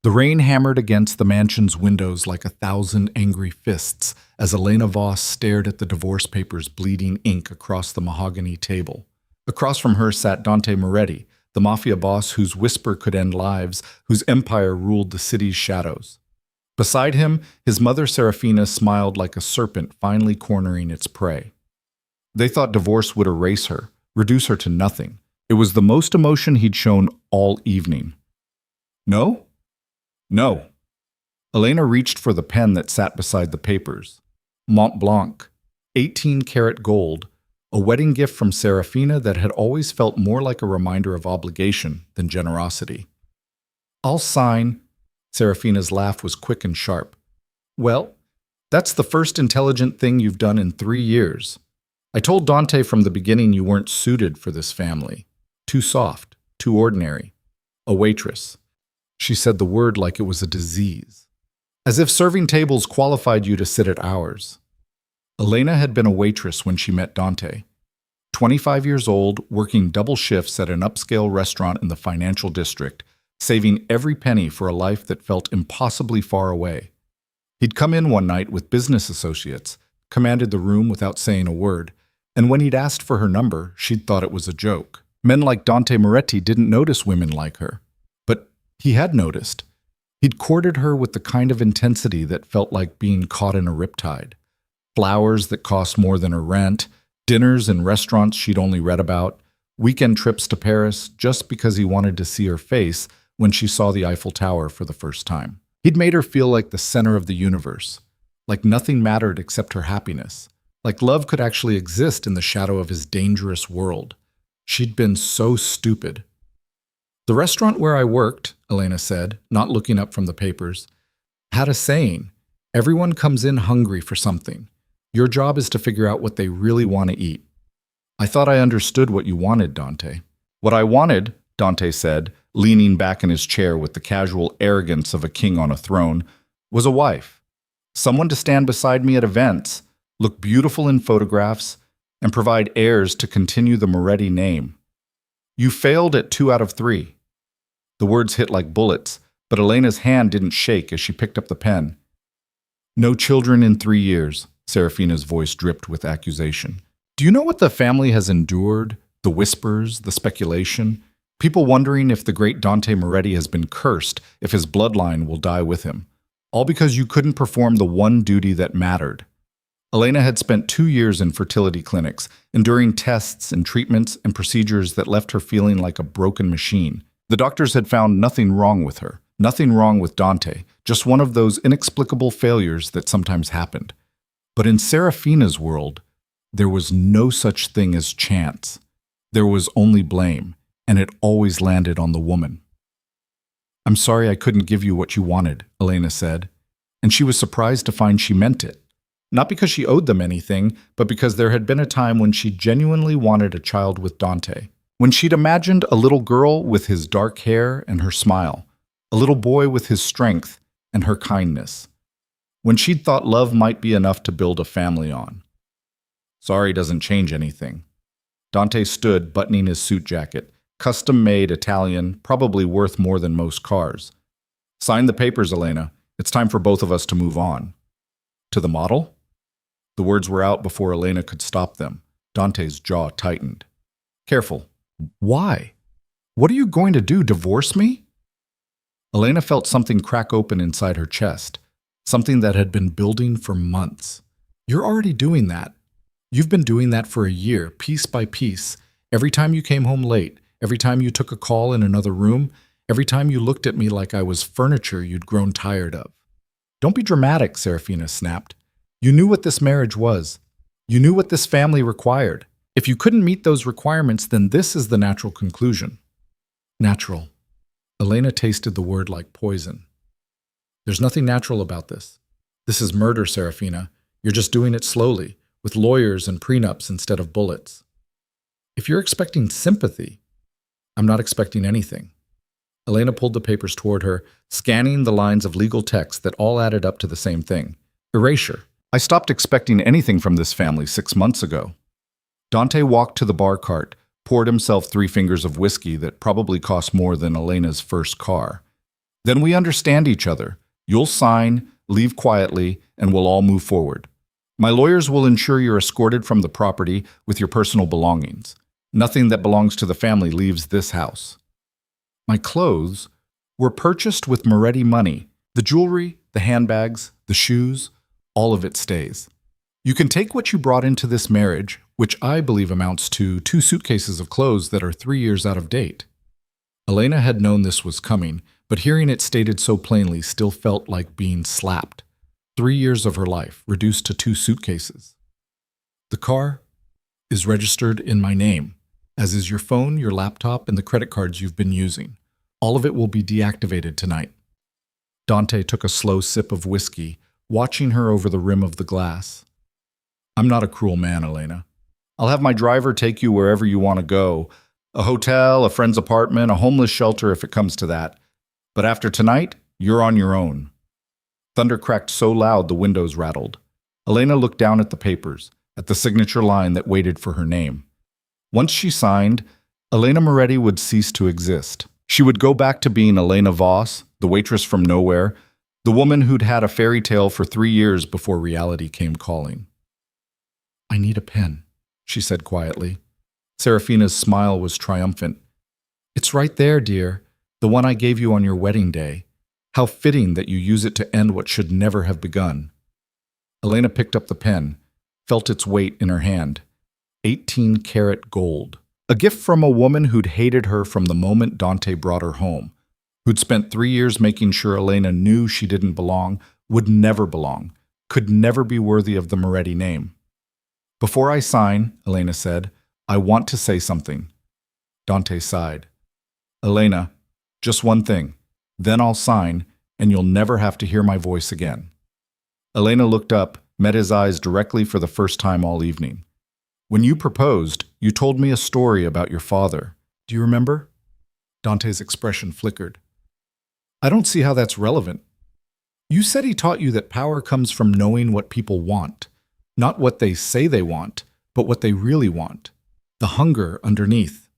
The rain hammered against the mansion's windows like 1,000 angry fists as Elena Voss stared at the divorce papers bleeding ink across the mahogany table. Across from her sat Dante Moretti, the Mafia boss whose whisper could end lives, whose empire ruled the city's shadows. Beside him, his mother Serafina smiled like a serpent finally cornering its prey. They thought divorce would erase her, reduce her to nothing. It was the most emotion he'd shown all evening. No? No. Elena reached for the pen that sat beside the papers. Mont Blanc, 18-karat gold, a wedding gift from Serafina that had always felt more like a reminder of obligation than generosity. I'll sign. Serafina's laugh was quick and sharp. Well, that's the first intelligent thing you've done in 3 years. I told Dante from the beginning you weren't suited for this family. Too soft, too ordinary. A waitress. She said the word like it was a disease. As if serving tables qualified you to sit at ours. Elena had been a waitress when she met Dante. 25 years old, working double shifts at an upscale restaurant in the financial district, saving every penny for a life that felt impossibly far away. He'd come in one night with business associates, commanded the room without saying a word, and when he'd asked for her number, she'd thought it was a joke. Men like Dante Moretti didn't notice women like her. But he had noticed. He'd courted her with the kind of intensity that felt like being caught in a riptide. Flowers that cost more than her rent, dinners in restaurants she'd only read about, weekend trips to Paris just because he wanted to see her face when she saw the Eiffel Tower for the first time. He'd made her feel like the center of the universe, like nothing mattered except her happiness, like love could actually exist in the shadow of his dangerous world. She'd been so stupid. The restaurant where I worked, Elena said, not looking up from the papers, had a saying, everyone comes in hungry for something. Your job is to figure out what they really want to eat. I thought I understood what you wanted, Dante. What I wanted, Dante said, leaning back in his chair with the casual arrogance of a king on a throne, was a wife. Someone to stand beside me at events, look beautiful in photographs, and provide heirs to continue the Moretti name. You failed at 2 out of 3. The words hit like bullets, but Elena's hand didn't shake as she picked up the pen. No children in 3 years, Serafina's voice dripped with accusation. Do you know what the family has endured? The whispers, the speculation? People wondering if the great Dante Moretti has been cursed, if his bloodline will die with him. All because you couldn't perform the one duty that mattered. Elena had spent 2 years in fertility clinics, enduring tests and treatments and procedures that left her feeling like a broken machine. The doctors had found nothing wrong with her, nothing wrong with Dante, just one of those inexplicable failures that sometimes happened. But in Serafina's world, there was no such thing as chance. There was only blame, and it always landed on the woman. I'm sorry I couldn't give you what you wanted, Elena said, and she was surprised to find she meant it. Not because she owed them anything, but because there had been a time when she genuinely wanted a child with Dante. When she'd imagined a little girl with his dark hair and her smile, a little boy with his strength and her kindness. When she'd thought love might be enough to build a family on. Sorry doesn't change anything. Dante stood, buttoning his suit jacket, custom-made Italian, probably worth more than most cars. Sign the papers, Elena. It's time for both of us to move on. To the model? The words were out before Elena could stop them. Dante's jaw tightened. Careful. Why? What are you going to do, divorce me? Elena felt something crack open inside her chest, something that had been building for months. You're already doing that. You've been doing that for a year, piece by piece. Every time you came home late, every time you took a call in another room, every time you looked at me like I was furniture you'd grown tired of. Don't be dramatic, Serafina snapped. You knew what this marriage was. You knew what this family required. If you couldn't meet those requirements, then this is the natural conclusion. Natural. Elena tasted the word like poison. There's nothing natural about this. This is murder, Serafina. You're just doing it slowly, with lawyers and prenups instead of bullets. If you're expecting sympathy, I'm not expecting anything. Elena pulled the papers toward her, scanning the lines of legal text that all added up to the same thing. Erasure. I stopped expecting anything from this family 6 months ago. Dante walked to the bar cart, poured himself 3 fingers of whiskey that probably cost more than Elena's first car. Then we understand each other. You'll sign, leave quietly, and we'll all move forward. My lawyers will ensure you're escorted from the property with your personal belongings. Nothing that belongs to the family leaves this house. My clothes were purchased with Moretti money. The jewelry, the handbags, the shoes, all of it stays. You can take what you brought into this marriage, which I believe amounts to 2 suitcases of clothes that are 3 years out of date. Elena had known this was coming, but hearing it stated so plainly still felt like being slapped. 3 years of her life reduced to 2 suitcases. The car is registered in my name, as is your phone, your laptop, and the credit cards you've been using. All of it will be deactivated tonight. Dante took a slow sip of whiskey, watching her over the rim of the glass. I'm not a cruel man, Elena. I'll have my driver take you wherever you want to go. A hotel, a friend's apartment, a homeless shelter if it comes to that. But after tonight, you're on your own. Thunder cracked so loud the windows rattled. Elena looked down at the papers, at the signature line that waited for her name. Once she signed, Elena Moretti would cease to exist. She would go back to being Elena Voss, the waitress from nowhere, the woman who'd had a fairy tale for 3 years before reality came calling. I need a pen, she said quietly. Serafina's smile was triumphant. It's right there, dear, the one I gave you on your wedding day. How fitting that you use it to end what should never have begun. Elena picked up the pen, felt its weight in her hand. 18-karat gold. A gift from a woman who'd hated her from the moment Dante brought her home, who'd spent 3 years making sure Elena knew she didn't belong, would never belong, could never be worthy of the Moretti name. Before I sign, Elena said, I want to say something. Dante sighed. Elena, just one thing. Then I'll sign, and you'll never have to hear my voice again. Elena looked up, met his eyes directly for the first time all evening. When you proposed, you told me a story about your father. Do you remember? Dante's expression flickered. I don't see how that's relevant. You said he taught you that power comes from knowing what people want. Not what they say they want, but what they really want. The hunger underneath.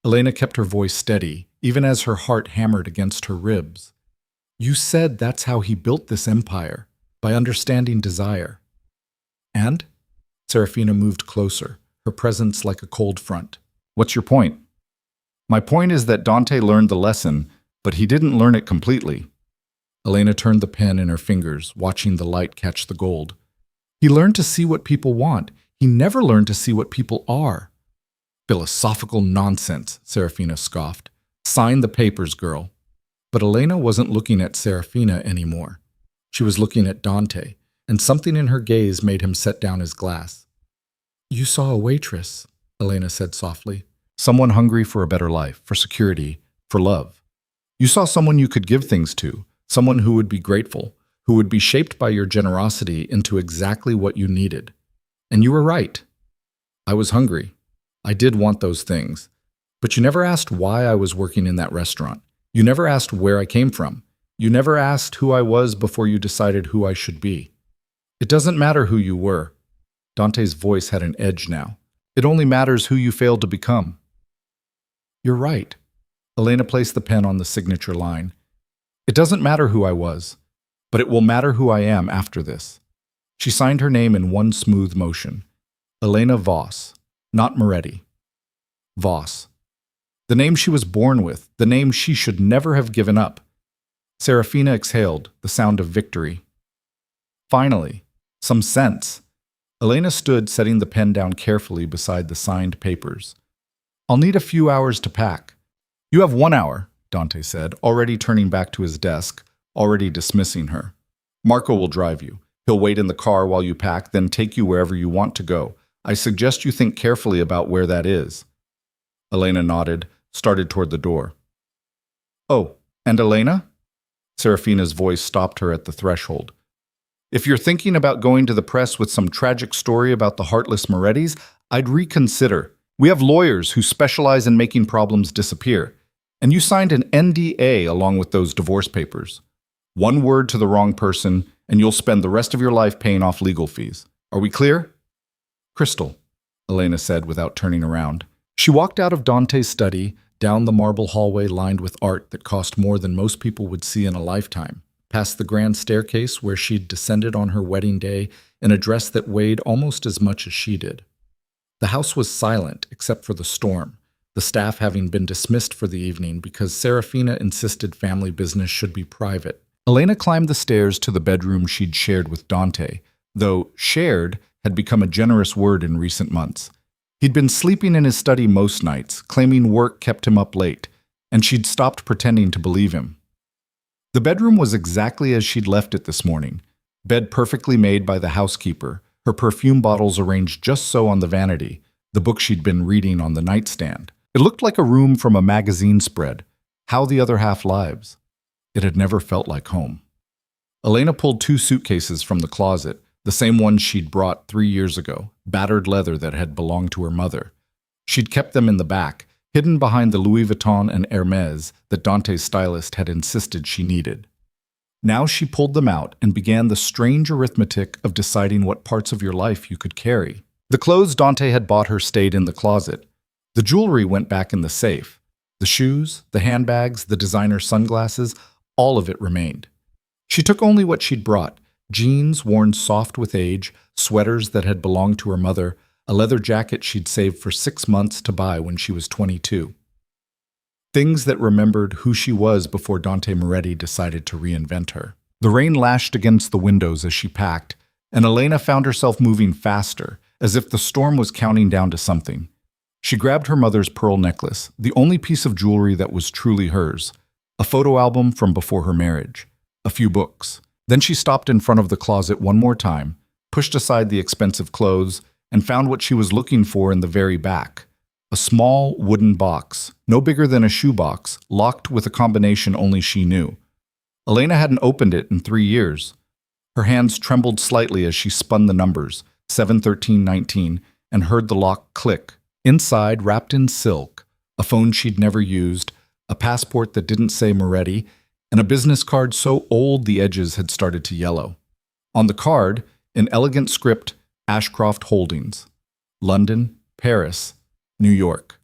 Elena kept her voice steady, even as her heart hammered against her ribs. You said that's how he built this empire, by understanding desire. And? Serafina moved closer, her presence like a cold front. What's your point? My point is that Dante learned the lesson, but he didn't learn it completely. Elena turned the pen in her fingers, watching the light catch the gold. He learned to see what people want. He never learned to see what people are. Philosophical nonsense, Serafina scoffed. Sign the papers, girl. But Elena wasn't looking at Serafina anymore. She was looking at Dante, and something in her gaze made him set down his glass. You saw a waitress, Elena said softly. Someone hungry for a better life, for security, for love. You saw someone you could give things to, someone who would be grateful, who would be shaped by your generosity into exactly what you needed. And you were right. I was hungry. I did want those things. But you never asked why I was working in that restaurant. You never asked where I came from. You never asked who I was before you decided who I should be. It doesn't matter who you were. Dante's voice had an edge now. It only matters who you failed to become. You're right. Elena placed the pen on the signature line. It doesn't matter who I was, but it will matter who I am after this. She signed her name in one smooth motion. Elena Voss, not Moretti. Voss. The name she was born with, the name she should never have given up. Serafina exhaled, the sound of victory. Finally, some sense. Elena stood, setting the pen down carefully beside the signed papers. I'll need a few hours to pack. You have 1 hour, Dante said, already turning back to his desk, already dismissing her. Marco will drive you. He'll wait in the car while you pack, then take you wherever you want to go. I suggest you think carefully about where that is. Elena nodded, started toward the door. Oh, and Elena? Serafina's voice stopped her at the threshold. If you're thinking about going to the press with some tragic story about the heartless Morettis, I'd reconsider. We have lawyers who specialize in making problems disappear. And you signed an NDA along with those divorce papers. One word to the wrong person, and you'll spend the rest of your life paying off legal fees. Are we clear? Crystal, Elena said without turning around. She walked out of Dante's study, down the marble hallway lined with art that cost more than most people would see in a lifetime, past the grand staircase where she'd descended on her wedding day in a dress that weighed almost as much as she did. The house was silent except for the storm, the staff having been dismissed for the evening because Serafina insisted family business should be private. Elena climbed the stairs to the bedroom she'd shared with Dante, though shared had become a generous word in recent months. He'd been sleeping in his study most nights, claiming work kept him up late, and she'd stopped pretending to believe him. The bedroom was exactly as she'd left it this morning, bed perfectly made by the housekeeper, her perfume bottles arranged just so on the vanity, the book she'd been reading on the nightstand. It looked like a room from a magazine spread, How the Other Half Lives. It had never felt like home. Elena pulled 2 suitcases from the closet, the same ones she'd brought 3 years ago, battered leather that had belonged to her mother. She'd kept them in the back, hidden behind the Louis Vuitton and Heiress that Dante's stylist had insisted she needed. Now she pulled them out and began the strange arithmetic of deciding what parts of your life you could carry. The clothes Dante had bought her stayed in the closet. The jewelry went back in the safe. The shoes, the handbags, the designer sunglasses, all of it remained. She took only what she'd brought: jeans worn soft with age, sweaters that had belonged to her mother, a leather jacket she'd saved for 6 months to buy when she was 22. Things that remembered who she was before Dante Moretti decided to reinvent her. The rain lashed against the windows as she packed, and Elena found herself moving faster, as if the storm was counting down to something. She grabbed her mother's pearl necklace, the only piece of jewelry that was truly hers, a photo album from before her marriage, a few books. Then she stopped in front of the closet one more time, pushed aside the expensive clothes, and found what she was looking for in the very back. A small wooden box, no bigger than a shoebox, locked with a combination only she knew. Elena hadn't opened it in 3 years. Her hands trembled slightly as she spun the numbers, 71319, and heard the lock click. Inside, wrapped in silk, a phone she'd never used, a passport that didn't say Moretti, and a business card so old the edges had started to yellow. On the card, in elegant script, Ashcroft Holdings, London, Paris, New York.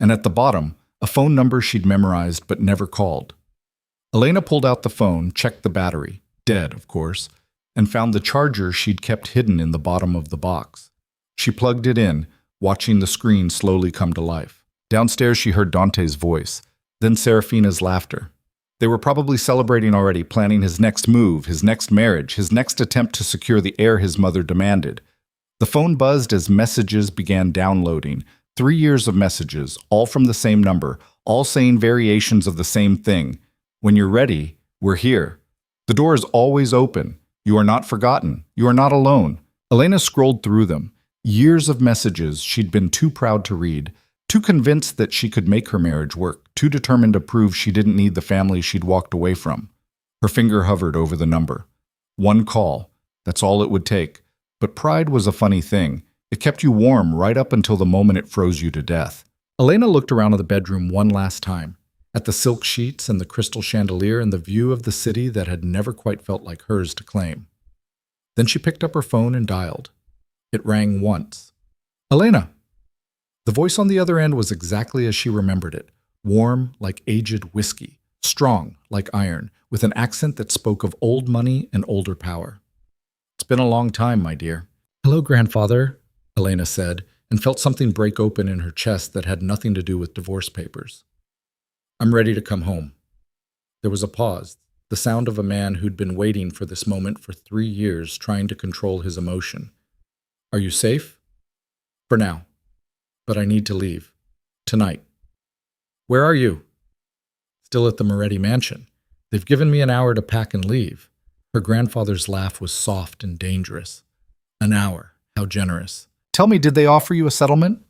And at the bottom, a phone number she'd memorized but never called. Elena pulled out the phone, checked the battery, dead, of course, and found the charger she'd kept hidden in the bottom of the box. She plugged it in, watching the screen slowly come to life. Downstairs she heard Dante's voice, then Serafina's laughter. They were probably celebrating already, planning his next move, his next marriage, his next attempt to secure the heir his mother demanded. The phone buzzed as messages began downloading. 3 years of messages, all from the same number, all saying variations of the same thing. When you're ready, we're here. The door is always open. You are not forgotten. You are not alone. Elena scrolled through them. Years of messages she'd been too proud to read, too convinced that she could make her marriage work, too determined to prove she didn't need the family she'd walked away from. Her finger hovered over the number. 1 call. That's all it would take. But pride was a funny thing. It kept you warm right up until the moment it froze you to death. Elena looked around the bedroom one last time, at the silk sheets and the crystal chandelier and the view of the city that had never quite felt like hers to claim. Then she picked up her phone and dialed. It rang once. Elena! The voice on the other end was exactly as she remembered it, warm like aged whiskey, strong like iron, with an accent that spoke of old money and older power. It's been a long time, my dear. Hello, grandfather, Elena said, and felt something break open in her chest that had nothing to do with divorce papers. I'm ready to come home. There was a pause, the sound of a man who'd been waiting for this moment for 3 years, trying to control his emotion. Are you safe? For now. But I need to leave. Tonight. Where are you? Still at the Moretti mansion. They've given me an hour to pack and leave. Her grandfather's laugh was soft and dangerous. An hour. How generous. Tell me, did they offer you a settlement?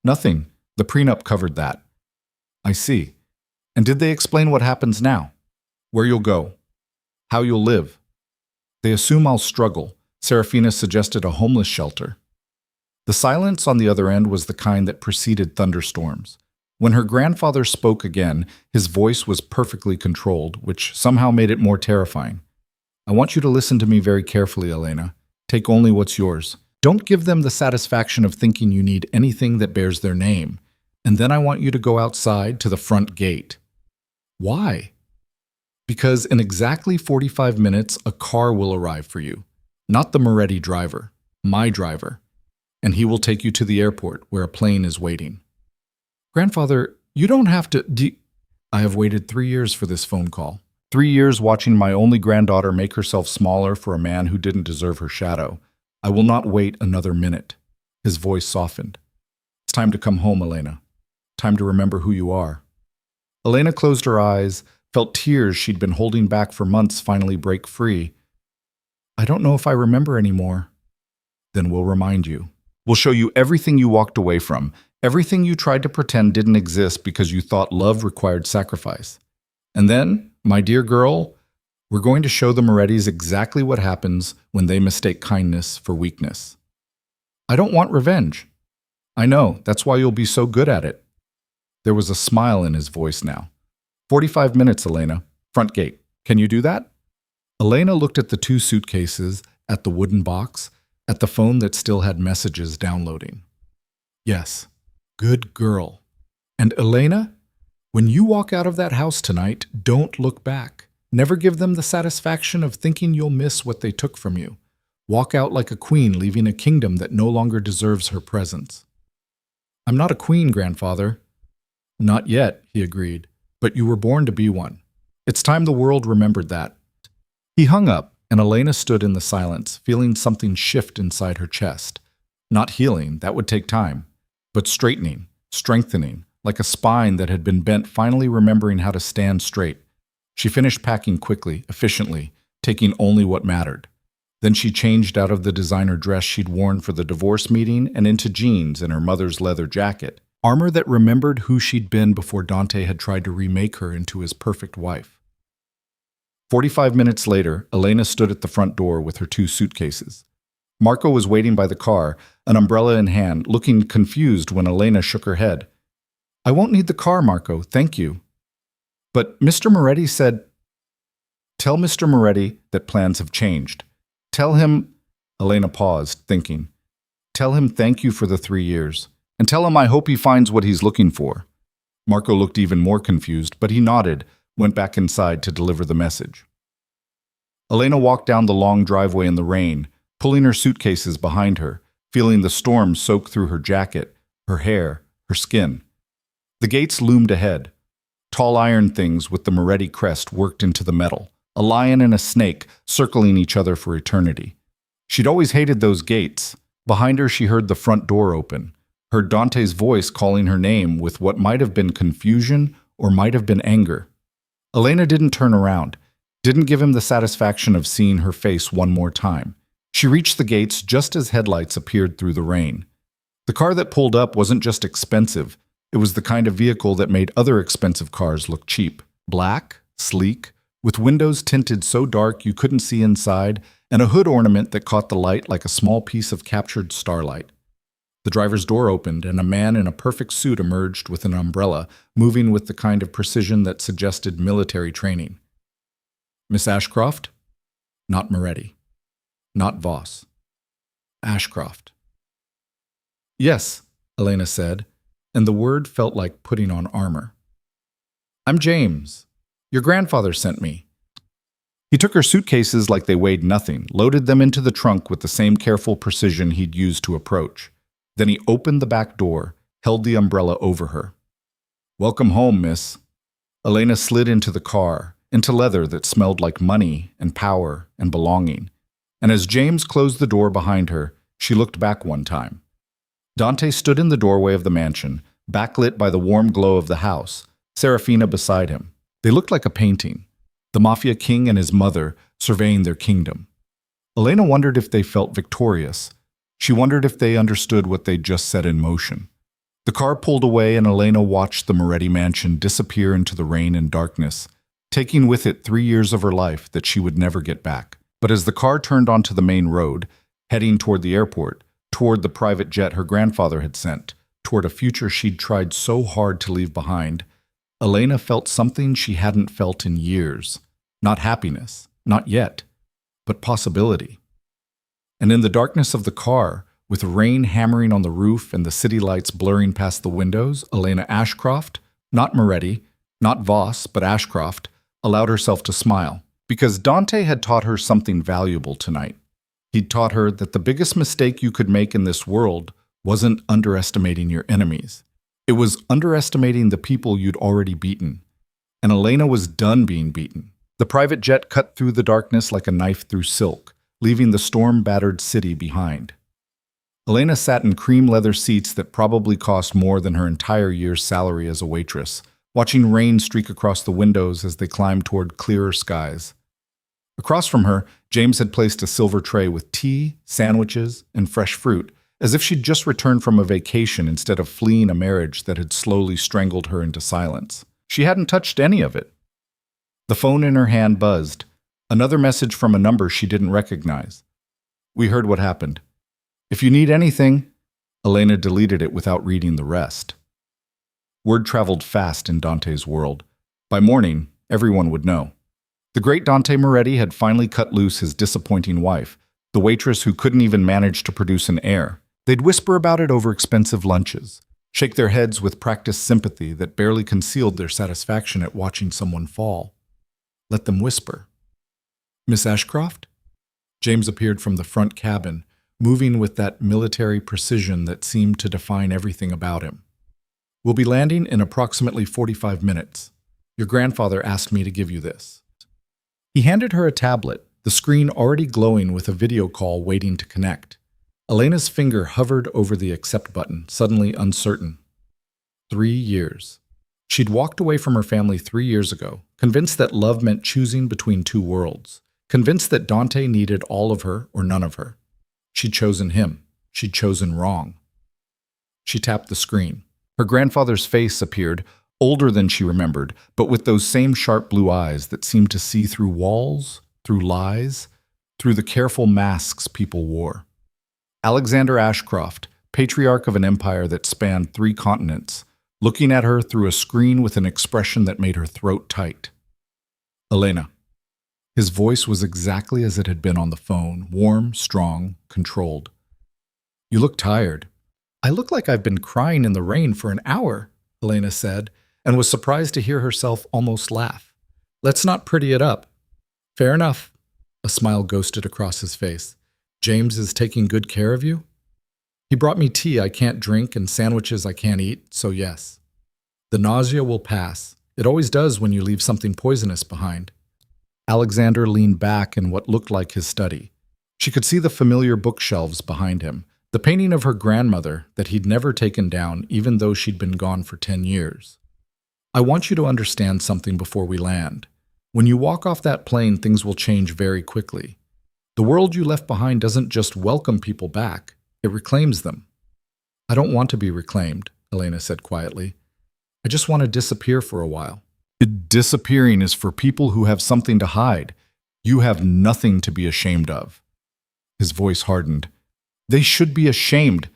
Nothing. The prenup covered that. I see. And did they explain what happens now? Where you'll go? How you'll live? They assume I'll struggle. Serafina suggested a homeless shelter. The silence on the other end was the kind that preceded thunderstorms. When her grandfather spoke again, his voice was perfectly controlled, which somehow made it more terrifying. I want you to listen to me very carefully, Elena. Take only what's yours. Don't give them the satisfaction of thinking you need anything that bears their name. And then I want you to go outside to the front gate. Why? Because in exactly 45 minutes, a car will arrive for you. Not the Moretti driver, my driver. And he will take you to the airport where a plane is waiting. Grandfather, you don't have to. I have waited 3 years for this phone call. 3 years watching my only granddaughter make herself smaller for a man who didn't deserve her shadow. I will not wait another minute. His voice softened. It's time to come home, Elena. Time to remember who you are. Elena closed her eyes, felt tears she'd been holding back for months finally break free. I don't know if I remember anymore. Then we'll remind you. We'll show you everything you walked away from, everything you tried to pretend didn't exist because you thought love required sacrifice. And then, my dear girl, we're going to show the Morettis exactly what happens when they mistake kindness for weakness. I don't want revenge. I know, that's why you'll be so good at it. There was a smile in his voice now. 45 minutes, Elena. Front gate. Can you do that? Elena looked at the 2 suitcases, at the wooden box, at the phone that still had messages downloading. Yes. Good girl. And Elena, when you walk out of that house tonight, don't look back. Never give them the satisfaction of thinking you'll miss what they took from you. Walk out like a queen, leaving a kingdom that no longer deserves her presence. I'm not a queen, grandfather. Not yet, he agreed, but you were born to be one. It's time the world remembered that. He hung up, and Elena stood in the silence, feeling something shift inside her chest. Not healing, that would take time, but straightening, strengthening, like a spine that had been bent finally remembering how to stand straight. She finished packing quickly, efficiently, taking only what mattered. Then she changed out of the designer dress she'd worn for the divorce meeting and into jeans and her mother's leather jacket, armor that remembered who she'd been before Dante had tried to remake her into his perfect wife. 45 minutes later, Elena stood at the front door with her 2 suitcases. Marco was waiting by the car, an umbrella in hand, looking confused when Elena shook her head. I won't need the car, Marco, thank you. But Mr. Moretti said, Tell Mr. Moretti that plans have changed. Tell him, Elena paused, thinking. Tell him thank you for the 3 years. And tell him I hope he finds what he's looking for. Marco looked even more confused, but he nodded, went back inside to deliver the message. Elena walked down the long driveway in the rain, pulling her suitcases behind her, feeling the storm soak through her jacket, her hair, her skin. The gates loomed ahead. Tall iron things with the Moretti crest worked into the metal, a lion and a snake circling each other for eternity. She'd always hated those gates. Behind her she heard the front door open, heard Dante's voice calling her name with what might have been confusion or might have been anger. Elena didn't turn around, didn't give him the satisfaction of seeing her face one more time. She reached the gates just as headlights appeared through the rain. The car that pulled up wasn't just expensive, it was the kind of vehicle that made other expensive cars look cheap. Black, sleek, with windows tinted so dark you couldn't see inside, and a hood ornament that caught the light like a small piece of captured starlight. The driver's door opened, and a man in a perfect suit emerged with an umbrella, moving with the kind of precision that suggested military training. Miss Ashcroft? Not Moretti. Not Voss. Ashcroft. Yes, Elena said, and the word felt like putting on armor. I'm James. Your grandfather sent me. He took her suitcases like they weighed nothing, loaded them into the trunk with the same careful precision he'd used to approach. Then he opened the back door, held the umbrella over her. Welcome home, miss. Elena slid into the car, into leather that smelled like money and power and belonging. And as James closed the door behind her, she looked back one time. Dante stood in the doorway of the mansion, backlit by the warm glow of the house, Serafina beside him. They looked like a painting, the Mafia king and his mother surveying their kingdom. Elena wondered if they felt victorious. She wondered if they understood what they'd just set in motion. The car pulled away and Elena watched the Moretti mansion disappear into the rain and darkness, taking with it 3 years of her life that she would never get back. But as the car turned onto the main road, heading toward the airport, toward the private jet her grandfather had sent, toward a future she'd tried so hard to leave behind, Elena felt something she hadn't felt in years. Not happiness, not yet, but possibility. And in the darkness of the car, With rain hammering on the roof and the city lights blurring past the windows, Elena Ashcroft, not Moretti, not Voss, but Ashcroft, allowed herself to smile. Because Dante had taught her something valuable tonight. He'd taught her that the biggest mistake you could make in this world wasn't underestimating your enemies. It was underestimating the people you'd already beaten. And Elena was done being beaten. The private jet cut through the darkness like a knife through silk, leaving the storm-battered city behind. Elena sat in cream leather seats that probably cost more than her entire year's salary as a waitress, watching rain streak across the windows as they climbed toward clearer skies. Across from her, James had placed a silver tray with tea, sandwiches, and fresh fruit, as if she'd just returned from a vacation instead of fleeing a marriage that had slowly strangled her into silence. She hadn't touched any of it. The phone in her hand buzzed, another message from a number she didn't recognize. "We heard what happened. If you need anything," Elena deleted it without reading the rest. Word traveled fast in Dante's world. By morning, everyone would know. The great Dante Moretti had finally cut loose his disappointing wife, the waitress who couldn't even manage to produce an heir. They'd whisper about it over expensive lunches, shake their heads with practiced sympathy that barely concealed their satisfaction at watching someone fall. Let them whisper. "Miss Ashcroft?" James appeared from the front cabin, moving with that military precision that seemed to define everything about him. "We'll be landing in approximately 45 minutes. Your grandfather asked me to give you this." He handed her a tablet, the screen already glowing with a video call waiting to connect. Elena's finger hovered over the accept button, suddenly uncertain. 3 years. She'd walked away from her family 3 years ago, convinced that love meant choosing between two worlds, convinced that Dante needed all of her or none of her. She'd chosen him. She'd chosen wrong. She tapped the screen. Her grandfather's face appeared, older than she remembered, but with those same sharp blue eyes that seemed to see through walls, through lies, through the careful masks people wore. Alexander Ashcroft, patriarch of an empire that spanned 3 continents, looking at her through a screen with an expression that made her throat tight. "Elena." His voice was exactly as it had been on the phone, warm, strong, controlled. "You look tired." "I look like I've been crying in the rain for an hour," Elena said, and was surprised to hear herself almost laugh. "Let's not pretty it up." "Fair enough." A smile ghosted across his face. "James is taking good care of you?" "He brought me tea I can't drink and sandwiches I can't eat, so yes. The nausea will pass. It always does when you leave something poisonous behind." Alexander leaned back in what looked like his study. She could see the familiar bookshelves behind him, the painting of her grandmother that he'd never taken down even though she'd been gone for 10 years. "I want you to understand something before we land. When you walk off that plane, things will change very quickly. The world you left behind doesn't just welcome people back, it reclaims them." "I don't want to be reclaimed," Elena said quietly. "I just want to disappear for a while." "Disappearing is for people who have something to hide. You have nothing to be ashamed of." His voice hardened. "They should be ashamed.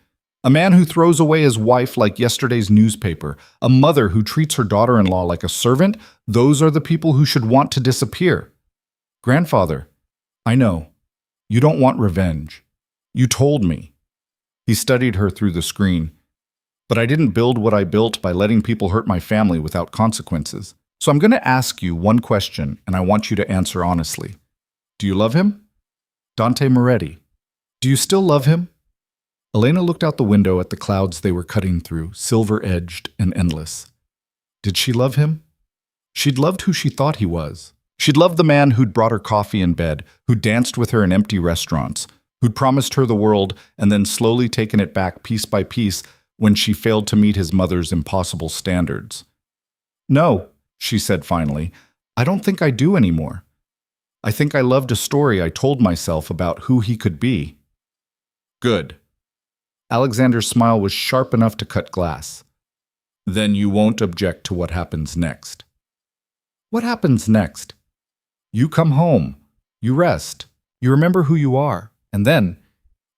A man who throws away his wife like yesterday's newspaper, a mother who treats her daughter-in-law like a servant, those are the people who should want to disappear." "Grandfather, I know. You don't want revenge. You told me." He studied her through the screen. "But I didn't build what I built by letting people hurt my family without consequences. So I'm going to ask you one question, and I want you to answer honestly. Do you love him? Dante Moretti. Do you still love him?" Elena looked out the window at the clouds they were cutting through, silver-edged and endless. Did she love him? She'd loved who she thought he was. She'd loved the man who'd brought her coffee in bed, who'd danced with her in empty restaurants, who'd promised her the world and then slowly taken it back piece by piece when she failed to meet his mother's impossible standards. "No," she said finally, "I don't think I do anymore. I think I loved a story I told myself about who he could be." "Good." Alexander's smile was sharp enough to cut glass. "Then you won't object to what happens next." "What happens next?" "You come home. You rest. You remember who you are. And then,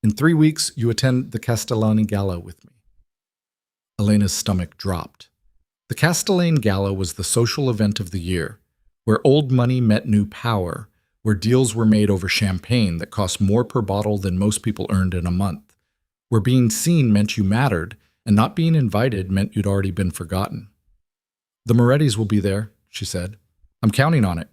in 3 weeks, you attend the Castellani Gala with me." Elena's stomach dropped. The Castellane Gala was the social event of the year, where old money met new power, where deals were made over champagne that cost more per bottle than most people earned in a month, where being seen meant you mattered, and not being invited meant you'd already been forgotten. "The Morettis will be there," she said. "I'm counting on it."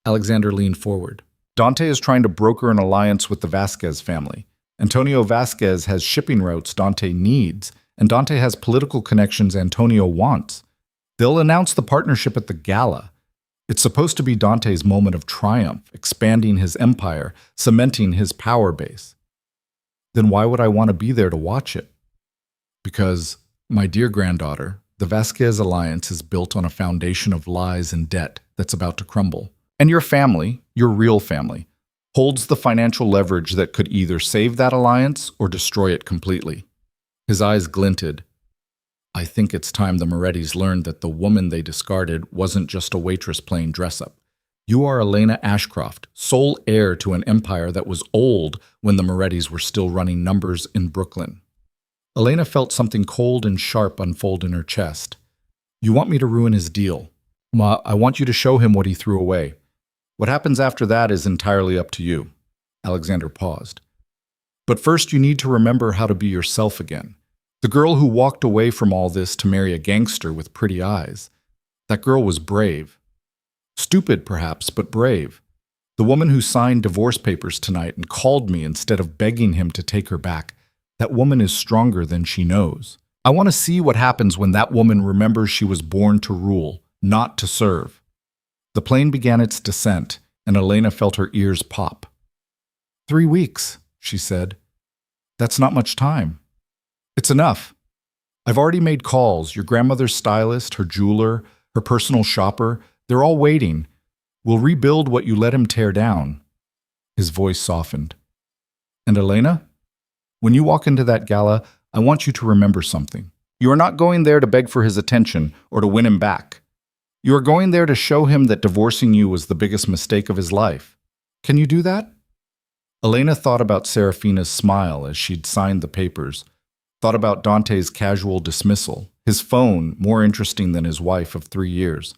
Alexander leaned forward. "Dante is trying to broker an alliance with the Vasquez family. Antonio Vasquez has shipping routes Dante needs, and Dante has political connections Antonio wants. They'll announce the partnership at the gala. It's supposed to be Dante's moment of triumph, expanding his empire, cementing his power base. Then why would I want to be there to watch it? Because, my dear granddaughter, the Vasquez alliance is built on a foundation of lies and debt that's about to crumble. And your family, your real family, holds the financial leverage that could either save that alliance or destroy it completely." His eyes glinted. "I think it's time the Morettis learned that the woman they discarded wasn't just a waitress playing dress-up. You are Elena Ashcroft, sole heir to an empire that was old when the Morettis were still running numbers in Brooklyn." Elena felt something cold and sharp unfold in her chest. "You want me to ruin his deal? Ma, I want you to show him what he threw away. What happens after that is entirely up to you." Alexander paused. "But first you need to remember how to be yourself again. The girl who walked away from all this to marry a gangster with pretty eyes. That girl was brave. Stupid, perhaps, but brave. The woman who signed divorce papers tonight and called me instead of begging him to take her back. That woman is stronger than she knows. I want to see what happens when that woman remembers she was born to rule, not to serve." The plane began its descent, and Elena felt her ears pop. 3 weeks, she said. "That's not much time." "It's enough. I've already made calls. Your grandmother's stylist, her jeweler, her personal shopper, they're all waiting. We'll rebuild what you let him tear down." His voice softened. "And Elena, when you walk into that gala, I want you to remember something. You are not going there to beg for his attention or to win him back. You are going there to show him that divorcing you was the biggest mistake of his life. Can you do that?" Elena thought about Serafina's smile as she'd signed the papers, thought about Dante's casual dismissal, his phone more interesting than his wife of 3 years,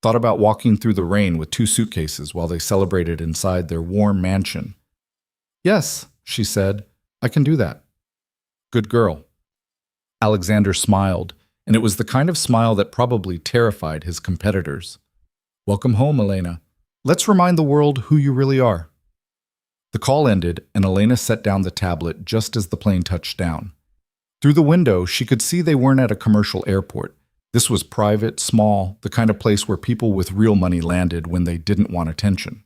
thought about walking through the rain with 2 suitcases while they celebrated inside their warm mansion. "Yes," she said, "I can do that." "Good girl." Alexander smiled, and it was the kind of smile that probably terrified his competitors. "Welcome home, Elena. Let's remind the world who you really are." The call ended, and Elena set down the tablet just as the plane touched down. Through the window, she could see they weren't at a commercial airport. This was private, small, the kind of place where people with real money landed when they didn't want attention.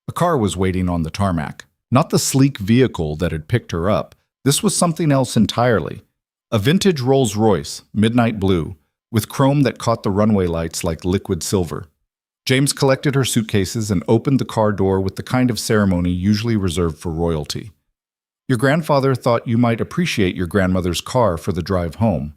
A car was waiting on the tarmac. Not the sleek vehicle that had picked her up. This was something else entirely. A vintage Rolls-Royce, midnight blue, with chrome that caught the runway lights like liquid silver. James collected her suitcases and opened the car door with the kind of ceremony usually reserved for royalty. "Your grandfather thought you might appreciate your grandmother's car for the drive home."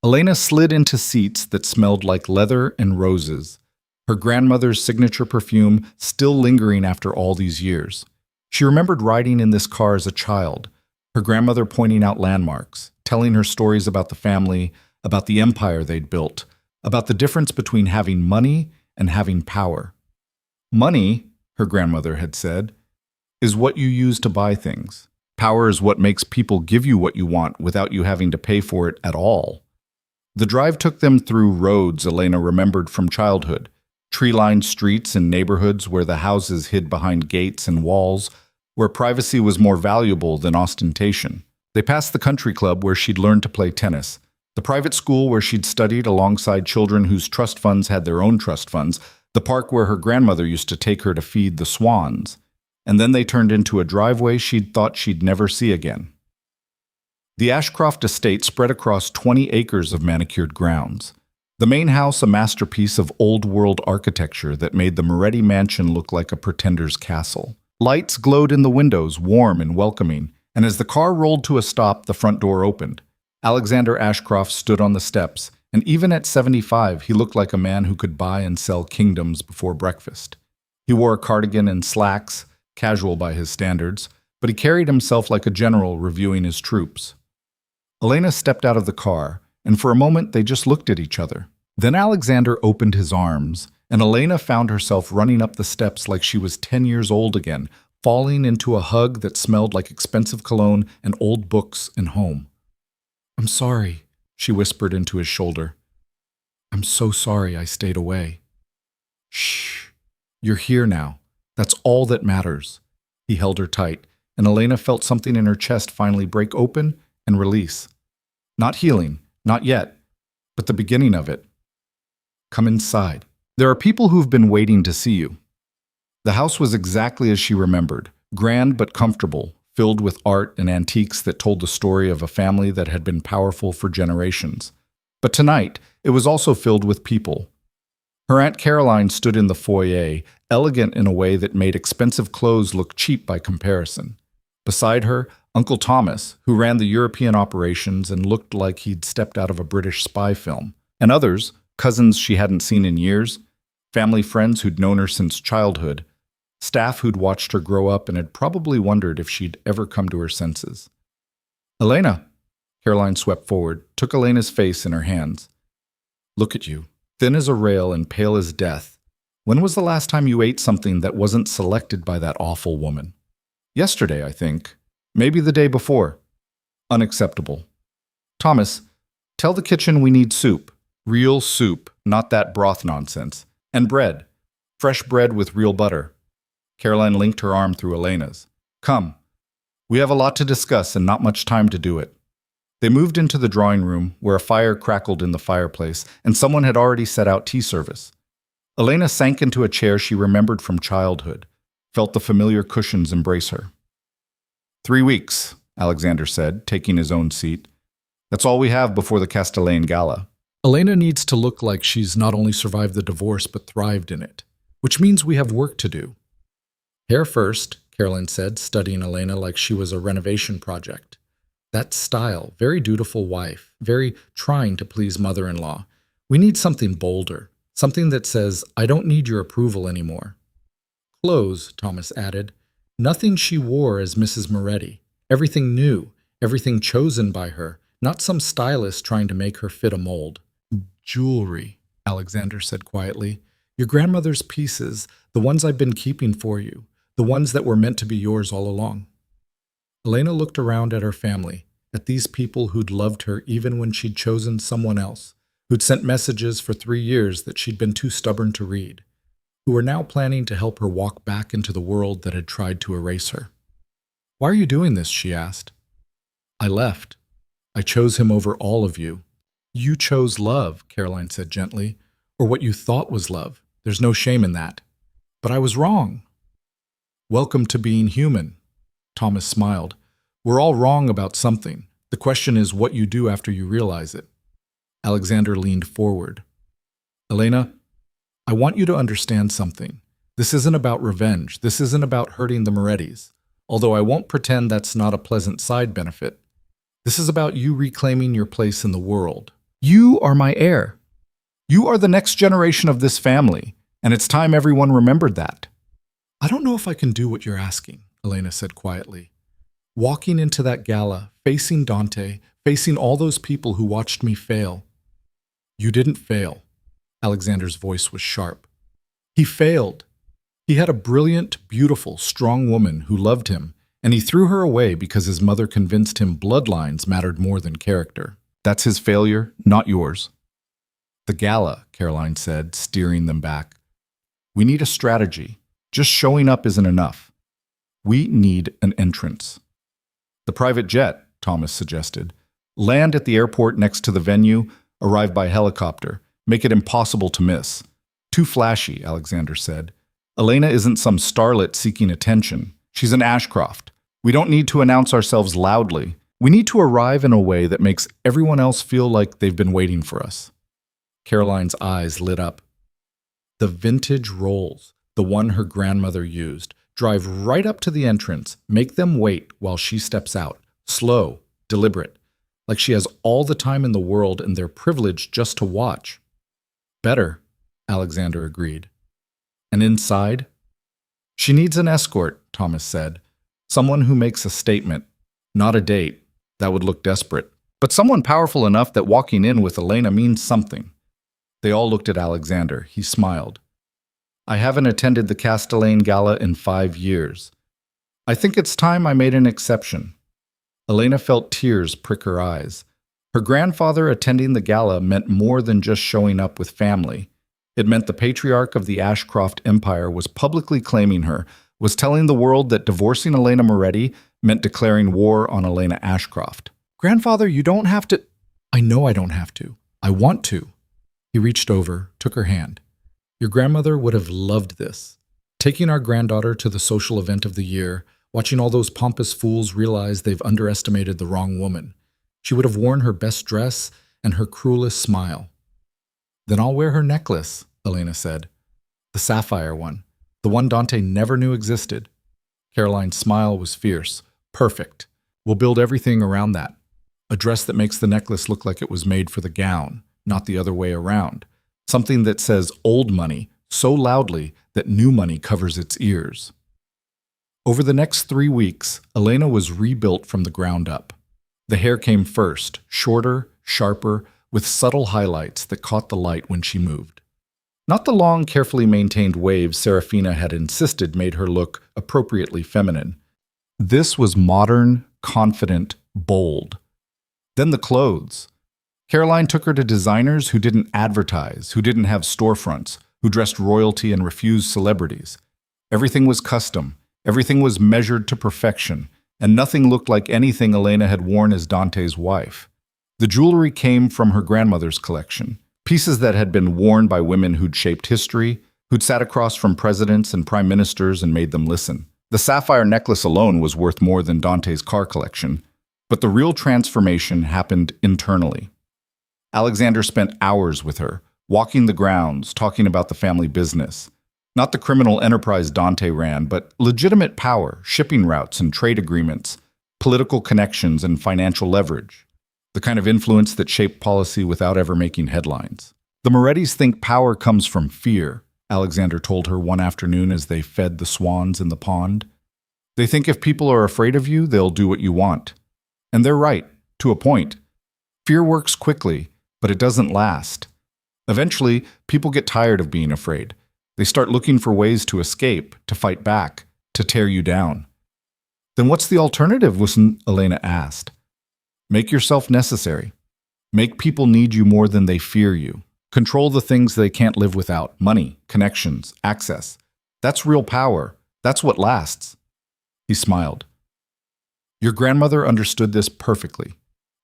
Elena slid into seats that smelled like leather and roses, her grandmother's signature perfume still lingering after all these years. She remembered riding in this car as a child, her grandmother pointing out landmarks, telling her stories about the family, about the empire they'd built, about the difference between having money and having power. "Money," her grandmother had said, "is what you use to buy things. Power is what makes people give you what you want without you having to pay for it at all." The drive took them through roads Elena remembered from childhood, tree-lined streets and neighborhoods where the houses hid behind gates and walls, where privacy was more valuable than ostentation. They passed the country club where she'd learned to play tennis, the private school where she'd studied alongside children whose trust funds had their own trust funds, the park where her grandmother used to take her to feed the swans. And then they turned into a driveway she'd thought she'd never see again. The Ashcroft estate spread across 20 acres of manicured grounds. The main house a masterpiece of old-world architecture that made the Moretti mansion look like a pretender's castle. Lights glowed in the windows, warm and welcoming, and as the car rolled to a stop, the front door opened. Alexander Ashcroft stood on the steps, and even at 75, he looked like a man who could buy and sell kingdoms before breakfast. He wore a cardigan and slacks, casual by his standards, but he carried himself like a general reviewing his troops. Elena stepped out of the car, and for a moment they just looked at each other. Then Alexander opened his arms, and Elena found herself running up the steps like she was 10 years old again, falling into a hug that smelled like expensive cologne and old books and home. "I'm sorry," she whispered into his shoulder. "I'm so sorry I stayed away." "Shh. You're here now. That's all that matters." He held her tight, and Elena felt something in her chest finally break open and release. Not healing, not yet, but the beginning of it. "Come inside. There are people who've been waiting to see you." The house was exactly as she remembered, grand but comfortable, filled with art and antiques that told the story of a family that had been powerful for generations. But tonight, it was also filled with people. Her Aunt Caroline stood in the foyer, elegant in a way that made expensive clothes look cheap by comparison. Beside her, Uncle Thomas, who ran the European operations and looked like he'd stepped out of a British spy film. And others, cousins she hadn't seen in years, family friends who'd known her since childhood, staff who'd watched her grow up and had probably wondered if she'd ever come to her senses. "Elena!" Caroline swept forward, took Elena's face in her hands. "Look at you, thin as a rail and pale as death. When was the last time you ate something that wasn't selected by that awful woman?" "Yesterday, I think. Maybe the day before." "Unacceptable. Thomas, tell the kitchen we need soup. Real soup, not that broth nonsense. And bread. Fresh bread with real butter." Caroline linked her arm through Elena's. "Come. We have a lot to discuss and not much time to do it." They moved into the drawing room, where a fire crackled in the fireplace, and someone had already set out tea service. Elena sank into a chair she remembered from childhood, felt the familiar cushions embrace her. 3 weeks, Alexander said, taking his own seat. "That's all we have before the Castellane Gala." "Elena needs to look like she's not only survived the divorce but thrived in it, which means we have work to do." "Hair first," Caroline said, studying Elena like she was a renovation project. "That style, very dutiful wife, very trying to please mother-in-law. We need something bolder, something that says, 'I don't need your approval anymore.'" "Clothes," Thomas added. "Nothing she wore as Mrs. Moretti. Everything new, everything chosen by her, not some stylist trying to make her fit a mold." "Jewelry," Alexander said quietly. "Your grandmother's pieces, the ones I've been keeping for you, the ones that were meant to be yours all along." Elena looked around at her family, at these people who'd loved her even when she'd chosen someone else, who'd sent messages for 3 years that she'd been too stubborn to read, who were now planning to help her walk back into the world that had tried to erase her. "Why are you doing this?" she asked. "I left. I chose him over all of you." "You chose love," Caroline said gently, "or what you thought was love. There's no shame in that. But I was wrong." "Welcome to being human." Thomas smiled. "We're all wrong about something. The question is what you do after you realize it." Alexander leaned forward. "Elena, I want you to understand something. This isn't about revenge. This isn't about hurting the Morettis, although I won't pretend that's not a pleasant side benefit. This is about you reclaiming your place in the world. You are my heir. You are the next generation of this family, and it's time everyone remembered that." "I don't know if I can do what you're asking," Elena said quietly. "Walking into that gala, facing Dante, facing all those people who watched me fail." "You didn't fail." Alexander's voice was sharp. "He failed. He had a brilliant, beautiful, strong woman who loved him, and he threw her away because his mother convinced him bloodlines mattered more than character. That's his failure, not yours." "The gala," Caroline said, steering them back. "We need a strategy. Just showing up isn't enough. We need an entrance." "The private jet," Thomas suggested. "Land at the airport next to the venue, arrive by helicopter. Make it impossible to miss." "Too flashy," Alexander said. "Elena isn't some starlet seeking attention. She's an Ashcroft. We don't need to announce ourselves loudly. We need to arrive in a way that makes everyone else feel like they've been waiting for us." Caroline's eyes lit up. "The vintage rolls, the one her grandmother used. Drive right up to the entrance, make them wait while she steps out. Slow, deliberate, like she has all the time in the world and they're privileged just to watch." "Better," Alexander agreed. "And inside?" "She needs an escort," Thomas said. "Someone who makes a statement, not a date. That would look desperate. But someone powerful enough that walking in with Elena means something." They all looked at Alexander. He smiled. "I haven't attended the Castellane Gala in 5 years. I think it's time I made an exception. Elena felt tears prick her eyes. Her grandfather attending the gala meant more than just showing up with family. It meant the patriarch of the Ashcroft Empire was publicly claiming her, was telling the world that divorcing Elena Moretti meant declaring war on Elena Ashcroft. Grandfather, you don't have to. I know I don't have to. I want to. He reached over, took her hand. Your grandmother would have loved this. Taking our granddaughter to the social event of the year, watching all those pompous fools realize they've underestimated the wrong woman. She would have worn her best dress and her cruelest smile. Then I'll wear her necklace, Elena said. The sapphire one. The one Dante never knew existed. Caroline's smile was fierce. Perfect. We'll build everything around that. A dress that makes the necklace look like it was made for the gown, not the other way around. Something that says old money so loudly that new money covers its ears. Over the next 3 weeks, Elena was rebuilt from the ground up. The hair came first, shorter, sharper, with subtle highlights that caught the light when she moved. Not the long, carefully maintained waves Serafina had insisted made her look appropriately feminine. This was modern, confident, bold. Then the clothes. Caroline took her to designers who didn't advertise, who didn't have storefronts, who dressed royalty and refused celebrities. Everything was custom. Everything was measured to perfection, and nothing looked like anything Elena had worn as Dante's wife. The jewelry came from her grandmother's collection, pieces that had been worn by women who'd shaped history, who'd sat across from presidents and prime ministers and made them listen. The sapphire necklace alone was worth more than Dante's car collection, but the real transformation happened internally. Alexander spent hours with her, walking the grounds, talking about the family business. Not the criminal enterprise Dante ran, but legitimate power, shipping routes and trade agreements, political connections and financial leverage. The kind of influence that shaped policy without ever making headlines. The Morettis think power comes from fear, Alexander told her one afternoon as they fed the swans in the pond. They think if people are afraid of you, they'll do what you want. And they're right, to a point. Fear works quickly, but it doesn't last. Eventually, people get tired of being afraid. They start looking for ways to escape, to fight back, to tear you down. Then what's the alternative? Elena asked. Make yourself necessary. Make people need you more than they fear you. Control the things they can't live without. Money, connections, access. That's real power. That's what lasts. He smiled. Your grandmother understood this perfectly.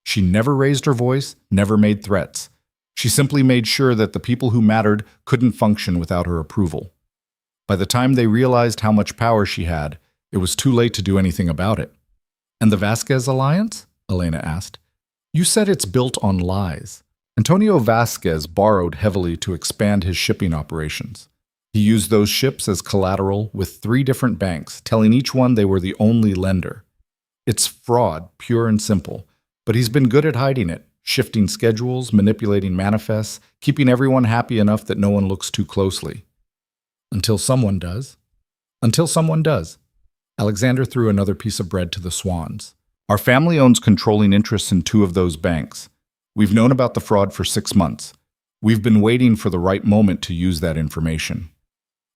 She never raised her voice, never made threats. She simply made sure that the people who mattered couldn't function without her approval. By the time they realized how much power she had, it was too late to do anything about it. And the Vasquez alliance? Elena asked. You said it's built on lies. Antonio Vasquez borrowed heavily to expand his shipping operations. He used those ships as collateral with 3 different banks, telling each one they were the only lender. It's fraud, pure and simple, but he's been good at hiding it. Shifting schedules, manipulating manifests, keeping everyone happy enough that no one looks too closely. Until someone does. Until someone does. Alexander threw another piece of bread to the swans. Our family owns controlling interests in 2 of those banks. We've known about the fraud for 6 months. We've been waiting for the right moment to use that information.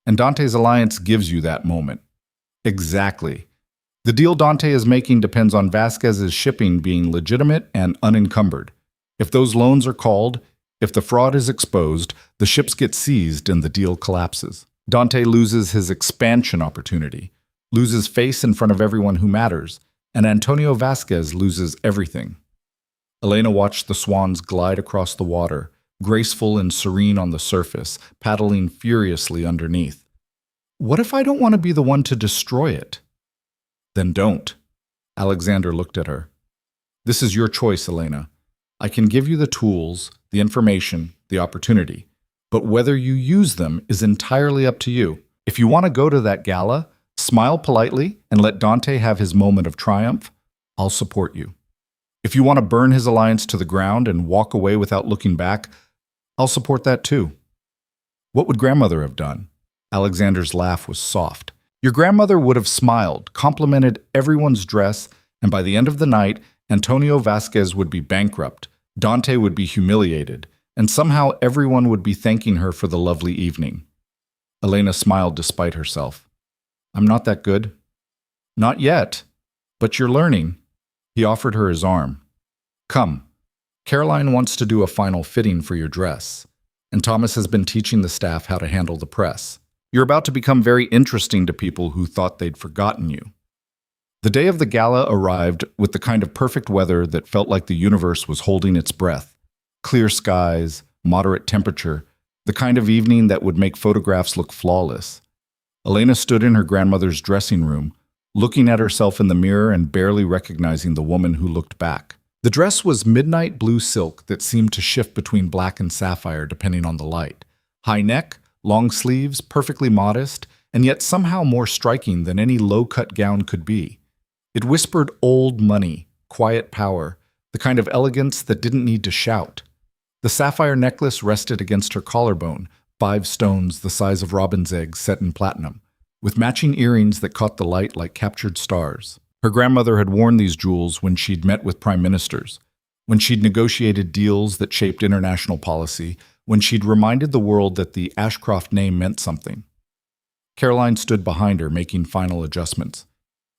And Dante's alliance gives you that moment. Exactly. The deal Dante is making depends on Vasquez's shipping being legitimate and unencumbered. If those loans are called, if the fraud is exposed, the ships get seized and the deal collapses. Dante loses his expansion opportunity, loses face in front of everyone who matters, and Antonio Vasquez loses everything. Elena watched the swans glide across the water, graceful and serene on the surface, paddling furiously underneath. What if I don't want to be the one to destroy it? Then don't. Alexander looked at her. This is your choice, Elena. I can give you the tools, the information, the opportunity, but whether you use them is entirely up to you. If you want to go to that gala, smile politely and let Dante have his moment of triumph, I'll support you. If you want to burn his alliance to the ground and walk away without looking back, I'll support that too. What would grandmother have done? Alexander's laugh was soft. Your grandmother would have smiled, complimented everyone's dress, and by the end of the night, Antonio Vasquez would be bankrupt, Dante would be humiliated, and somehow everyone would be thanking her for the lovely evening. Elena smiled despite herself. I'm not that good. Not yet, but you're learning. He offered her his arm. Come, Caroline wants to do a final fitting for your dress, and Thomas has been teaching the staff how to handle the press. You're about to become very interesting to people who thought they'd forgotten you. The day of the gala arrived with the kind of perfect weather that felt like the universe was holding its breath. Clear skies, moderate temperature, the kind of evening that would make photographs look flawless. Elena stood in her grandmother's dressing room, looking at herself in the mirror and barely recognizing the woman who looked back. The dress was midnight blue silk that seemed to shift between black and sapphire depending on the light. High neck, long sleeves, perfectly modest, and yet somehow more striking than any low-cut gown could be. It whispered old money, quiet power, the kind of elegance that didn't need to shout. The sapphire necklace rested against her collarbone, 5 stones the size of robin's eggs set in platinum, with matching earrings that caught the light like captured stars. Her grandmother had worn these jewels when she'd met with prime ministers, when she'd negotiated deals that shaped international policy, when she'd reminded the world that the Ashcroft name meant something. Caroline stood behind her, making final adjustments.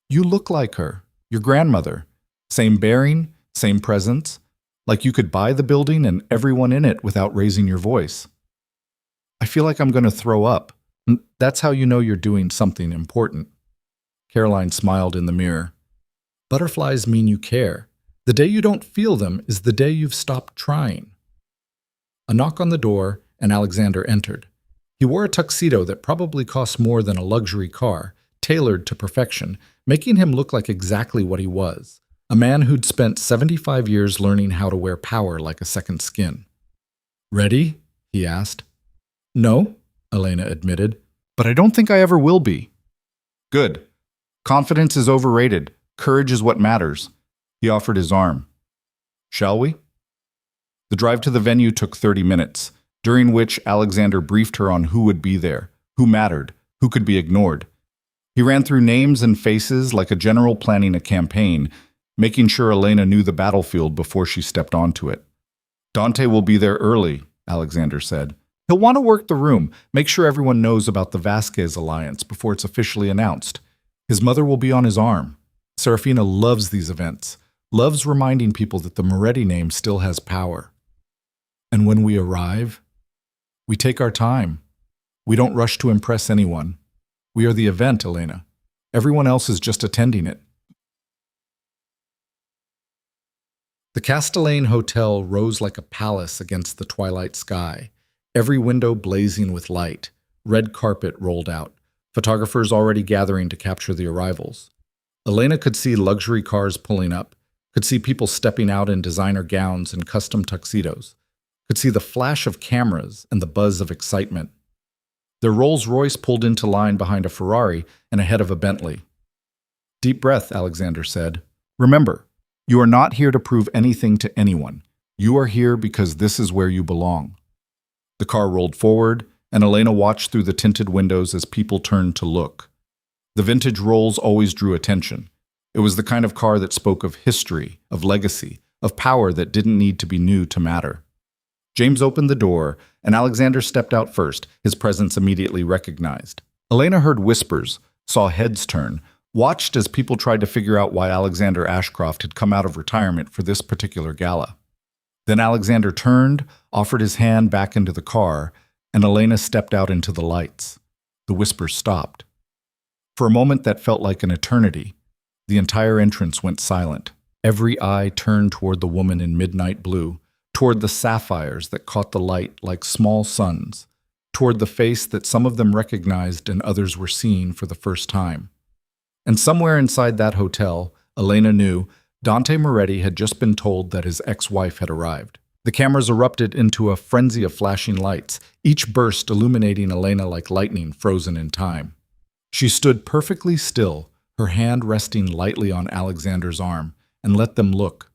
You look like her, your grandmother. Same bearing, same presence, like you could buy the building and everyone in it without raising your voice. I feel like I'm going to throw up. That's how you know you're doing something important. Caroline smiled in the mirror. Butterflies mean you care. The day you don't feel them is the day you've stopped trying. A knock on the door, and Alexander entered. He wore a tuxedo that probably cost more than a luxury car, tailored to perfection, making him look like exactly what he was, a man who'd spent 75 years learning how to wear power like a second skin. Ready? He asked. No, Elena admitted, but I don't think I ever will be. Good. Confidence is overrated. Courage is what matters. He offered his arm. Shall we? The drive to the venue took 30 minutes, during which Alexander briefed her on who would be there, who mattered, who could be ignored. He ran through names and faces like a general planning a campaign, making sure Elena knew the battlefield before she stepped onto it. Dante will be there early, Alexander said. He'll want to work the room, make sure everyone knows about the Vasquez alliance before it's officially announced. His mother will be on his arm. Serafina loves these events, loves reminding people that the Moretti name still has power. And when we arrive, we take our time. We don't rush to impress anyone. We are the event, Elena. Everyone else is just attending it. The Castellane Hotel rose like a palace against the twilight sky, every window blazing with light, red carpet rolled out, photographers already gathering to capture the arrivals. Elena could see luxury cars pulling up, could see people stepping out in designer gowns and custom tuxedos, could see the flash of cameras and the buzz of excitement. Their Rolls-Royce pulled into line behind a Ferrari and ahead of a Bentley. Deep breath, Alexander said. Remember, you are not here to prove anything to anyone. You are here because this is where you belong. The car rolled forward, and Elena watched through the tinted windows as people turned to look. The vintage Rolls always drew attention. It was the kind of car that spoke of history, of legacy, of power that didn't need to be new to matter. James opened the door, and Alexander stepped out first, his presence immediately recognized. Elena heard whispers, saw heads turn, watched as people tried to figure out why Alexander Ashcroft had come out of retirement for this particular gala. Then Alexander turned, offered his hand back into the car, and Elena stepped out into the lights. The whispers stopped. For a moment that felt like an eternity, the entire entrance went silent. Every eye turned toward the woman in midnight blue, toward the sapphires that caught the light like small suns, toward the face that some of them recognized and others were seeing for the first time. And somewhere inside that hotel, Elena knew, Dante Moretti had just been told that his ex-wife had arrived. The cameras erupted into a frenzy of flashing lights, each burst illuminating Elena like lightning frozen in time. She stood perfectly still, her hand resting lightly on Alexander's arm, and let them look.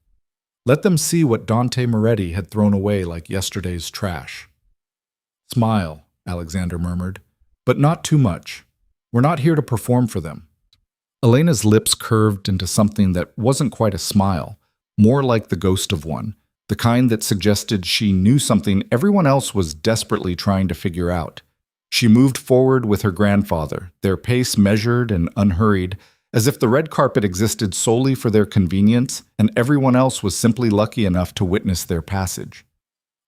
Let them see what Dante Moretti had thrown away like yesterday's trash. Smile, Alexander murmured, but not too much. We're not here to perform for them. Elena's lips curved into something that wasn't quite a smile, more like the ghost of one, the kind that suggested she knew something everyone else was desperately trying to figure out. She moved forward with her grandfather, their pace measured and unhurried, as if the red carpet existed solely for their convenience and everyone else was simply lucky enough to witness their passage.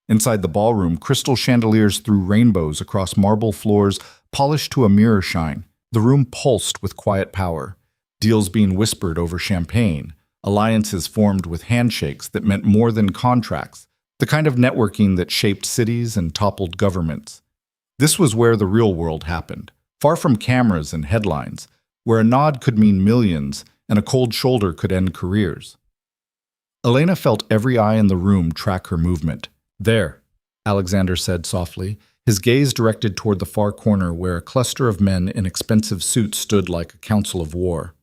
Inside the ballroom, crystal chandeliers threw rainbows across marble floors polished to a mirror shine. The room pulsed with quiet power, deals being whispered over champagne, alliances formed with handshakes that meant more than contracts, the kind of networking that shaped cities and toppled governments. This was where the real world happened, far from cameras and headlines, where a nod could mean millions and a cold shoulder could end careers. Elena felt every eye in the room track her movement. "There," Alexander said softly, his gaze directed toward the far corner where a cluster of men in expensive suits stood like a council of war.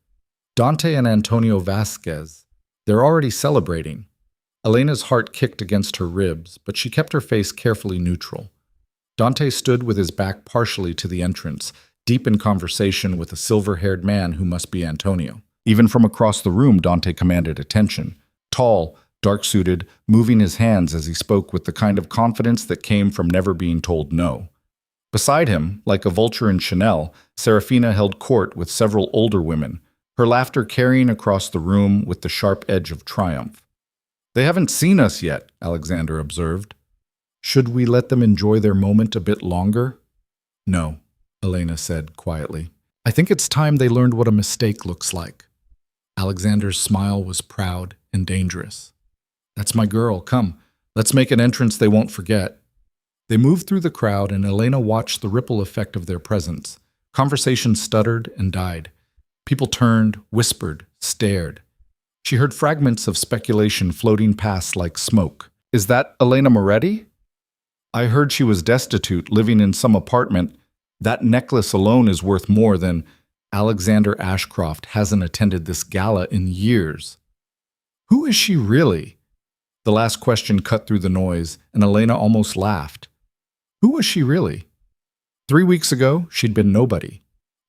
"Dante and Antonio Vasquez. They're already celebrating." Elena's heart kicked against her ribs, but she kept her face carefully neutral. Dante stood with his back partially to the entrance, deep in conversation with a silver-haired man who must be Antonio. Even from across the room, Dante commanded attention. Tall, dark-suited, moving his hands as he spoke with the kind of confidence that came from never being told no. Beside him, like a vulture in Chanel, Serafina held court with several older women, her laughter carrying across the room with the sharp edge of triumph. "They haven't seen us yet," Alexander observed. "Should we let them enjoy their moment a bit longer?" "No," Elena said quietly. "I think it's time they learned what a mistake looks like." Alexander's smile was proud and dangerous. "That's my girl. Come, let's make an entrance they won't forget." They moved through the crowd, and Elena watched the ripple effect of their presence. Conversation stuttered and died. People turned, whispered, stared. She heard fragments of speculation floating past like smoke. "Is that Elena Moretti? I heard she was destitute, living in some apartment. That necklace alone is worth more than—" Alexander Ashcroft hasn't attended this gala in years. "Who is she really?" The last question cut through the noise, and Elena almost laughed. Who was she really? 3 weeks ago, she'd been nobody.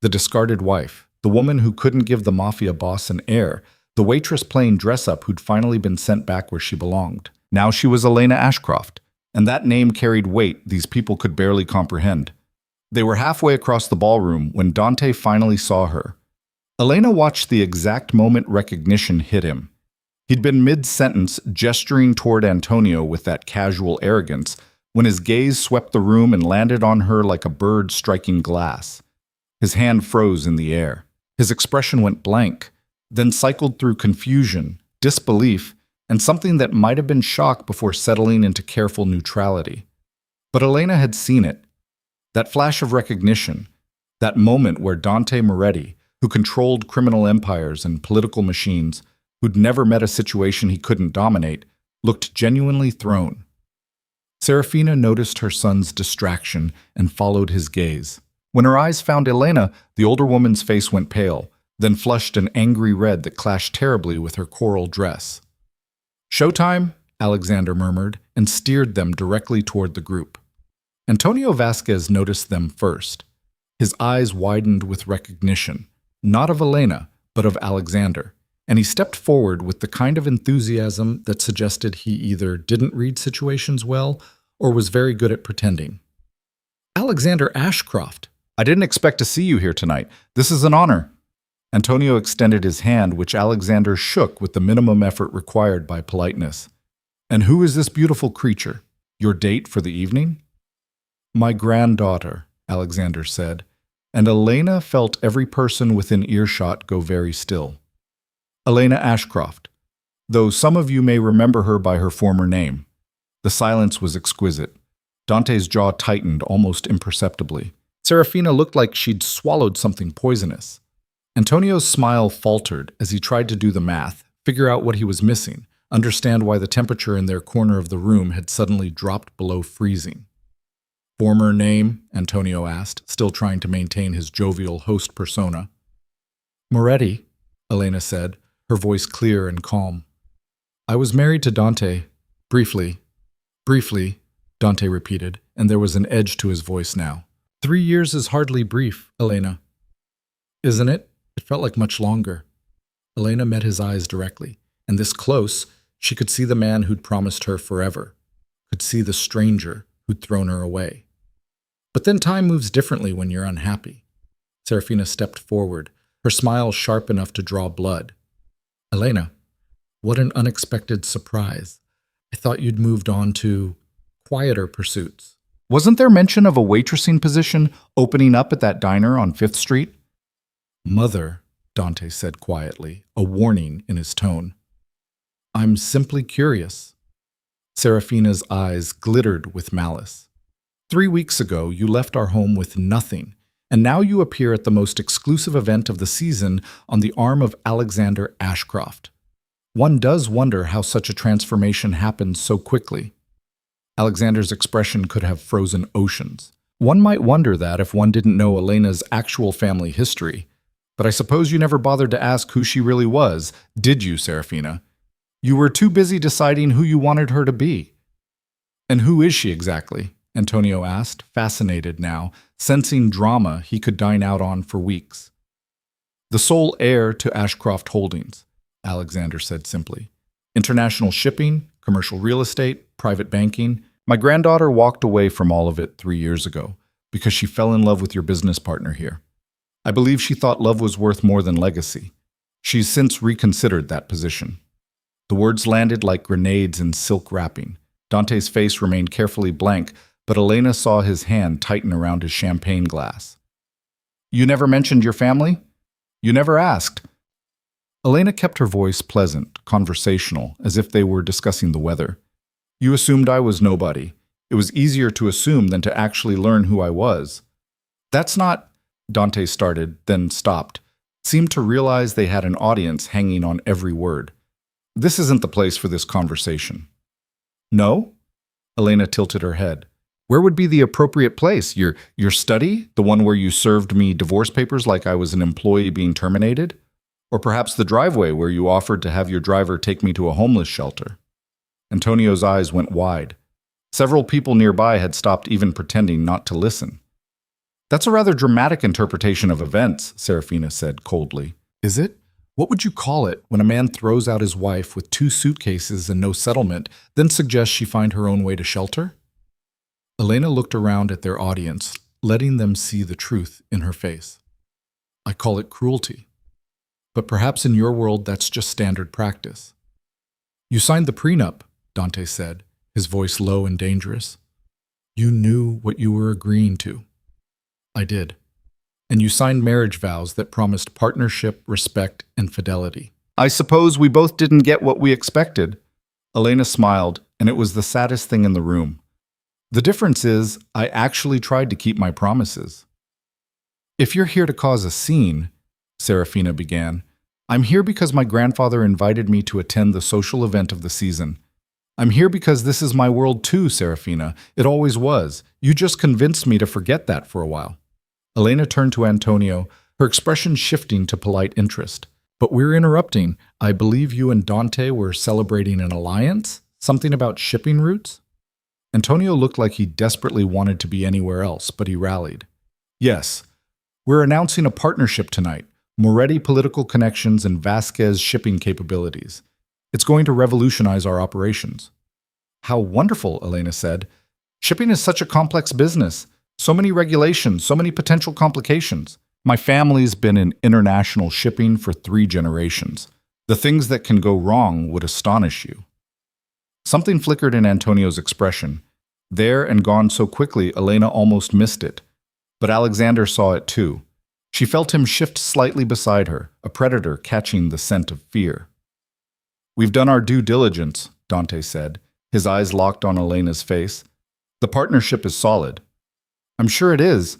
The discarded wife, the woman who couldn't give the Mafia boss an heir, the waitress playing dress-up who'd finally been sent back where she belonged. Now she was Elena Ashcroft, and that name carried weight these people could barely comprehend. They were halfway across the ballroom when Dante finally saw her. Elena watched the exact moment recognition hit him. He'd been mid-sentence, gesturing toward Antonio with that casual arrogance, when his gaze swept the room and landed on her like a bird striking glass. His hand froze in the air. His expression went blank, then cycled through confusion, disbelief, and something that might have been shock before settling into careful neutrality. But Elena had seen it. That flash of recognition, that moment where Dante Moretti, who controlled criminal empires and political machines, who'd never met a situation he couldn't dominate, looked genuinely thrown. Serafina noticed her son's distraction and followed his gaze. When her eyes found Elena, the older woman's face went pale, then flushed an angry red that clashed terribly with her coral dress. "Showtime?" Alexander murmured, and steered them directly toward the group. Antonio Vasquez noticed them first. His eyes widened with recognition, not of Elena, but of Alexander, and he stepped forward with the kind of enthusiasm that suggested he either didn't read situations well or was very good at pretending. "Alexander Ashcroft, I didn't expect to see you here tonight. This is an honor." Antonio extended his hand, which Alexander shook with the minimum effort required by politeness. "And who is this beautiful creature? Your date for the evening?" "My granddaughter," Alexander said, and Elena felt every person within earshot go very still. "Elena Ashcroft, though some of you may remember her by her former name." The silence was exquisite. Dante's jaw tightened almost imperceptibly. Serafina looked like she'd swallowed something poisonous. Antonio's smile faltered as he tried to do the math, figure out what he was missing, understand why the temperature in their corner of the room had suddenly dropped below freezing. "Former name?" Antonio asked, still trying to maintain his jovial host persona. "Moretti," Elena said, her voice clear and calm. "I was married to Dante. Briefly." "Briefly," Dante repeated, and there was an edge to his voice now. 3 years is hardly brief, Elena." "Isn't it? It felt like much longer." Elena met his eyes directly, and this close, she could see the man who'd promised her forever, could see the stranger who'd thrown her away. But then time moves differently when you're unhappy. Serafina stepped forward, her smile sharp enough to draw blood. Elena, what an unexpected surprise. I thought you'd moved on to quieter pursuits. Wasn't there mention of a waitressing position opening up at that diner on 5th Street? Mother, Dante said quietly, a warning in his tone. I'm simply curious. Serafina's eyes glittered with malice. 3 weeks ago, you left our home with nothing, and now you appear at the most exclusive event of the season on the arm of Alexander Ashcroft. One does wonder how such a transformation happened so quickly. Alexander's expression could have frozen oceans. One might wonder that if one didn't know Elena's actual family history. But I suppose you never bothered to ask who she really was, did you, Serafina? You were too busy deciding who you wanted her to be. And who is she exactly? Antonio asked, fascinated now, sensing drama he could dine out on for weeks. The sole heir to Ashcroft Holdings, Alexander said simply. International shipping, commercial real estate, private banking. My granddaughter walked away from all of it 3 years ago because she fell in love with your business partner here. I believe she thought love was worth more than legacy. She's since reconsidered that position. The words landed like grenades in silk wrapping. Dante's face remained carefully blank, but Elena saw his hand tighten around his champagne glass. You never mentioned your family? You never asked. Elena kept her voice pleasant, conversational, as if they were discussing the weather. You assumed I was nobody. It was easier to assume than to actually learn who I was. That's not, Dante started, then stopped, seemed to realize they had an audience hanging on every word. This isn't the place for this conversation. No? Elena tilted her head. Where would be the appropriate place? Your study? The one where you served me divorce papers like I was an employee being terminated? Or perhaps the driveway where you offered to have your driver take me to a homeless shelter? Antonio's eyes went wide. Several people nearby had stopped even pretending not to listen. That's a rather dramatic interpretation of events, Serafina said coldly. Is it? What would you call it when a man throws out his wife with 2 suitcases and no settlement, then suggests she find her own way to shelter? Elena looked around at their audience, letting them see the truth in her face. I call it cruelty. But perhaps in your world that's just standard practice. You signed the prenup, Dante said, his voice low and dangerous. You knew what you were agreeing to. I did. And you signed marriage vows that promised partnership, respect, and fidelity. I suppose we both didn't get what we expected. Elena smiled, and it was the saddest thing in the room. The difference is, I actually tried to keep my promises. If you're here to cause a scene, Serafina began, I'm here because my grandfather invited me to attend the social event of the season. I'm here because this is my world too, Serafina. It always was. You just convinced me to forget that for a while. Elena turned to Antonio, her expression shifting to polite interest. But we're interrupting. I believe you and Dante were celebrating an alliance? Something about shipping routes? Antonio looked like he desperately wanted to be anywhere else, but he rallied. Yes, we're announcing a partnership tonight. Moretti Political Connections and Vasquez Shipping Capabilities. It's going to revolutionize our operations. How wonderful, Elena said. Shipping is such a complex business. So many regulations, so many potential complications. My family's been in international shipping for 3 generations. The things that can go wrong would astonish you. Something flickered in Antonio's expression. There and gone so quickly, Elena almost missed it. But Alexander saw it too. She felt him shift slightly beside her, a predator catching the scent of fear. We've done our due diligence, Dante said, his eyes locked on Elena's face. The partnership is solid. I'm sure it is.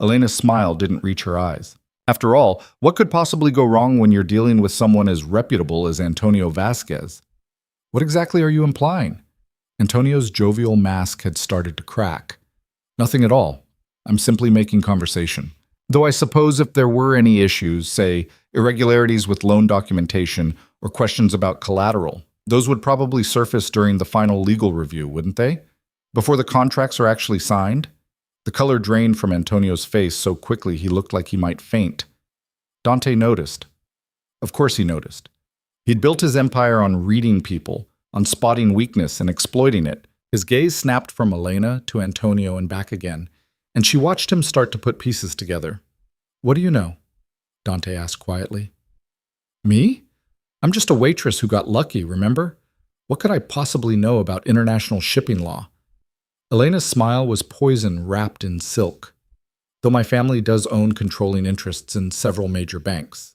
Elena's smile didn't reach her eyes. After all, what could possibly go wrong when you're dealing with someone as reputable as Antonio Vasquez? What exactly are you implying? Antonio's jovial mask had started to crack. Nothing at all. I'm simply making conversation. Though I suppose if there were any issues, say, irregularities with loan documentation or questions about collateral, those would probably surface during the final legal review, wouldn't they? Before the contracts are actually signed? The color drained from Antonio's face so quickly he looked like he might faint. Dante noticed. Of course he noticed. He'd built his empire on reading people, on spotting weakness and exploiting it. His gaze snapped from Elena to Antonio and back again, and she watched him start to put pieces together. What do you know? Dante asked quietly. Me? I'm just a waitress who got lucky, remember? What could I possibly know about international shipping law? Elena's smile was poison wrapped in silk, though my family does own controlling interests in several major banks.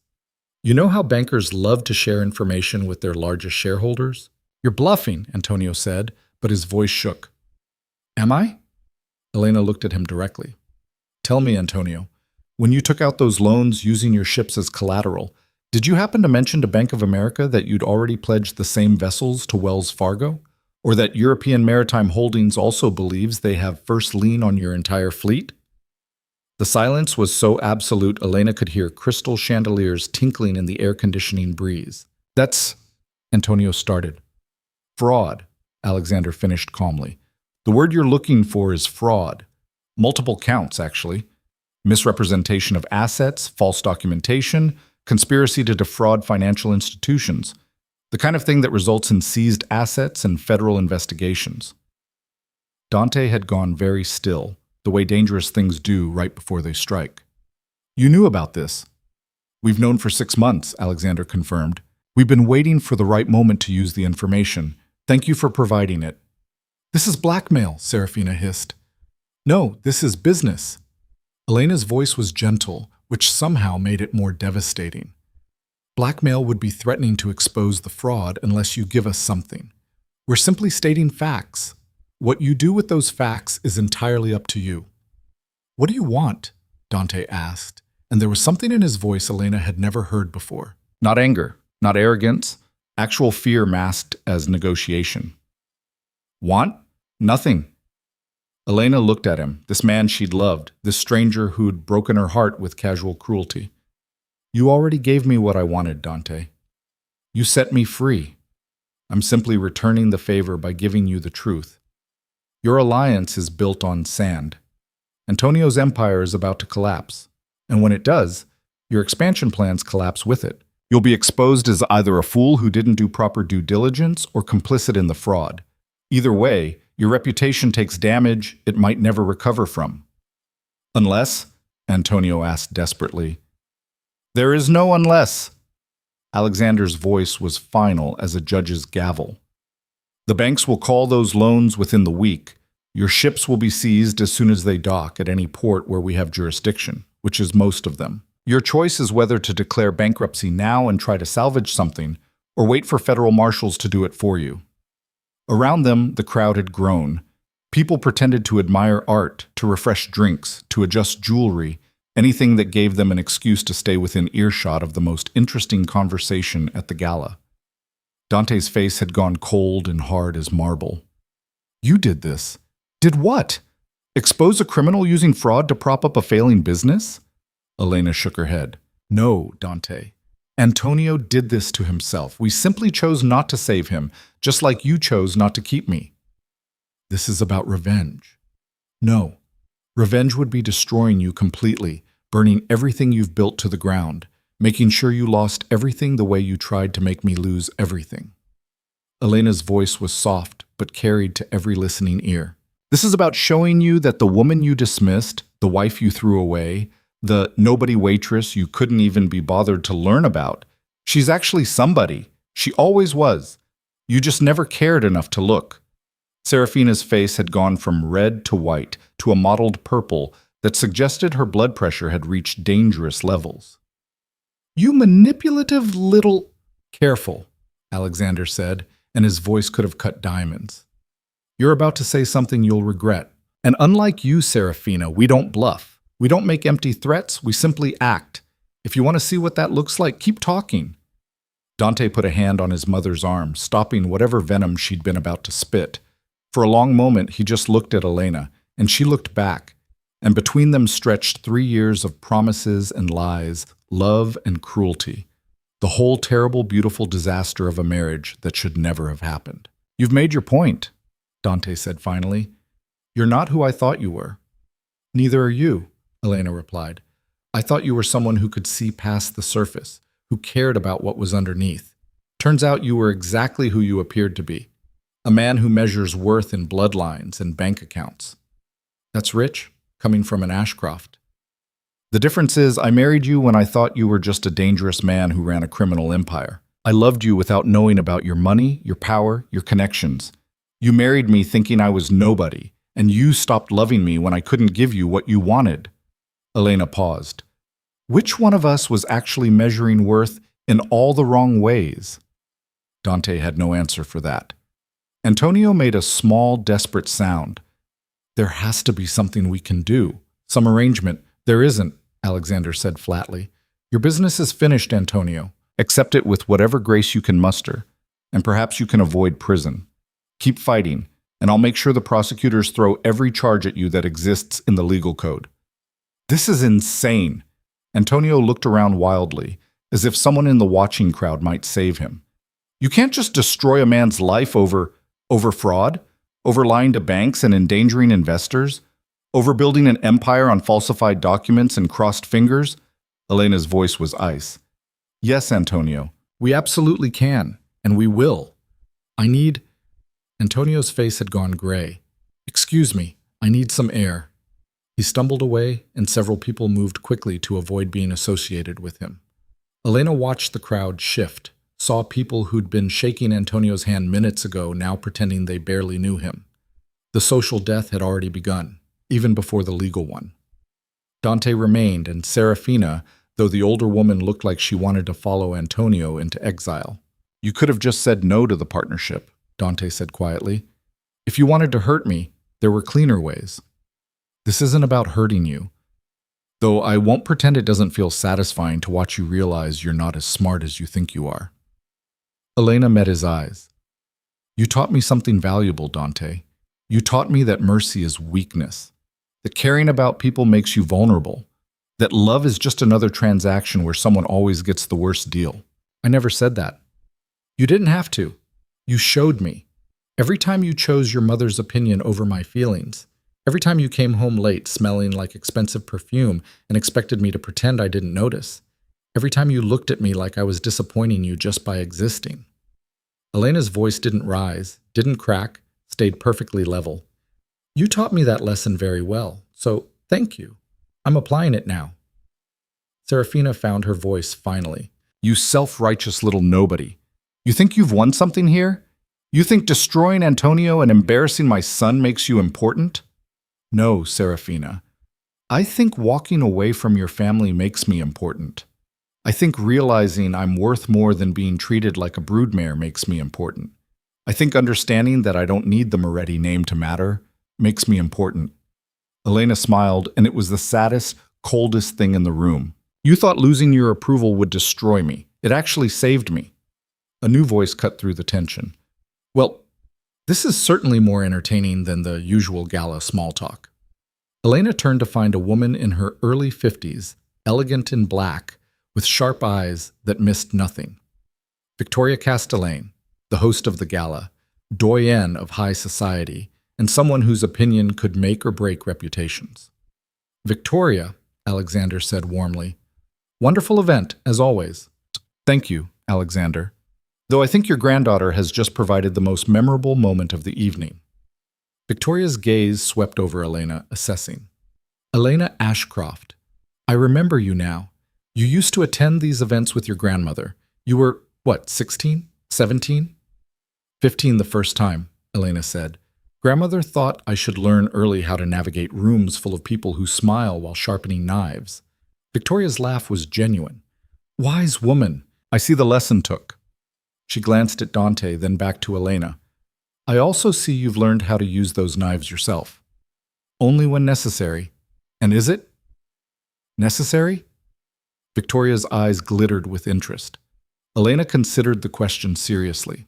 You know how bankers love to share information with their largest shareholders? You're bluffing, Antonio said, but his voice shook. Am I? Elena looked at him directly. Tell me, Antonio, when you took out those loans using your ships as collateral, did you happen to mention to Bank of America that you'd already pledged the same vessels to Wells Fargo? Or that European Maritime Holdings also believes they have first lien on your entire fleet? The silence was so absolute Elena could hear crystal chandeliers tinkling in the air-conditioning breeze. That's... Antonio started. Fraud, Alexander finished calmly. The word you're looking for is fraud. Multiple counts, actually. Misrepresentation of assets, false documentation, conspiracy to defraud financial institutions. The kind of thing that results in seized assets and federal investigations. Dante had gone very still, the way dangerous things do right before they strike. You knew about this. We've known for 6 months, Alexander confirmed. We've been waiting for the right moment to use the information. Thank you for providing it. This is blackmail, Serafina hissed. No, this is business. Elena's voice was gentle, which somehow made it more devastating. Blackmail would be threatening to expose the fraud unless you give us something. We're simply stating facts. What you do with those facts is entirely up to you. What do you want? Dante asked, and there was something in his voice Elena had never heard before. Not anger, not arrogance, actual fear masked as negotiation. Want? Nothing. Elena looked at him, this man she'd loved, this stranger who'd broken her heart with casual cruelty. You already gave me what I wanted, Dante. You set me free. I'm simply returning the favor by giving you the truth. Your alliance is built on sand. Antonio's empire is about to collapse, and when it does, your expansion plans collapse with it. You'll be exposed as either a fool who didn't do proper due diligence or complicit in the fraud. Either way, your reputation takes damage it might never recover from. Unless, Antonio asked desperately. There is no unless. Alexander's voice was final as a judge's gavel. The banks will call those loans within the week. Your ships will be seized as soon as they dock at any port where we have jurisdiction, which is most of them. Your choice is whether to declare bankruptcy now and try to salvage something, or wait for federal marshals to do it for you. Around them, the crowd had grown. People pretended to admire art, to refresh drinks, to adjust jewelry, anything that gave them an excuse to stay within earshot of the most interesting conversation at the gala. Dante's face had gone cold and hard as marble. You did this. Did what? Expose a criminal using fraud to prop up a failing business? Elena shook her head. No, Dante. Antonio did this to himself. We simply chose not to save him, just like you chose not to keep me. This is about revenge. No. Revenge would be destroying you completely, burning everything you've built to the ground, making sure you lost everything the way you tried to make me lose everything. Elena's voice was soft, but carried to every listening ear. This is about showing you that the woman you dismissed, the wife you threw away, the nobody waitress you couldn't even be bothered to learn about, she's actually somebody. She always was. You just never cared enough to look. Serafina's face had gone from red to white to a mottled purple that suggested her blood pressure had reached dangerous levels. You manipulative little... Careful, Alexander said, and his voice could have cut diamonds. You're about to say something you'll regret. And unlike you, Serafina, we don't bluff. We don't make empty threats, we simply act. If you want to see what that looks like, keep talking. Dante put a hand on his mother's arm, stopping whatever venom she'd been about to spit. For a long moment, he just looked at Elena, and she looked back, and between them stretched 3 years of promises and lies, love and cruelty. The whole terrible, beautiful disaster of a marriage that should never have happened. You've made your point, Dante said finally. You're not who I thought you were. Neither are you, Elena replied. I thought you were someone who could see past the surface, who cared about what was underneath. Turns out you were exactly who you appeared to be. A man who measures worth in bloodlines and bank accounts. That's rich, coming from an Ashcroft. The difference is I married you when I thought you were just a dangerous man who ran a criminal empire. I loved you without knowing about your money, your power, your connections. You married me thinking I was nobody, and you stopped loving me when I couldn't give you what you wanted." Elena paused. Which one of us was actually measuring worth in all the wrong ways? Dante had no answer for that. Antonio made a small, desperate sound. "There has to be something we can do. Some arrangement." "There isn't," Alexander said flatly. "Your business is finished, Antonio. Accept it with whatever grace you can muster, and perhaps you can avoid prison. Keep fighting, and I'll make sure the prosecutors throw every charge at you that exists in the legal code." "This is insane." Antonio looked around wildly, as if someone in the watching crowd might save him. "You can't just destroy a man's life over fraud, over lying to banks and endangering investors, over building an empire on falsified documents and crossed fingers." Elena's voice was ice. "Yes, Antonio, we absolutely can, and we will. I need—" Antonio's face had gone gray. "Excuse me, I need some air." He stumbled away, and several people moved quickly to avoid being associated with him. Elena watched the crowd shift, saw people who'd been shaking Antonio's hand minutes ago now pretending they barely knew him. The social death had already begun, even before the legal one. Dante remained, and Serafina, though the older woman looked like she wanted to follow Antonio into exile. "You could have just said no to the partnership," Dante said quietly. "If you wanted to hurt me, there were cleaner ways. This isn't about hurting you, though I won't pretend it doesn't feel satisfying to watch you realize you're not as smart as you think you are." Elena met his eyes. "You taught me something valuable, Dante. You taught me that mercy is weakness, that caring about people makes you vulnerable, that love is just another transaction where someone always gets the worst deal." "I never said that." "You didn't have to. You showed me. Every time you chose your mother's opinion over my feelings, every time you came home late smelling like expensive perfume and expected me to pretend I didn't notice, every time you looked at me like I was disappointing you just by existing." Elena's voice didn't rise, didn't crack, stayed perfectly level. "You taught me that lesson very well, so thank you. I'm applying it now." Serafina found her voice finally. "You self-righteous little nobody. You think you've won something here? You think destroying Antonio and embarrassing my son makes you important?" "No, Serafina. I think walking away from your family makes me important. I think realizing I'm worth more than being treated like a broodmare makes me important. I think understanding that I don't need the Moretti name to matter makes me important." Elena smiled, and it was the saddest, coldest thing in the room. "You thought losing your approval would destroy me. It actually saved me." A new voice cut through the tension. "Well, this is certainly more entertaining than the usual gala small talk." Elena turned to find a woman in her early 50s, elegant in black, with sharp eyes that missed nothing. Victoria Castellane, the host of the gala, doyenne of high society, and someone whose opinion could make or break reputations. "Victoria," Alexander said warmly, "wonderful event, as always." "Thank you, Alexander. Though I think your granddaughter has just provided the most memorable moment of the evening." Victoria's gaze swept over Elena, assessing. "Elena Ashcroft. I remember you now. You used to attend these events with your grandmother. You were, what, 16? 17? 15 the first time," Elena said. "Grandmother thought I should learn early how to navigate rooms full of people who smile while sharpening knives." Victoria's laugh was genuine. "Wise woman. I see the lesson took." She glanced at Dante, then back to Elena. "I also see you've learned how to use those knives yourself. Only when necessary. And is it necessary?" Victoria's eyes glittered with interest. Elena considered the question seriously.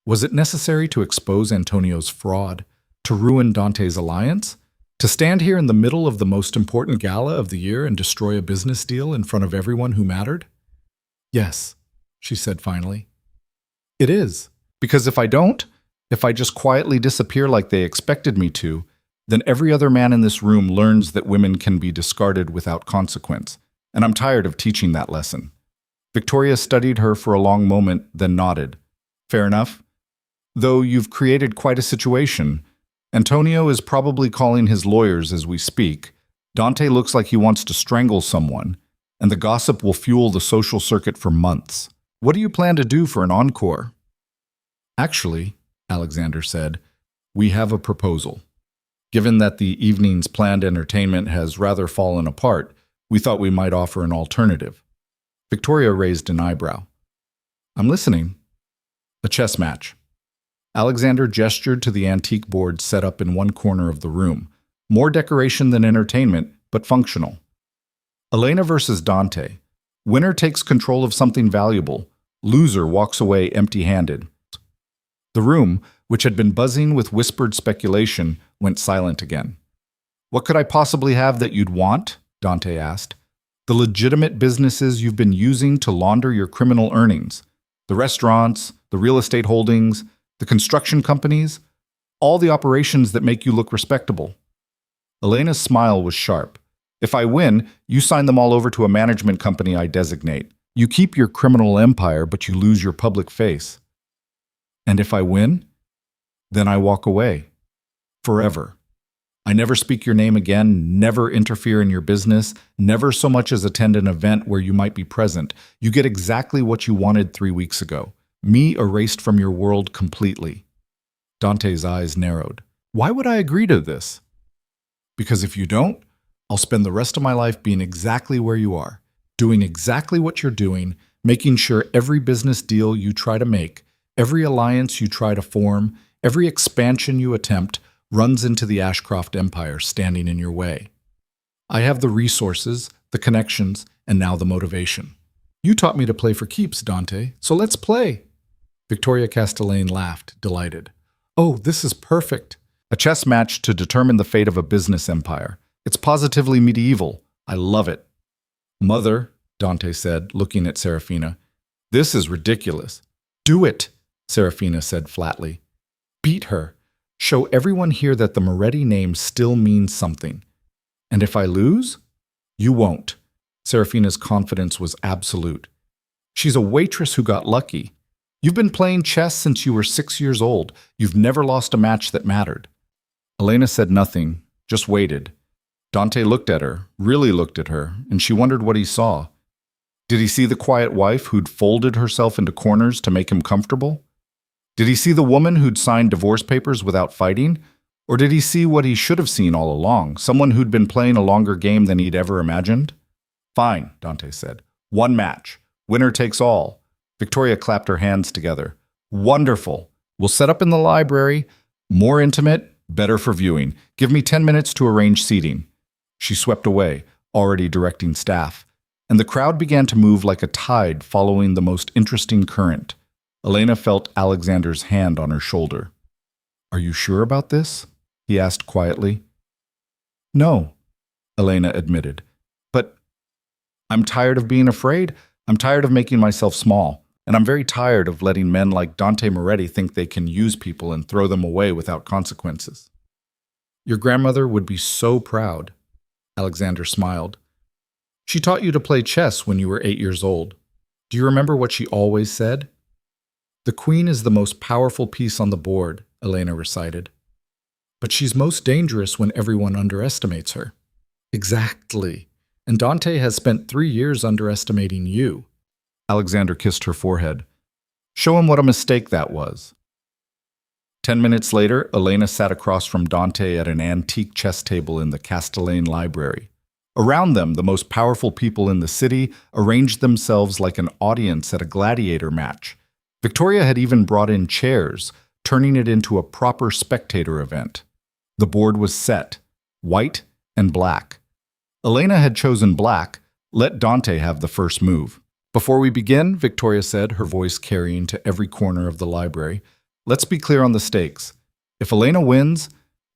Was it necessary to expose Antonio's fraud, to ruin Dante's alliance, to stand here in the middle of the most important gala of the year and destroy a business deal in front of everyone who mattered? "Yes," she said finally. "It is. Because if I don't, if I just quietly disappear like they expected me to, then every other man in this room learns that women can be discarded without consequence, and I'm tired of teaching that lesson." Victoria studied her for a long moment, then nodded. "Fair enough. Though you've created quite a situation. Antonio is probably calling his lawyers as we speak. Dante looks like he wants to strangle someone, and the gossip will fuel the social circuit for months. What do you plan to do for an encore? Actually, Alexander said, we have a proposal. Given that the evening's planned entertainment has rather fallen apart, we thought we might offer an alternative. Victoria raised an eyebrow. I'm listening. A chess match. Alexander gestured to the antique board set up in one corner of the room. More decoration than entertainment, but functional. Elena versus Dante. Winner takes control of something valuable. Loser walks away empty-handed. The room, which had been buzzing with whispered speculation, went silent again. What could I possibly have that you'd want? Dante asked. The legitimate businesses you've been using to launder your criminal earnings. The restaurants, the real estate holdings, the construction companies, all the operations that make you look respectable. Elena's smile was sharp. If I win, you sign them all over to a management company I designate. You keep your criminal empire, but you lose your public face. And if I win, then I walk away. Forever. I never speak your name again, never interfere in your business, never so much as attend an event where you might be present. You get exactly what you wanted 3 weeks ago. Me erased from your world completely. Dante's eyes narrowed. Why would I agree to this? Because if you don't, I'll spend the rest of my life being exactly where you are, doing exactly what you're doing, making sure every business deal you try to make, every alliance you try to form, every expansion you attempt, runs into the Ashcroft Empire standing in your way. I have the resources, the connections, and now the motivation. You taught me to play for keeps, Dante, so let's play. Victoria Castellane laughed, delighted. Oh, this is perfect. A chess match to determine the fate of a business empire. It's positively medieval. I love it. Mother, Dante said, looking at Serafina, this is ridiculous. Do it, Serafina said flatly. Beat her. Show everyone here that the Moretti name still means something. And if I lose? You won't. Serafina's confidence was absolute. She's a waitress who got lucky. You've been playing chess since you were 6 years old. You've never lost a match that mattered. Elena said nothing, just waited. Dante looked at her, really looked at her, and she wondered what he saw. Did he see the quiet wife who'd folded herself into corners to make him comfortable? Did he see the woman who'd signed divorce papers without fighting? Or did he see what he should have seen all along, someone who'd been playing a longer game than he'd ever imagined? Fine, Dante said. One match. Winner takes all. Victoria clapped her hands together. Wonderful. We'll set up in the library. More intimate, better for viewing. Give me 10 minutes to arrange seating. She swept away, already directing staff, and the crowd began to move like a tide following the most interesting current. Elena felt Alexander's hand on her shoulder. Are you sure about this? He asked quietly. No, Elena admitted. But I'm tired of being afraid. I'm tired of making myself small. And I'm very tired of letting men like Dante Moretti think they can use people and throw them away without consequences. Your grandmother would be so proud. Alexander smiled. She taught you to play chess when you were 8 years old. Do you remember what she always said? The queen is the most powerful piece on the board, Elena recited. But she's most dangerous when everyone underestimates her. Exactly. And Dante has spent 3 years underestimating you. Alexander kissed her forehead. Show him what a mistake that was. 10 minutes later, Elena sat across from Dante at an antique chess table in the Castellane Library. Around them, the most powerful people in the city arranged themselves like an audience at a gladiator match. Victoria had even brought in chairs, turning it into a proper spectator event. The board was set, white and black. Elena had chosen black. Let Dante have the first move. Before we begin, Victoria said, her voice carrying to every corner of the library, let's be clear on the stakes. If Elena wins,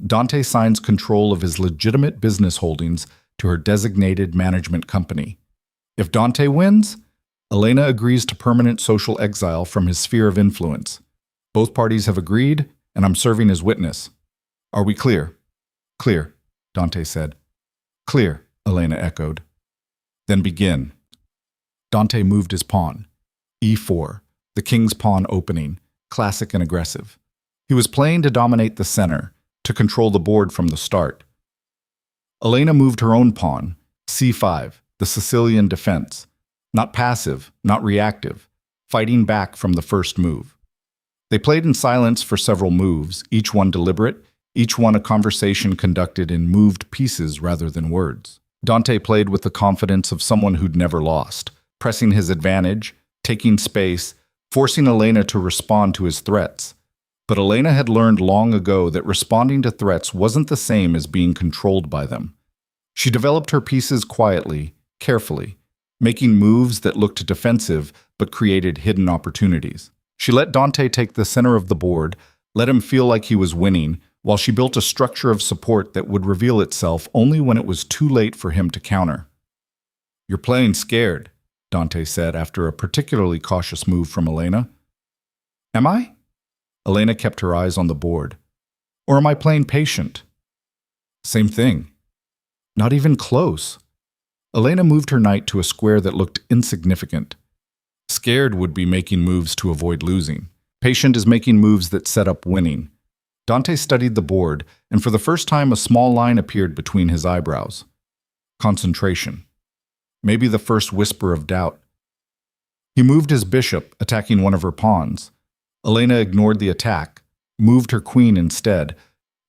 Dante signs control of his legitimate business holdings to her designated management company. If Dante wins, Elena agrees to permanent social exile from his sphere of influence. Both parties have agreed, and I'm serving as witness. Are we clear? Clear, Dante said. Clear, Elena echoed. Then begin. Dante moved his pawn. E4, the king's pawn opening, classic and aggressive. He was playing to dominate the center, to control the board from the start. Elena moved her own pawn, c5, the Sicilian defense. Not passive, not reactive, fighting back from the first move. They played in silence for several moves, each one deliberate, each one a conversation conducted in moved pieces rather than words. Dante played with the confidence of someone who'd never lost, pressing his advantage, taking space, forcing Elena to respond to his threats. But Elena had learned long ago that responding to threats wasn't the same as being controlled by them. She developed her pieces quietly, carefully, making moves that looked defensive but created hidden opportunities. She let Dante take the center of the board, let him feel like he was winning, while she built a structure of support that would reveal itself only when it was too late for him to counter. "You're playing scared," Dante said after a particularly cautious move from Elena. "Am I?" Elena kept her eyes on the board. "Or am I playing patient?" "Same thing." "Not even close." Elena moved her knight to a square that looked insignificant. Scared would be making moves to avoid losing. Patient is making moves that set up winning. Dante studied the board, and for the first time a small line appeared between his eyebrows. Concentration. Maybe the first whisper of doubt. He moved his bishop, attacking one of her pawns. Elena ignored the attack, moved her queen instead,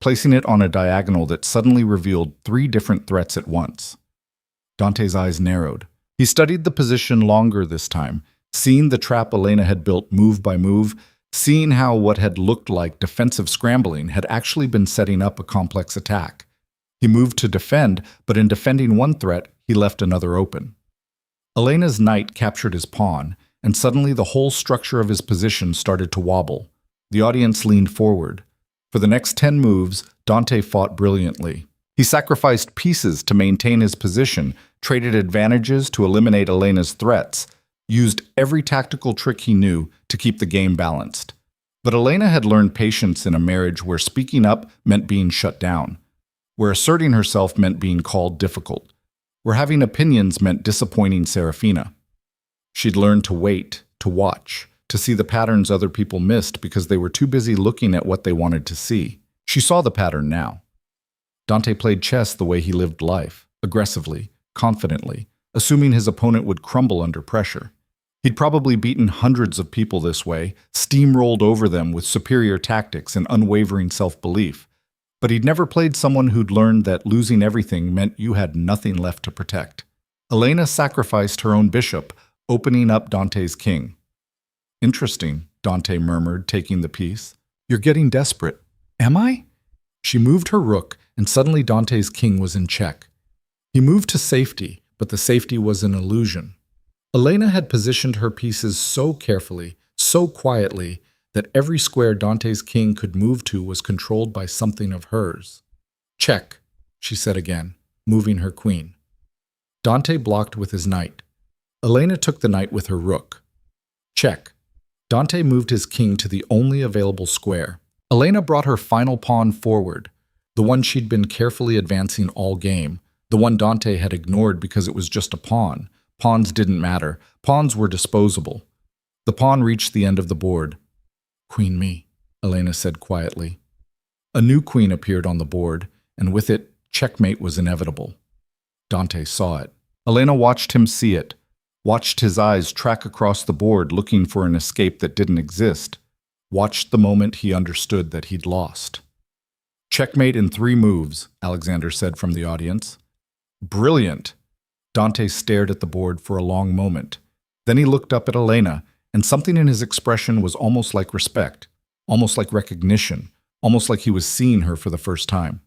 placing it on a diagonal that suddenly revealed 3 different threats at once. Dante's eyes narrowed. He studied the position longer this time, seeing the trap Elena had built move by move, seeing how what had looked like defensive scrambling had actually been setting up a complex attack. He moved to defend, but in defending one threat, he left another open. Elena's knight captured his pawn, and suddenly the whole structure of his position started to wobble. The audience leaned forward. For the next 10 moves, Dante fought brilliantly. He sacrificed pieces to maintain his position, traded advantages to eliminate Elena's threats, used every tactical trick he knew to keep the game balanced. But Elena had learned patience in a marriage where speaking up meant being shut down, where asserting herself meant being called difficult, where having opinions meant disappointing Serafina. She'd learned to wait, to watch, to see the patterns other people missed because they were too busy looking at what they wanted to see. She saw the pattern now. Dante played chess the way he lived life, aggressively, confidently, assuming his opponent would crumble under pressure. He'd probably beaten hundreds of people this way, steamrolled over them with superior tactics and unwavering self-belief. But he'd never played someone who'd learned that losing everything meant you had nothing left to protect. Elena sacrificed her own bishop, opening up Dante's king. "Interesting," Dante murmured, taking the piece. "You're getting desperate." "Am I?" She moved her rook, and suddenly Dante's king was in check. He moved to safety, but the safety was an illusion. Elena had positioned her pieces so carefully, so quietly, that every square Dante's king could move to was controlled by something of hers. "Check," she said again, moving her queen. Dante blocked with his knight. Elena took the knight with her rook. "Check." Dante moved his king to the only available square. Elena brought her final pawn forward, the one she'd been carefully advancing all game, the one Dante had ignored because it was just a pawn. Pawns didn't matter. Pawns were disposable. The pawn reached the end of the board. "Queen me," Elena said quietly. A new queen appeared on the board, and with it, checkmate was inevitable. Dante saw it. Elena watched him see it, watched his eyes track across the board looking for an escape that didn't exist, watched the moment he understood that he'd lost. "Checkmate in 3 moves," Alexander said from the audience. "Brilliant." Dante stared at the board for a long moment. Then he looked up at Elena, and something in his expression was almost like respect, almost like recognition, almost like he was seeing her for the first time.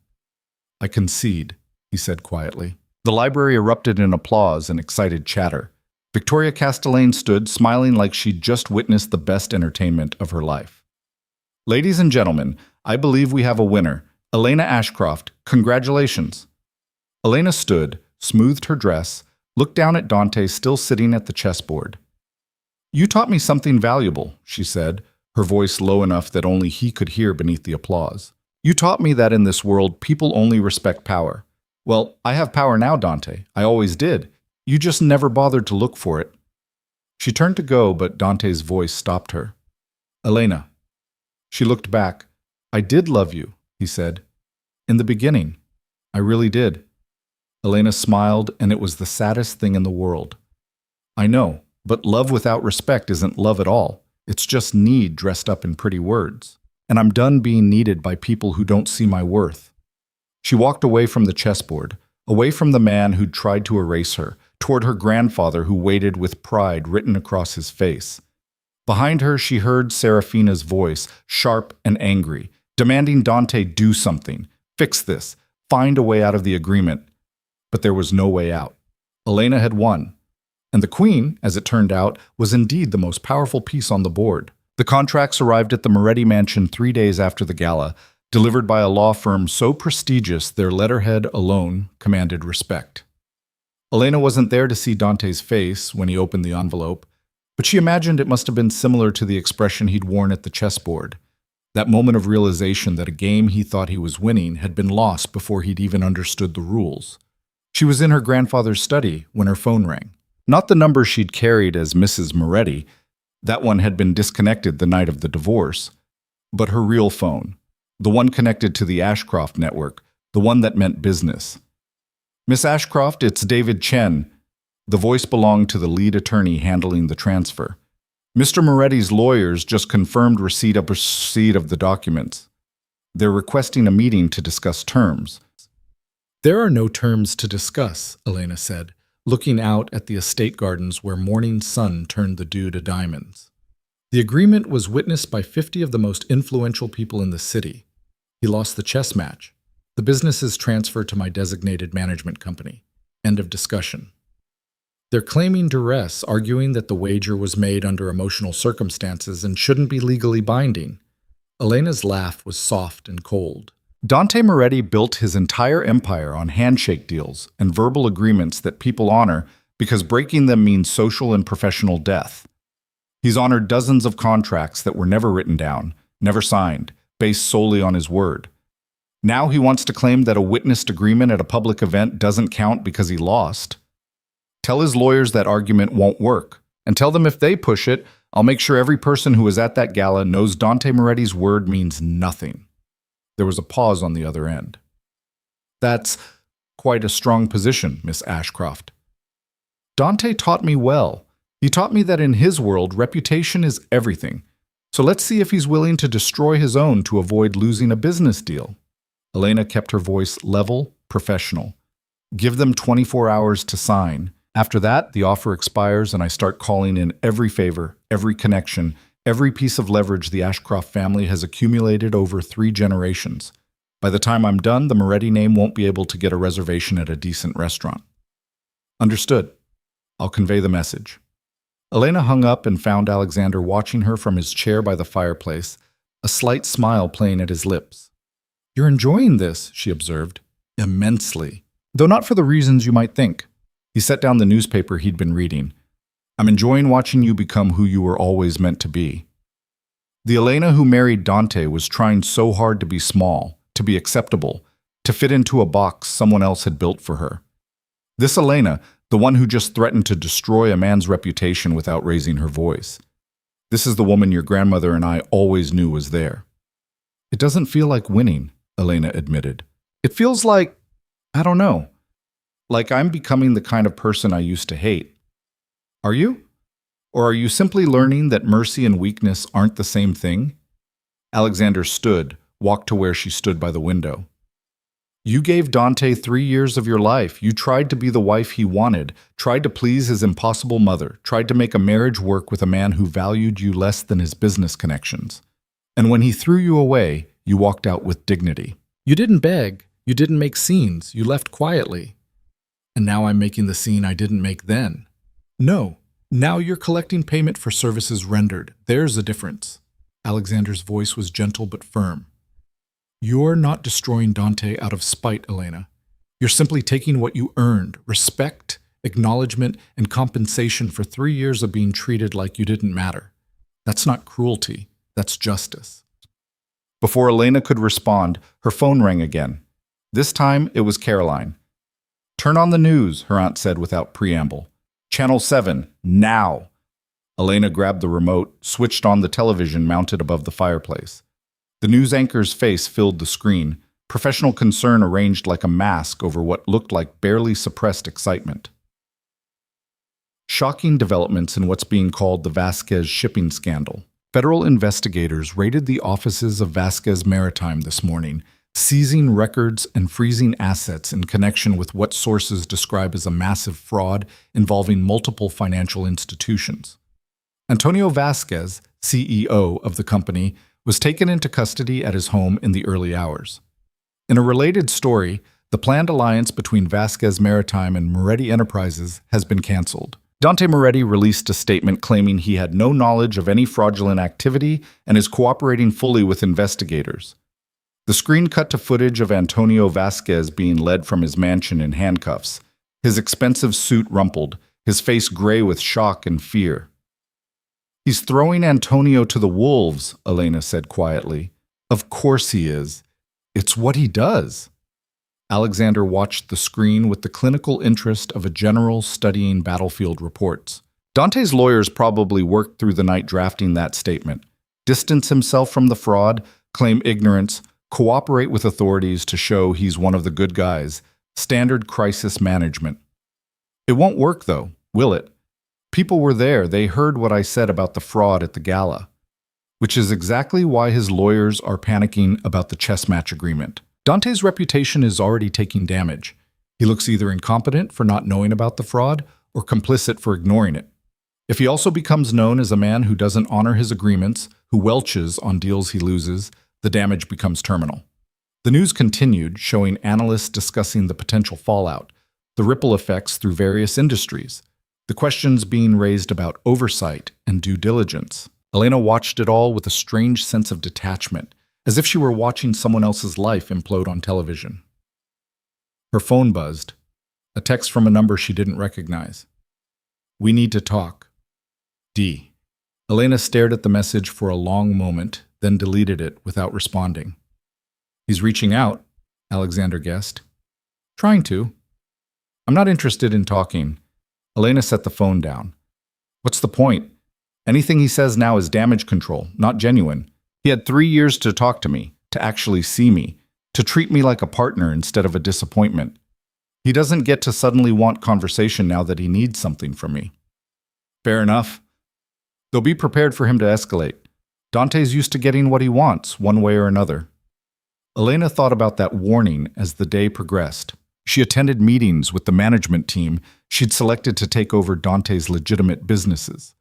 "I concede," he said quietly. The library erupted in applause and excited chatter. Victoria Castellane stood, smiling like she'd just witnessed the best entertainment of her life. "Ladies and gentlemen, I believe we have a winner. Elena Ashcroft, congratulations." Elena stood, smoothed her dress, looked down at Dante still sitting at the chessboard. "You taught me something valuable," she said, her voice low enough that only he could hear beneath the applause. "You taught me that in this world people only respect power. Well, I have power now, Dante. I always did. You just never bothered to look for it." She turned to go, but Dante's voice stopped her. "Elena." She looked back. "I did love you," he said. "In the beginning. I really did. Elena smiled, and it was the saddest thing in the world. I know, but love without respect isn't love at all. It's just need dressed up in pretty words. And I'm done being needed by people who don't see my worth. She walked away from the chessboard, away from the man who'd tried to erase her, toward her grandfather who waited with pride written across his face. Behind her, she heard Serafina's voice, sharp and angry, demanding Dante do something, fix this, find a way out of the agreement. But there was no way out. Elena had won. And the queen, as it turned out, was indeed the most powerful piece on the board. The contracts arrived at the Moretti mansion 3 days after the gala, delivered by a law firm so prestigious their letterhead alone commanded respect. Elena wasn't there to see Dante's face when he opened the envelope, but she imagined it must have been similar to the expression he'd worn at the chessboard, that moment of realization that a game he thought he was winning had been lost before he'd even understood the rules. She was in her grandfather's study when her phone rang. Not the number she'd carried as Mrs. Moretti, that one had been disconnected the night of the divorce, but her real phone, the one connected to the Ashcroft network, the one that meant business. Miss Ashcroft, it's David Chen. The voice belonged to the lead attorney handling the transfer. Mr. Moretti's lawyers just confirmed receipt of the documents. They're requesting a meeting to discuss terms. There are no terms to discuss, Elena said, looking out at the estate gardens where morning sun turned the dew to diamonds. The agreement was witnessed by 50 of the most influential people in the city. He lost the chess match. The business is transferred to my designated management company. End of discussion. They're claiming duress, arguing that the wager was made under emotional circumstances and shouldn't be legally binding. Elena's laugh was soft and cold. Dante Moretti built his entire empire on handshake deals and verbal agreements that people honor because breaking them means social and professional death. He's honored dozens of contracts that were never written down, never signed, based solely on his word. Now he wants to claim that a witnessed agreement at a public event doesn't count because he lost. Tell his lawyers that argument won't work, and tell them if they push it, I'll make sure every person who was at that gala knows Dante Moretti's word means nothing. There was a pause on the other end. That's quite a strong position, Miss Ashcroft. Dante taught me well. He taught me that in his world, reputation is everything. So let's see if he's willing to destroy his own to avoid losing a business deal. Elena kept her voice level, professional. Give them 24 hours to sign. After that, the offer expires and I start calling in every favor, every connection, every piece of leverage the Ashcroft family has accumulated over 3 generations. By the time I'm done, the Moretti name won't be able to get a reservation at a decent restaurant. Understood. I'll convey the message. Elena hung up and found Alexander watching her from his chair by the fireplace, a slight smile playing at his lips. You're enjoying this, she observed. Immensely. Though not for the reasons you might think. He set down the newspaper he'd been reading. I'm enjoying watching you become who you were always meant to be. The Elena who married Dante was trying so hard to be small, to be acceptable, to fit into a box someone else had built for her. This Elena, the one who just threatened to destroy a man's reputation without raising her voice. This is the woman your grandmother and I always knew was there. It doesn't feel like winning, Elena admitted. It feels like, I don't know, like I'm becoming the kind of person I used to hate. Are you? Or are you simply learning that mercy and weakness aren't the same thing? Alexander stood, walked to where she stood by the window. You gave Dante 3 years of your life. You tried to be the wife he wanted, tried to please his impossible mother, tried to make a marriage work with a man who valued you less than his business connections. And when he threw you away, you walked out with dignity. You didn't beg. You didn't make scenes. You left quietly. And now I'm making the scene I didn't make then. No, now you're collecting payment for services rendered. There's a difference. Alexander's voice was gentle but firm. You're not destroying Dante out of spite, Elena. You're simply taking what you earned, respect, acknowledgement, and compensation for 3 years of being treated like you didn't matter. That's not cruelty. That's justice. Before Elena could respond, her phone rang again. This time, it was Caroline. Turn on the news, her aunt said without preamble. Channel 7, now. Elena grabbed the remote, switched on the television mounted above the fireplace. The news anchor's face filled the screen, professional concern arranged like a mask over what looked like barely suppressed excitement. Shocking developments in what's being called the Vasquez shipping scandal. Federal investigators raided the offices of Vasquez Maritime this morning, seizing records and freezing assets in connection with what sources describe as a massive fraud involving multiple financial institutions. Antonio Vasquez, CEO of the company, was taken into custody at his home in the early hours. In a related story, the planned alliance between Vasquez Maritime and Moretti Enterprises has been canceled. Dante Moretti released a statement claiming he had no knowledge of any fraudulent activity and is cooperating fully with investigators. The screen cut to footage of Antonio Vasquez being led from his mansion in handcuffs, his expensive suit rumpled, his face gray with shock and fear. "He's throwing Antonio to the wolves," Elena said quietly. "Of course he is. It's what he does." Alexander watched the screen with the clinical interest of a general studying battlefield reports. Dante's lawyers probably worked through the night drafting that statement. Distance himself from the fraud, claim ignorance, cooperate with authorities to show he's one of the good guys. Standard crisis management. It won't work, though, will it? People were there. They heard what I said about the fraud at the gala. Which is exactly why his lawyers are panicking about the chess match agreement. Dante's reputation is already taking damage. He looks either incompetent for not knowing about the fraud or complicit for ignoring it. If he also becomes known as a man who doesn't honor his agreements, who welches on deals he loses, the damage becomes terminal. The news continued, showing analysts discussing the potential fallout, the ripple effects through various industries, the questions being raised about oversight and due diligence. Elena watched it all with a strange sense of detachment, as if she were watching someone else's life implode on television. Her phone buzzed, a text from a number she didn't recognize. "We need to talk. D." Elena stared at the message for a long moment, then deleted it without responding. "He's reaching out," Alexander guessed. "Trying to. I'm not interested in talking." Elena set the phone down. "What's the point? Anything he says now is damage control, not genuine. He had 3 years to talk to me, to actually see me, to treat me like a partner instead of a disappointment. He doesn't get to suddenly want conversation now that he needs something from me." "Fair enough. They'll be prepared for him to escalate. Dante's used to getting what he wants, one way or another." Elena thought about that warning as the day progressed. She attended meetings with the management team she'd selected to take over Dante's legitimate businesses.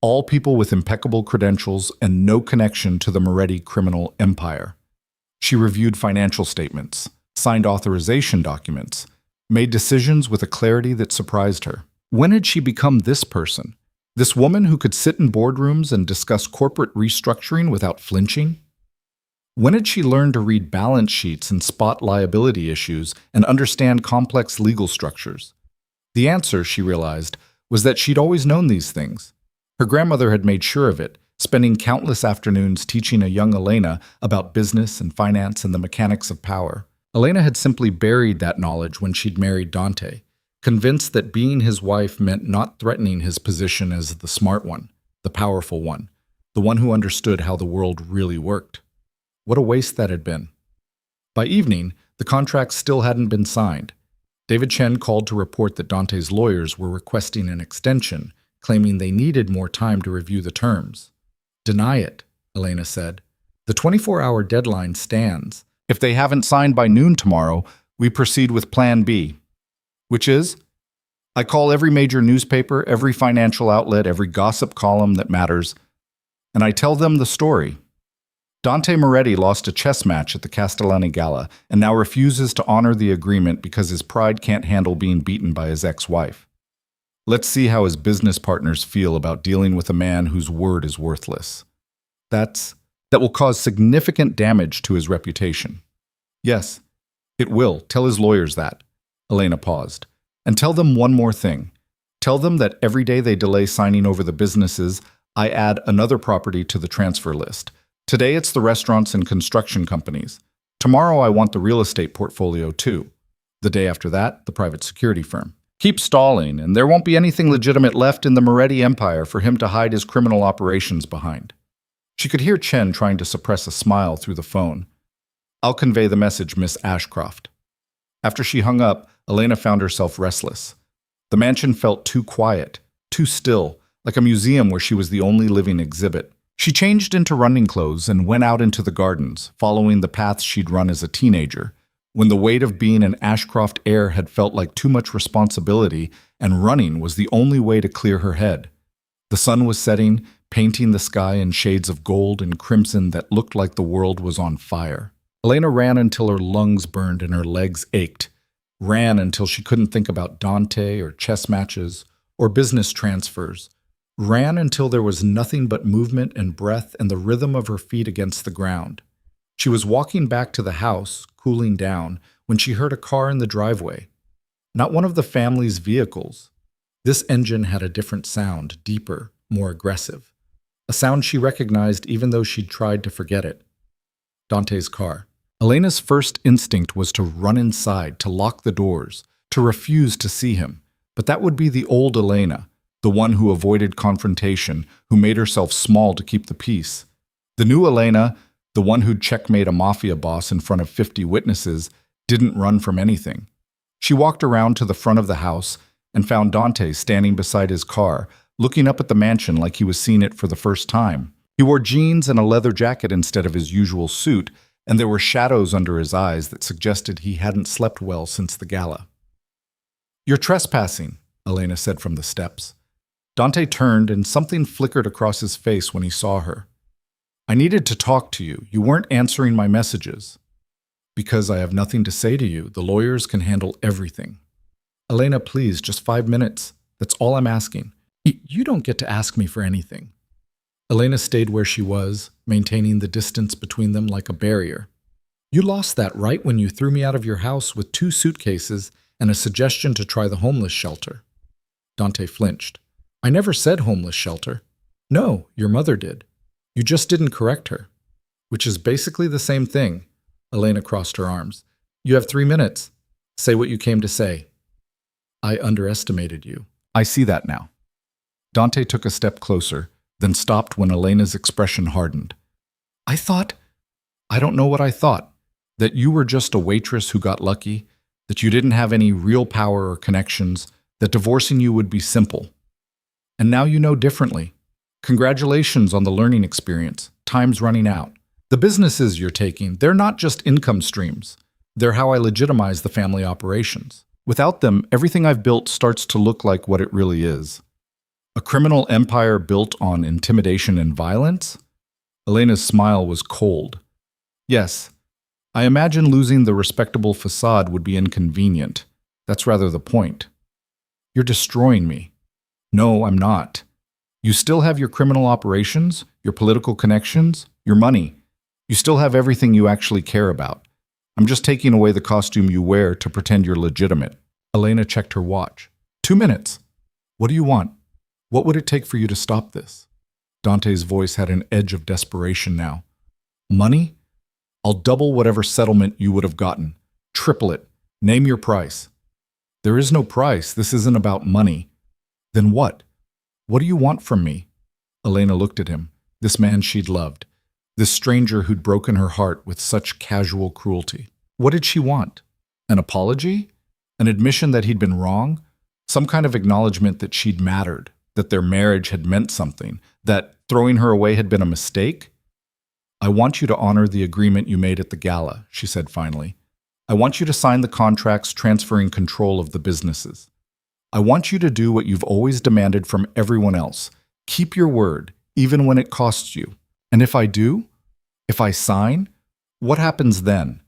All people with impeccable credentials and no connection to the Moretti criminal empire. She reviewed financial statements, signed authorization documents, made decisions with a clarity that surprised her. When had she become this person? This woman who could sit in boardrooms and discuss corporate restructuring without flinching? When had she learned to read balance sheets and spot liability issues and understand complex legal structures? The answer, she realized, was that she'd always known these things. Her grandmother had made sure of it, spending countless afternoons teaching a young Elena about business and finance and the mechanics of power. Elena had simply buried that knowledge when she'd married Dante, convinced that being his wife meant not threatening his position as the smart one, the powerful one, the one who understood how the world really worked. What a waste that had been. By evening, the contract still hadn't been signed. David Chen called to report that Dante's lawyers were requesting an extension, claiming they needed more time to review the terms. "Deny it," Elena said. "The 24-hour deadline stands. If they haven't signed by noon tomorrow, we proceed with Plan B." Which is? I call every major newspaper, every financial outlet, every gossip column that matters, and I tell them the story. Dante Moretti lost a chess match at the Castellani Gala and now refuses to honor the agreement because his pride can't handle being beaten by his ex-wife. Let's see how his business partners feel about dealing with a man whose word is worthless. That will cause significant damage to his reputation. Yes, it will. Tell his lawyers that. Elena paused. And tell them one more thing. Tell them that every day they delay signing over the businesses, I add another property to the transfer list. Today it's the restaurants and construction companies. Tomorrow I want the real estate portfolio too. The day after that, the private security firm. Keep stalling, and there won't be anything legitimate left in the Moretti empire for him to hide his criminal operations behind. She could hear Chen trying to suppress a smile through the phone. I'll convey the message, Miss Ashcroft. After she hung up, Elena found herself restless. The mansion felt too quiet, too still, like a museum where she was the only living exhibit. She changed into running clothes and went out into the gardens, following the paths she'd run as a teenager, when the weight of being an Ashcroft heir had felt like too much responsibility, and running was the only way to clear her head. The sun was setting, painting the sky in shades of gold and crimson that looked like the world was on fire. Elena ran until her lungs burned and her legs ached. Ran until she couldn't think about Dante or chess matches or business transfers. Ran until there was nothing but movement and breath and the rhythm of her feet against the ground. She was walking back to the house, cooling down, when she heard a car in the driveway. Not one of the family's vehicles. This engine had a different sound, deeper, more aggressive. A sound she recognized even though she'd tried to forget it. Dante's car. Elena's first instinct was to run inside, to lock the doors, to refuse to see him. But that would be the old Elena, the one who avoided confrontation, who made herself small to keep the peace. The new Elena, the one who'd checkmate a Mafia boss in front of 50 witnesses, didn't run from anything. She walked around to the front of the house and found Dante standing beside his car, looking up at the mansion like he was seeing it for the first time. He wore jeans and a leather jacket instead of his usual suit, and there were shadows under his eyes that suggested he hadn't slept well since the gala. "You're trespassing," Elena said from the steps. Dante turned and something flickered across his face when he saw her. "I needed to talk to you. You weren't answering my messages." "Because I have nothing to say to you. The lawyers can handle everything." "Elena, please, just 5 minutes. That's all I'm asking." You don't get to ask me for anything." Elena stayed where she was, maintaining the distance between them like a barrier. "You lost that right when you threw me out of your house with 2 suitcases and a suggestion to try the homeless shelter." Dante flinched. "I never said homeless shelter." "No, your mother did. You just didn't correct her." "Which is basically the same thing." Elena crossed her arms. "You have 3 minutes. Say what you came to say." "I underestimated you." "I see that now." Dante took a step closer, then stopped when Elena's expression hardened. I don't know what I thought. That you were just a waitress who got lucky, that you didn't have any real power or connections, that divorcing you would be simple. And now you know differently. Congratulations on the learning experience. Time's running out. The businesses you're taking, they're not just income streams. They're how I legitimize the family operations. Without them, everything I've built starts to look like what it really is. A criminal empire built on intimidation and violence? Elena's smile was cold. Yes, I imagine losing the respectable facade would be inconvenient. That's rather the point. You're destroying me. No, I'm not. You still have your criminal operations, your political connections, your money. You still have everything you actually care about. I'm just taking away the costume you wear to pretend you're legitimate. Elena checked her watch. 2 minutes. What do you want? What would it take for you to stop this? Dante's voice had an edge of desperation now. Money? I'll double whatever settlement you would have gotten. Triple it. Name your price. There is no price. This isn't about money. Then what? What do you want from me? Elena looked at him, this man she'd loved, this stranger who'd broken her heart with such casual cruelty. What did she want? An apology? An admission that he'd been wrong? Some kind of acknowledgement that she'd mattered, that their marriage had meant something, that throwing her away had been a mistake? I want you to honor the agreement you made at the gala, she said finally. I want you to sign the contracts transferring control of the businesses. I want you to do what you've always demanded from everyone else. Keep your word, even when it costs you. And if I do, if I sign, what happens then?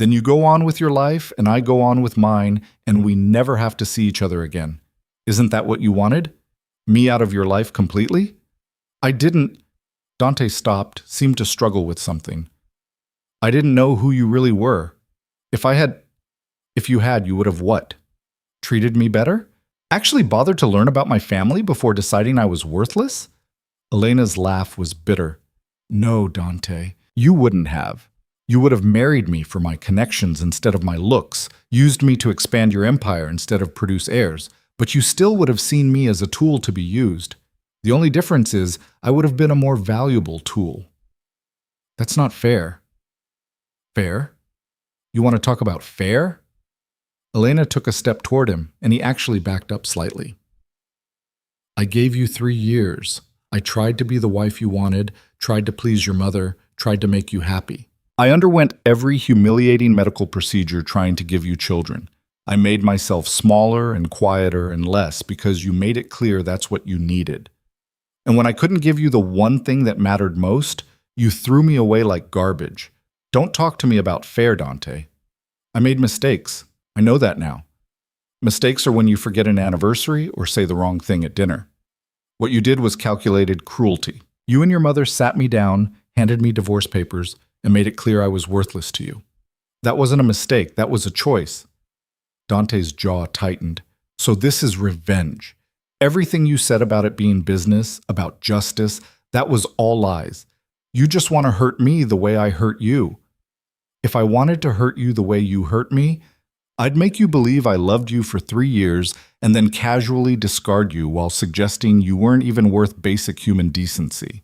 Then you go on with your life, and I go on with mine, and we never have to see each other again. Isn't that what you wanted? Me out of your life completely? I didn't. Dante stopped, seemed to struggle with something. I didn't know who you really were. If you had, you would have what? Treated me better? Actually bothered to learn about my family before deciding I was worthless? Elena's laugh was bitter. No, Dante, you wouldn't have. You would have married me for my connections instead of my looks, used me to expand your empire instead of produce heirs, but you still would have seen me as a tool to be used. The only difference is I would have been a more valuable tool. That's not fair. Fair? You want to talk about fair? Elena took a step toward him, and he actually backed up slightly. I gave you 3 years. I tried to be the wife you wanted, tried to please your mother, tried to make you happy. I underwent every humiliating medical procedure trying to give you children. I made myself smaller and quieter and less because you made it clear that's what you needed. And when I couldn't give you the one thing that mattered most, you threw me away like garbage. Don't talk to me about fair, Dante. I made mistakes. I know that now. Mistakes are when you forget an anniversary or say the wrong thing at dinner. What you did was calculated cruelty. You and your mother sat me down, handed me divorce papers, and made it clear I was worthless to you. That wasn't a mistake. That was a choice. Dante's jaw tightened. So this is revenge. Everything you said about it being business, about justice, that was all lies. You just want to hurt me the way I hurt you. If I wanted to hurt you the way you hurt me, I'd make you believe I loved you for 3 years and then casually discard you while suggesting you weren't even worth basic human decency.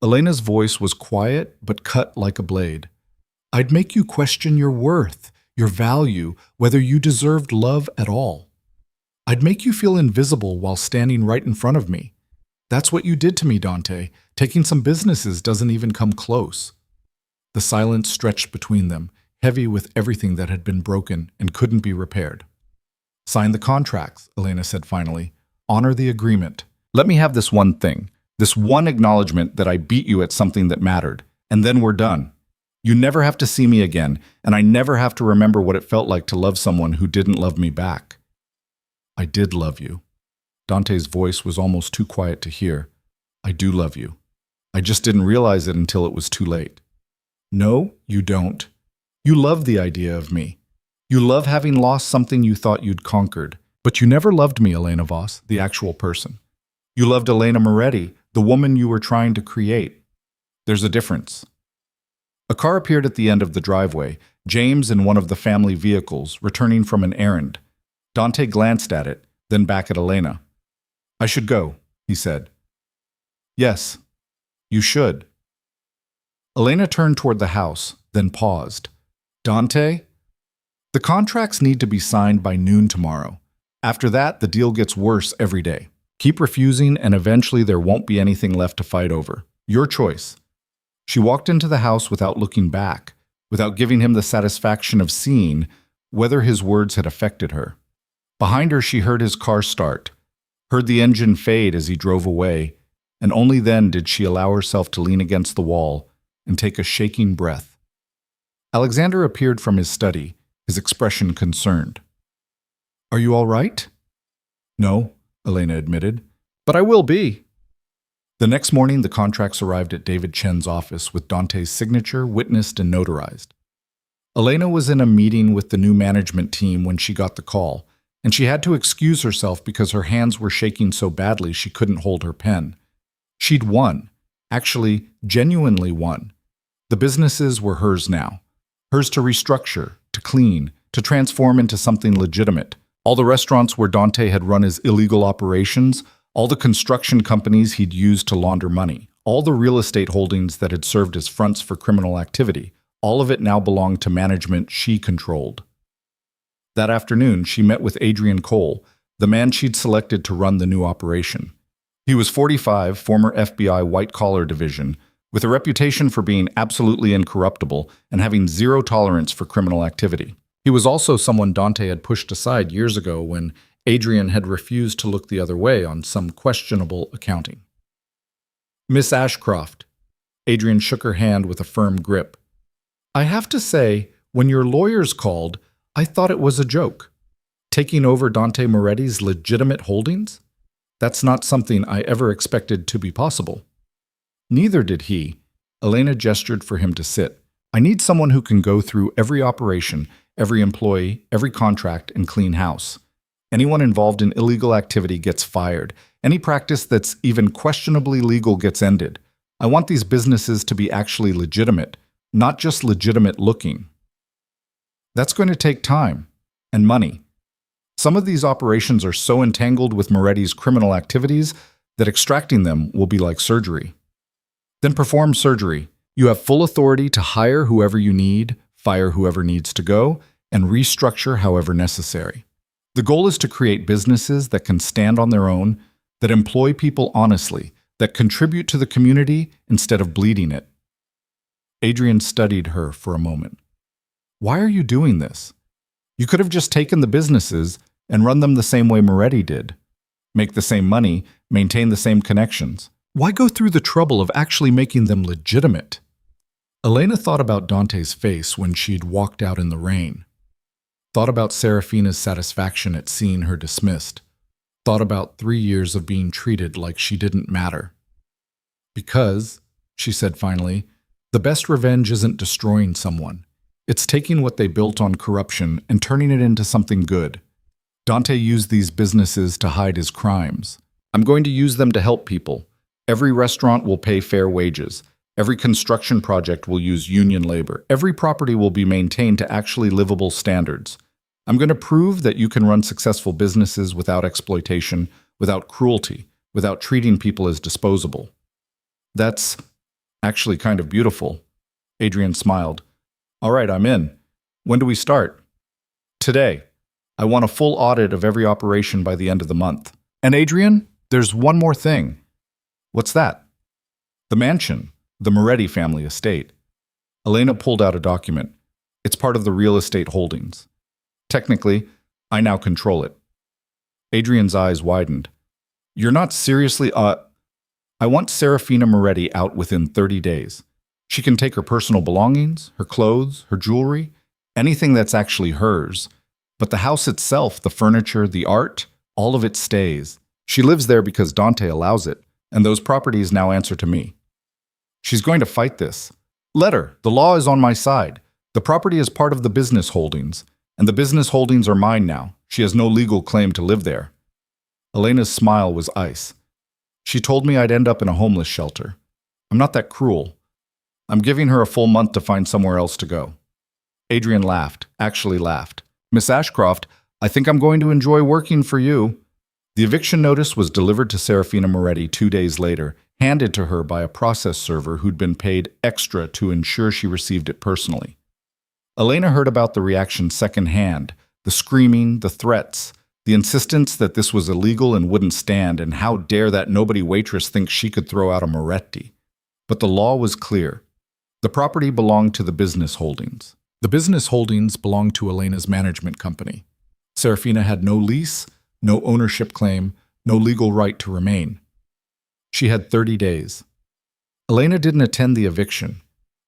Elena's voice was quiet but cut like a blade. I'd make you question your worth, your value, whether you deserved love at all. I'd make you feel invisible while standing right in front of me. That's what you did to me, Dante. Taking some businesses doesn't even come close. The silence stretched between them, heavy with everything that had been broken and couldn't be repaired. Sign the contracts, Elena said finally. Honor the agreement. Let me have this one thing, this one acknowledgement that I beat you at something that mattered, and then we're done. You never have to see me again, and I never have to remember what it felt like to love someone who didn't love me back. I did love you. Dante's voice was almost too quiet to hear. I do love you. I just didn't realize it until it was too late. No, you don't. You love the idea of me. You love having lost something you thought you'd conquered. But you never loved me, Elena Voss, the actual person. You loved Elena Moretti, the woman you were trying to create. There's a difference. A car appeared at the end of the driveway, James in one of the family vehicles, returning from an errand. Dante glanced at it, then back at Elena. I should go, he said. Yes, you should. Elena turned toward the house, then paused. Dante? The contracts need to be signed by noon tomorrow. After that, the deal gets worse every day. Keep refusing, and eventually there won't be anything left to fight over. Your choice. She walked into the house without looking back, without giving him the satisfaction of seeing whether his words had affected her. Behind her, she heard his car start, heard the engine fade as he drove away, and only then did she allow herself to lean against the wall and take a shaking breath. Alexander appeared from his study, his expression concerned. Are you all right? No, Elena admitted, but I will be. The next morning, the contracts arrived at David Chen's office with Dante's signature witnessed and notarized. Elena was in a meeting with the new management team when she got the call, and she had to excuse herself because her hands were shaking so badly she couldn't hold her pen. She'd won, actually genuinely won. The businesses were hers now. Hers to restructure, to clean, to transform into something legitimate. All the restaurants where Dante had run his illegal operations, all the construction companies he'd used to launder money, all the real estate holdings that had served as fronts for criminal activity, all of it now belonged to management she controlled. That afternoon, she met with Adrian Cole, the man she'd selected to run the new operation. He was 45, former FBI white-collar division, with a reputation for being absolutely incorruptible and having zero tolerance for criminal activity. He was also someone Dante had pushed aside years ago when Adrian had refused to look the other way on some questionable accounting. Miss Ashcroft. Adrian shook her hand with a firm grip. I have to say, when your lawyers called, I thought it was a joke. Taking over Dante Moretti's legitimate holdings? That's not something I ever expected to be possible. Neither did he. Elena gestured for him to sit. I need someone who can go through every operation, every employee, every contract, and clean house. Anyone involved in illegal activity gets fired. Any practice that's even questionably legal gets ended. I want these businesses to be actually legitimate, not just legitimate looking. That's going to take time and money. Some of these operations are so entangled with Moretti's criminal activities that extracting them will be like surgery. Then perform surgery. You have full authority to hire whoever you need, fire whoever needs to go, and restructure however necessary. The goal is to create businesses that can stand on their own, that employ people honestly, that contribute to the community instead of bleeding it. Adrian studied her for a moment. Why are you doing this? You could have just taken the businesses and run them the same way Moretti did. Make the same money, maintain the same connections. Why go through the trouble of actually making them legitimate? Elena thought about Dante's face when she'd walked out in the rain. Thought about Serafina's satisfaction at seeing her dismissed. Thought about 3 years of being treated like she didn't matter. Because, she said finally, the best revenge isn't destroying someone. It's taking what they built on corruption and turning it into something good. Dante used these businesses to hide his crimes. I'm going to use them to help people. Every restaurant will pay fair wages. Every construction project will use union labor. Every property will be maintained to actually livable standards. I'm going to prove that you can run successful businesses without exploitation, without cruelty, without treating people as disposable. That's actually kind of beautiful. Adrian smiled. All right, I'm in. When do we start? Today. I want a full audit of every operation by the end of the month. And Adrian, there's one more thing. What's that? The mansion, the Moretti family estate. Elena pulled out a document. It's part of the real estate holdings. Technically, I now control it. Adrian's eyes widened. You're not seriously, I want Serafina Moretti out within 30 days. She can take her personal belongings, her clothes, her jewelry, anything that's actually hers. But the house itself, the furniture, the art, all of it stays. She lives there because Dante allows it, and those properties now answer to me. She's going to fight this. Let her. The law is on my side. The property is part of the business holdings, and the business holdings are mine now. She has no legal claim to live there. Elena's smile was ice. She told me I'd end up in a homeless shelter. I'm not that cruel. I'm giving her a full month to find somewhere else to go. Adrian laughed, actually laughed. Miss Ashcroft, I think I'm going to enjoy working for you. The eviction notice was delivered to Serafina Moretti 2 days later, handed to her by a process server who'd been paid extra to ensure she received it personally. Elena heard about the reaction secondhand, the screaming, the threats, the insistence that this was illegal and wouldn't stand, and how dare that nobody waitress think she could throw out a Moretti. But the law was clear. The property belonged to the business holdings. The business holdings belonged to Elena's management company. Serafina had no lease, no ownership claim, no legal right to remain. She had 30 days. Elena didn't attend the eviction.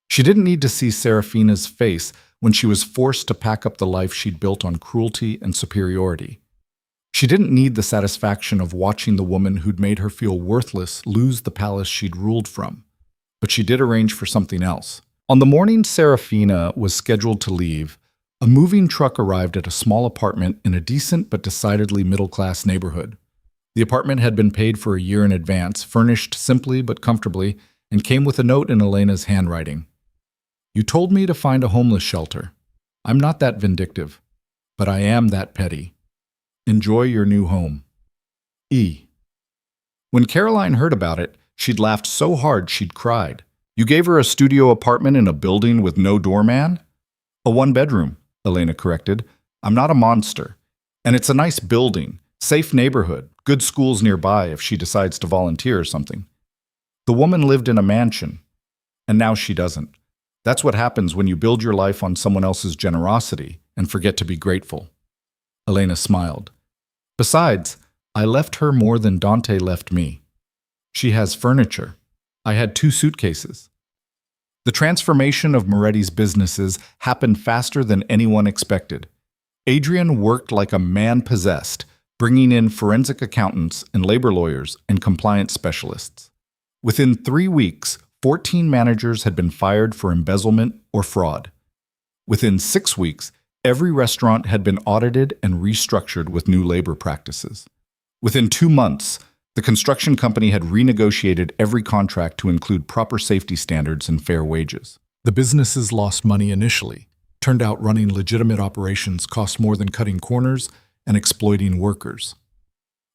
She didn't need to see Serafina's face when she was forced to pack up the life she'd built on cruelty and superiority. She didn't need the satisfaction of watching the woman who'd made her feel worthless lose the palace she'd ruled from. But she did arrange for something else. On the morning Serafina was scheduled to leave, a moving truck arrived at a small apartment in a decent but decidedly middle-class neighborhood. The apartment had been paid for a year in advance, furnished simply but comfortably, and came with a note in Elena's handwriting. You told me to find a homeless shelter. I'm not that vindictive, but I am that petty. Enjoy your new home. E. When Caroline heard about it, she'd laughed so hard she'd cried. You gave her a studio apartment in a building with no doorman? A one-bedroom, Elena corrected. I'm not a monster. And it's a nice building, safe neighborhood, good schools nearby if she decides to volunteer or something. The woman lived in a mansion, and now she doesn't. That's what happens when you build your life on someone else's generosity and forget to be grateful. Elena smiled. Besides, I left her more than Dante left me. She has furniture. I had 2 suitcases. The transformation of Moretti's businesses happened faster than anyone expected. Adrian worked like a man possessed, bringing in forensic accountants and labor lawyers and compliance specialists. Within 3 weeks, 14 managers had been fired for embezzlement or fraud. Within 6 weeks, every restaurant had been audited and restructured with new labor practices. Within 2 months, the construction company had renegotiated every contract to include proper safety standards and fair wages. The businesses lost money initially. Turned out running legitimate operations cost more than cutting corners and exploiting workers.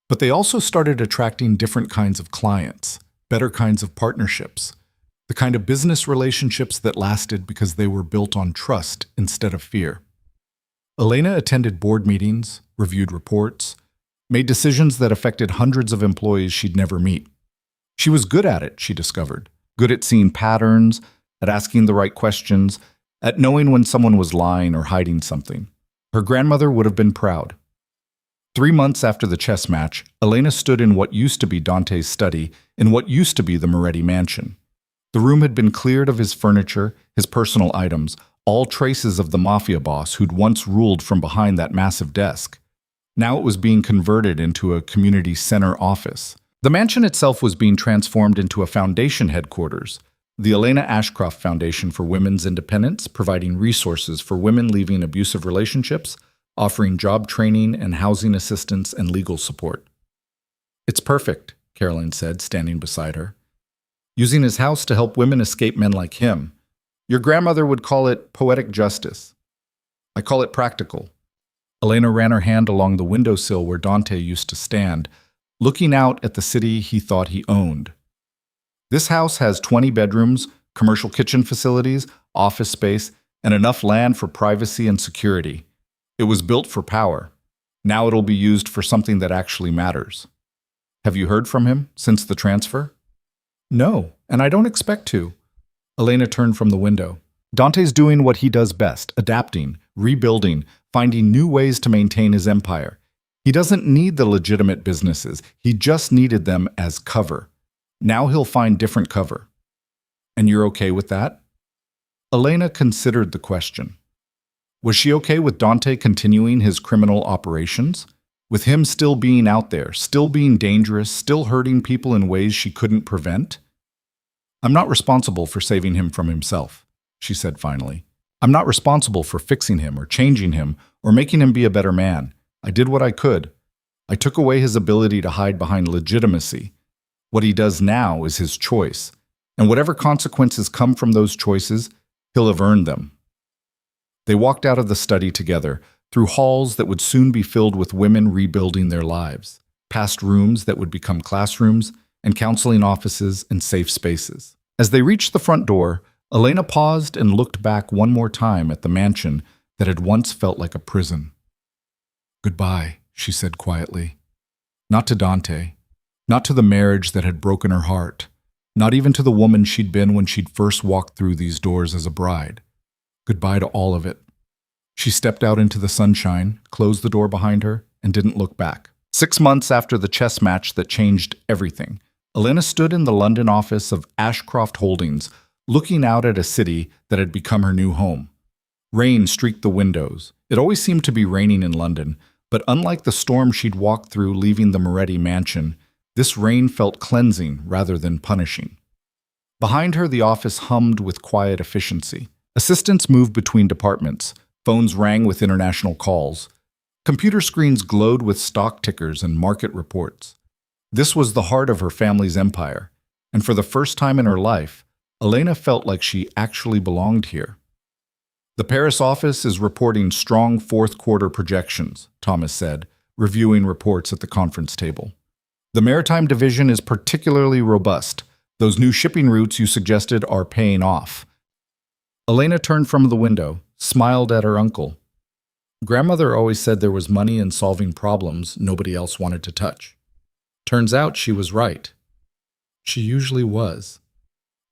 But they also started attracting different kinds of clients, better kinds of partnerships. The kind of business relationships that lasted because they were built on trust instead of fear. Elena attended board meetings, reviewed reports, made decisions that affected hundreds of employees she'd never meet. She was good at it, she discovered. Good at seeing patterns, at asking the right questions, at knowing when someone was lying or hiding something. Her grandmother would have been proud. 3 months after the chess match, Elena stood in what used to be Dante's study, in what used to be the Moretti mansion. The room had been cleared of his furniture, his personal items, all traces of the Mafia boss who'd once ruled from behind that massive desk. Now it was being converted into a community center office. The mansion itself was being transformed into a foundation headquarters, the Elena Ashcroft Foundation for Women's Independence, providing resources for women leaving abusive relationships, offering job training and housing assistance and legal support. "It's perfect," Caroline said, standing beside her. "Using his house to help women escape men like him. Your grandmother would call it poetic justice. I call it practical." Elena ran her hand along the windowsill where Dante used to stand, looking out at the city he thought he owned. "This house has 20 bedrooms, commercial kitchen facilities, office space, and enough land for privacy and security. It was built for power. Now it'll be used for something that actually matters." "Have you heard from him since the transfer?" "No, and I don't expect to." Elena turned from the window. "Dante's doing what he does best, adapting, rebuilding, finding new ways to maintain his empire. He doesn't need the legitimate businesses. He just needed them as cover. Now he'll find different cover." "And you're okay with that?" Elena considered the question. Was she okay with Dante continuing his criminal operations? With him still being out there, still being dangerous, still hurting people in ways she couldn't prevent? "I'm not responsible for saving him from himself," she said finally. "I'm not responsible for fixing him or changing him or making him be a better man. I did what I could. I took away his ability to hide behind legitimacy. What he does now is his choice, and whatever consequences come from those choices, he'll have earned them." They walked out of the study together, through halls that would soon be filled with women rebuilding their lives, past rooms that would become classrooms, and counseling offices and safe spaces. As they reached the front door, Elena paused and looked back one more time at the mansion that had once felt like a prison. "Goodbye," she said quietly. Not to Dante, not to the marriage that had broken her heart, not even to the woman she'd been when she'd first walked through these doors as a bride. Goodbye to all of it. She stepped out into the sunshine, closed the door behind her, and didn't look back. 6 months after the chess match that changed everything, Elena stood in the London office of Ashcroft Holdings, looking out at a city that had become her new home. Rain streaked the windows. It always seemed to be raining in London, but unlike the storm she'd walked through leaving the Moretti mansion, this rain felt cleansing rather than punishing. Behind her, the office hummed with quiet efficiency. Assistants moved between departments. Phones rang with international calls. Computer screens glowed with stock tickers and market reports. This was the heart of her family's empire, and for the first time in her life, Elena felt like she actually belonged here. "The Paris office is reporting strong fourth-quarter projections," Thomas said, reviewing reports at the conference table. "The maritime division is particularly robust. Those new shipping routes you suggested are paying off." Elena turned from the window, smiled at her uncle. Grandmother always said there was money in solving problems nobody else wanted to touch. Turns out she was right. She usually was.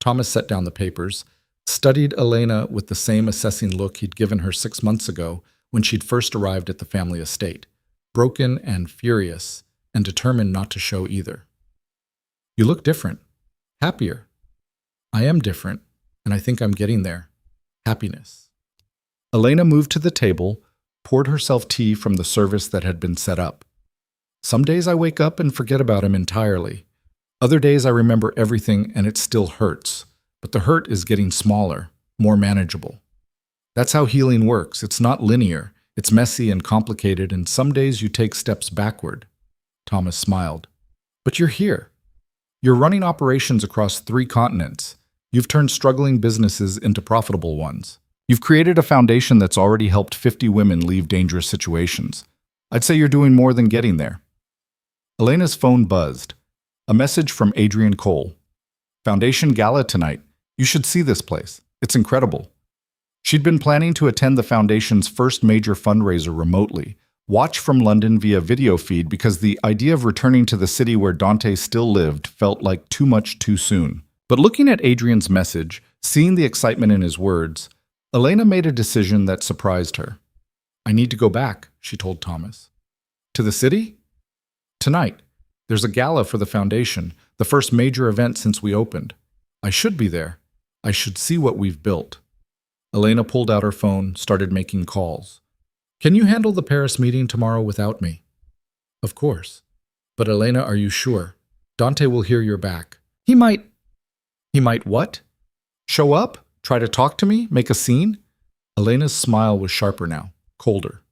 Thomas set down the papers, studied Elena with the same assessing look he'd given her 6 months ago when she'd first arrived at the family estate, broken and furious, and determined not to show either. "You look different. Happier." "I am different, and I think I'm getting there. Happiness." Elena moved to the table, poured herself tea from the service that had been set up. "Some days I wake up and forget about him entirely. Other days I remember everything and it still hurts, but the hurt is getting smaller, more manageable. That's how healing works. It's not linear. It's messy and complicated, and some days you take steps backward." Thomas smiled. "But you're here. You're running operations across 3 continents. You've turned struggling businesses into profitable ones. You've created a foundation that's already helped 50 women leave dangerous situations. I'd say you're doing more than getting there." Elena's phone buzzed. A message from Adrian Cole. "Foundation Gala tonight. You should see this place. It's incredible. She'd been planning to attend the foundation's first major fundraiser remotely, watch from London via video feed because the idea of returning to the city where Dante still lived felt like too much too soon. But looking at Adrian's message, seeing the excitement in his words, Elena made a decision that surprised her. I need to go back, she told Thomas. To the city? Tonight. There's a gala for the foundation, the first major event since we opened. I should be there. I should see what we've built. Elena pulled out her phone, started making calls. Can you handle the Paris meeting tomorrow without me? Of course. But Elena, are you sure? Dante will hear you're back. He might what? Show up? Try to talk to me? Make a scene? Elena's smile was sharper now, colder.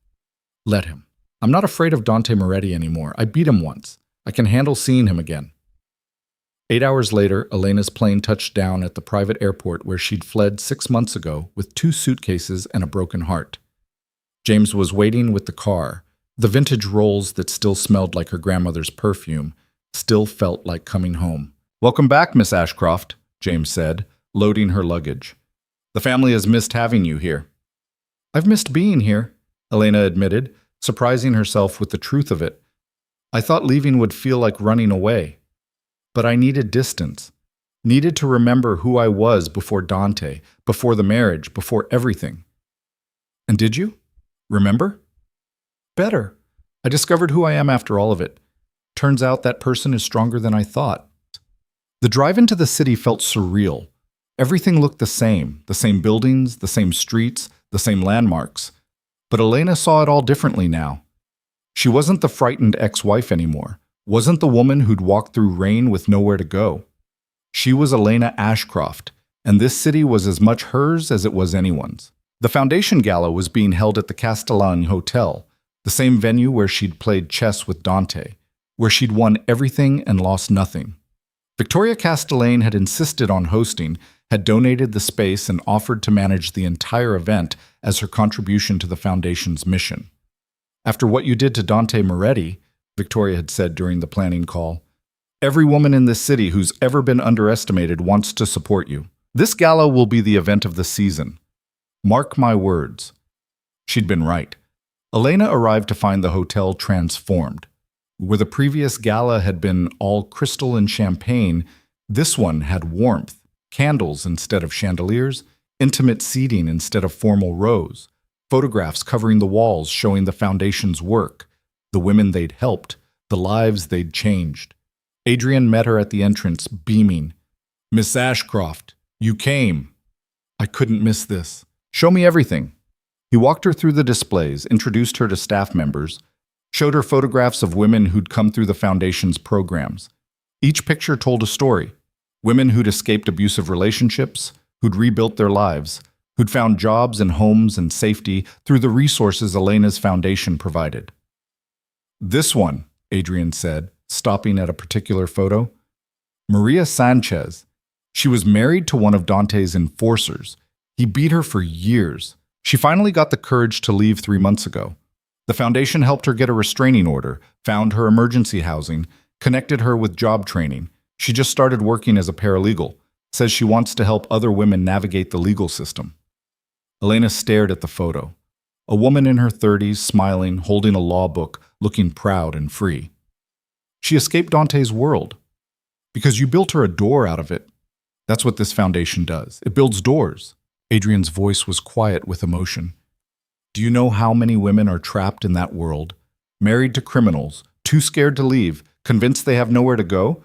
Let him. I'm not afraid of Dante Moretti anymore. I beat him once. I can handle seeing him again. 8 hours later, Elena's plane touched down at the private airport where she'd fled 6 months ago with 2 suitcases and a broken heart. James was waiting with the car. The vintage Rolls that still smelled like her grandmother's perfume still felt like coming home. Welcome back, Miss Ashcroft, James said, loading her luggage. The family has missed having you here. I've missed being here, Elena admitted, surprising herself with the truth of it. I thought leaving would feel like running away. But I needed distance. Needed to remember who I was before Dante, before the marriage, before everything. And did you? Remember? Better. I discovered who I am after all of it. Turns out that person is stronger than I thought. The drive into the city felt surreal. Everything looked the same buildings, the same streets, the same landmarks. But Elena saw it all differently now. She wasn't the frightened ex-wife anymore, wasn't the woman who'd walked through rain with nowhere to go. She was Elena Ashcroft, and this city was as much hers as it was anyone's. The foundation gala was being held at the Castellan Hotel, the same venue where she'd played chess with Dante, where she'd won everything and lost nothing. Victoria Castellane had insisted on hosting, had donated the space and offered to manage the entire event as her contribution to the foundation's mission. After what you did to Dante Moretti, Victoria had said during the planning call, every woman in this city who's ever been underestimated wants to support you. This gala will be the event of the season. Mark my words. She'd been right. Elena arrived to find the hotel transformed. Where the previous gala had been all crystal and champagne, this one had warmth, candles instead of chandeliers, intimate seating instead of formal rows, photographs covering the walls showing the foundation's work, the women they'd helped, the lives they'd changed. Adrian met her at the entrance, beaming. Miss Ashcroft, you came. I couldn't miss this. Show me everything. He walked her through the displays, introduced her to staff members, showed her photographs of women who'd come through the foundation's programs. Each picture told a story. Women who'd escaped abusive relationships, who'd rebuilt their lives, who'd found jobs and homes and safety through the resources Elena's foundation provided. This one, Adrian said, stopping at a particular photo. Maria Sanchez. She was married to one of Dante's enforcers. He beat her for years. She finally got the courage to leave 3 months ago. The foundation helped her get a restraining order, found her emergency housing, connected her with job training. She just started working as a paralegal, says she wants to help other women navigate the legal system. Elena stared at the photo. A woman in her 30s, smiling, holding a law book, looking proud and free. She escaped Dante's world. Because you built her a door out of it. That's what this foundation does. It builds doors. Adrian's voice was quiet with emotion. Do you know how many women are trapped in that world? Married to criminals, too scared to leave, convinced they have nowhere to go?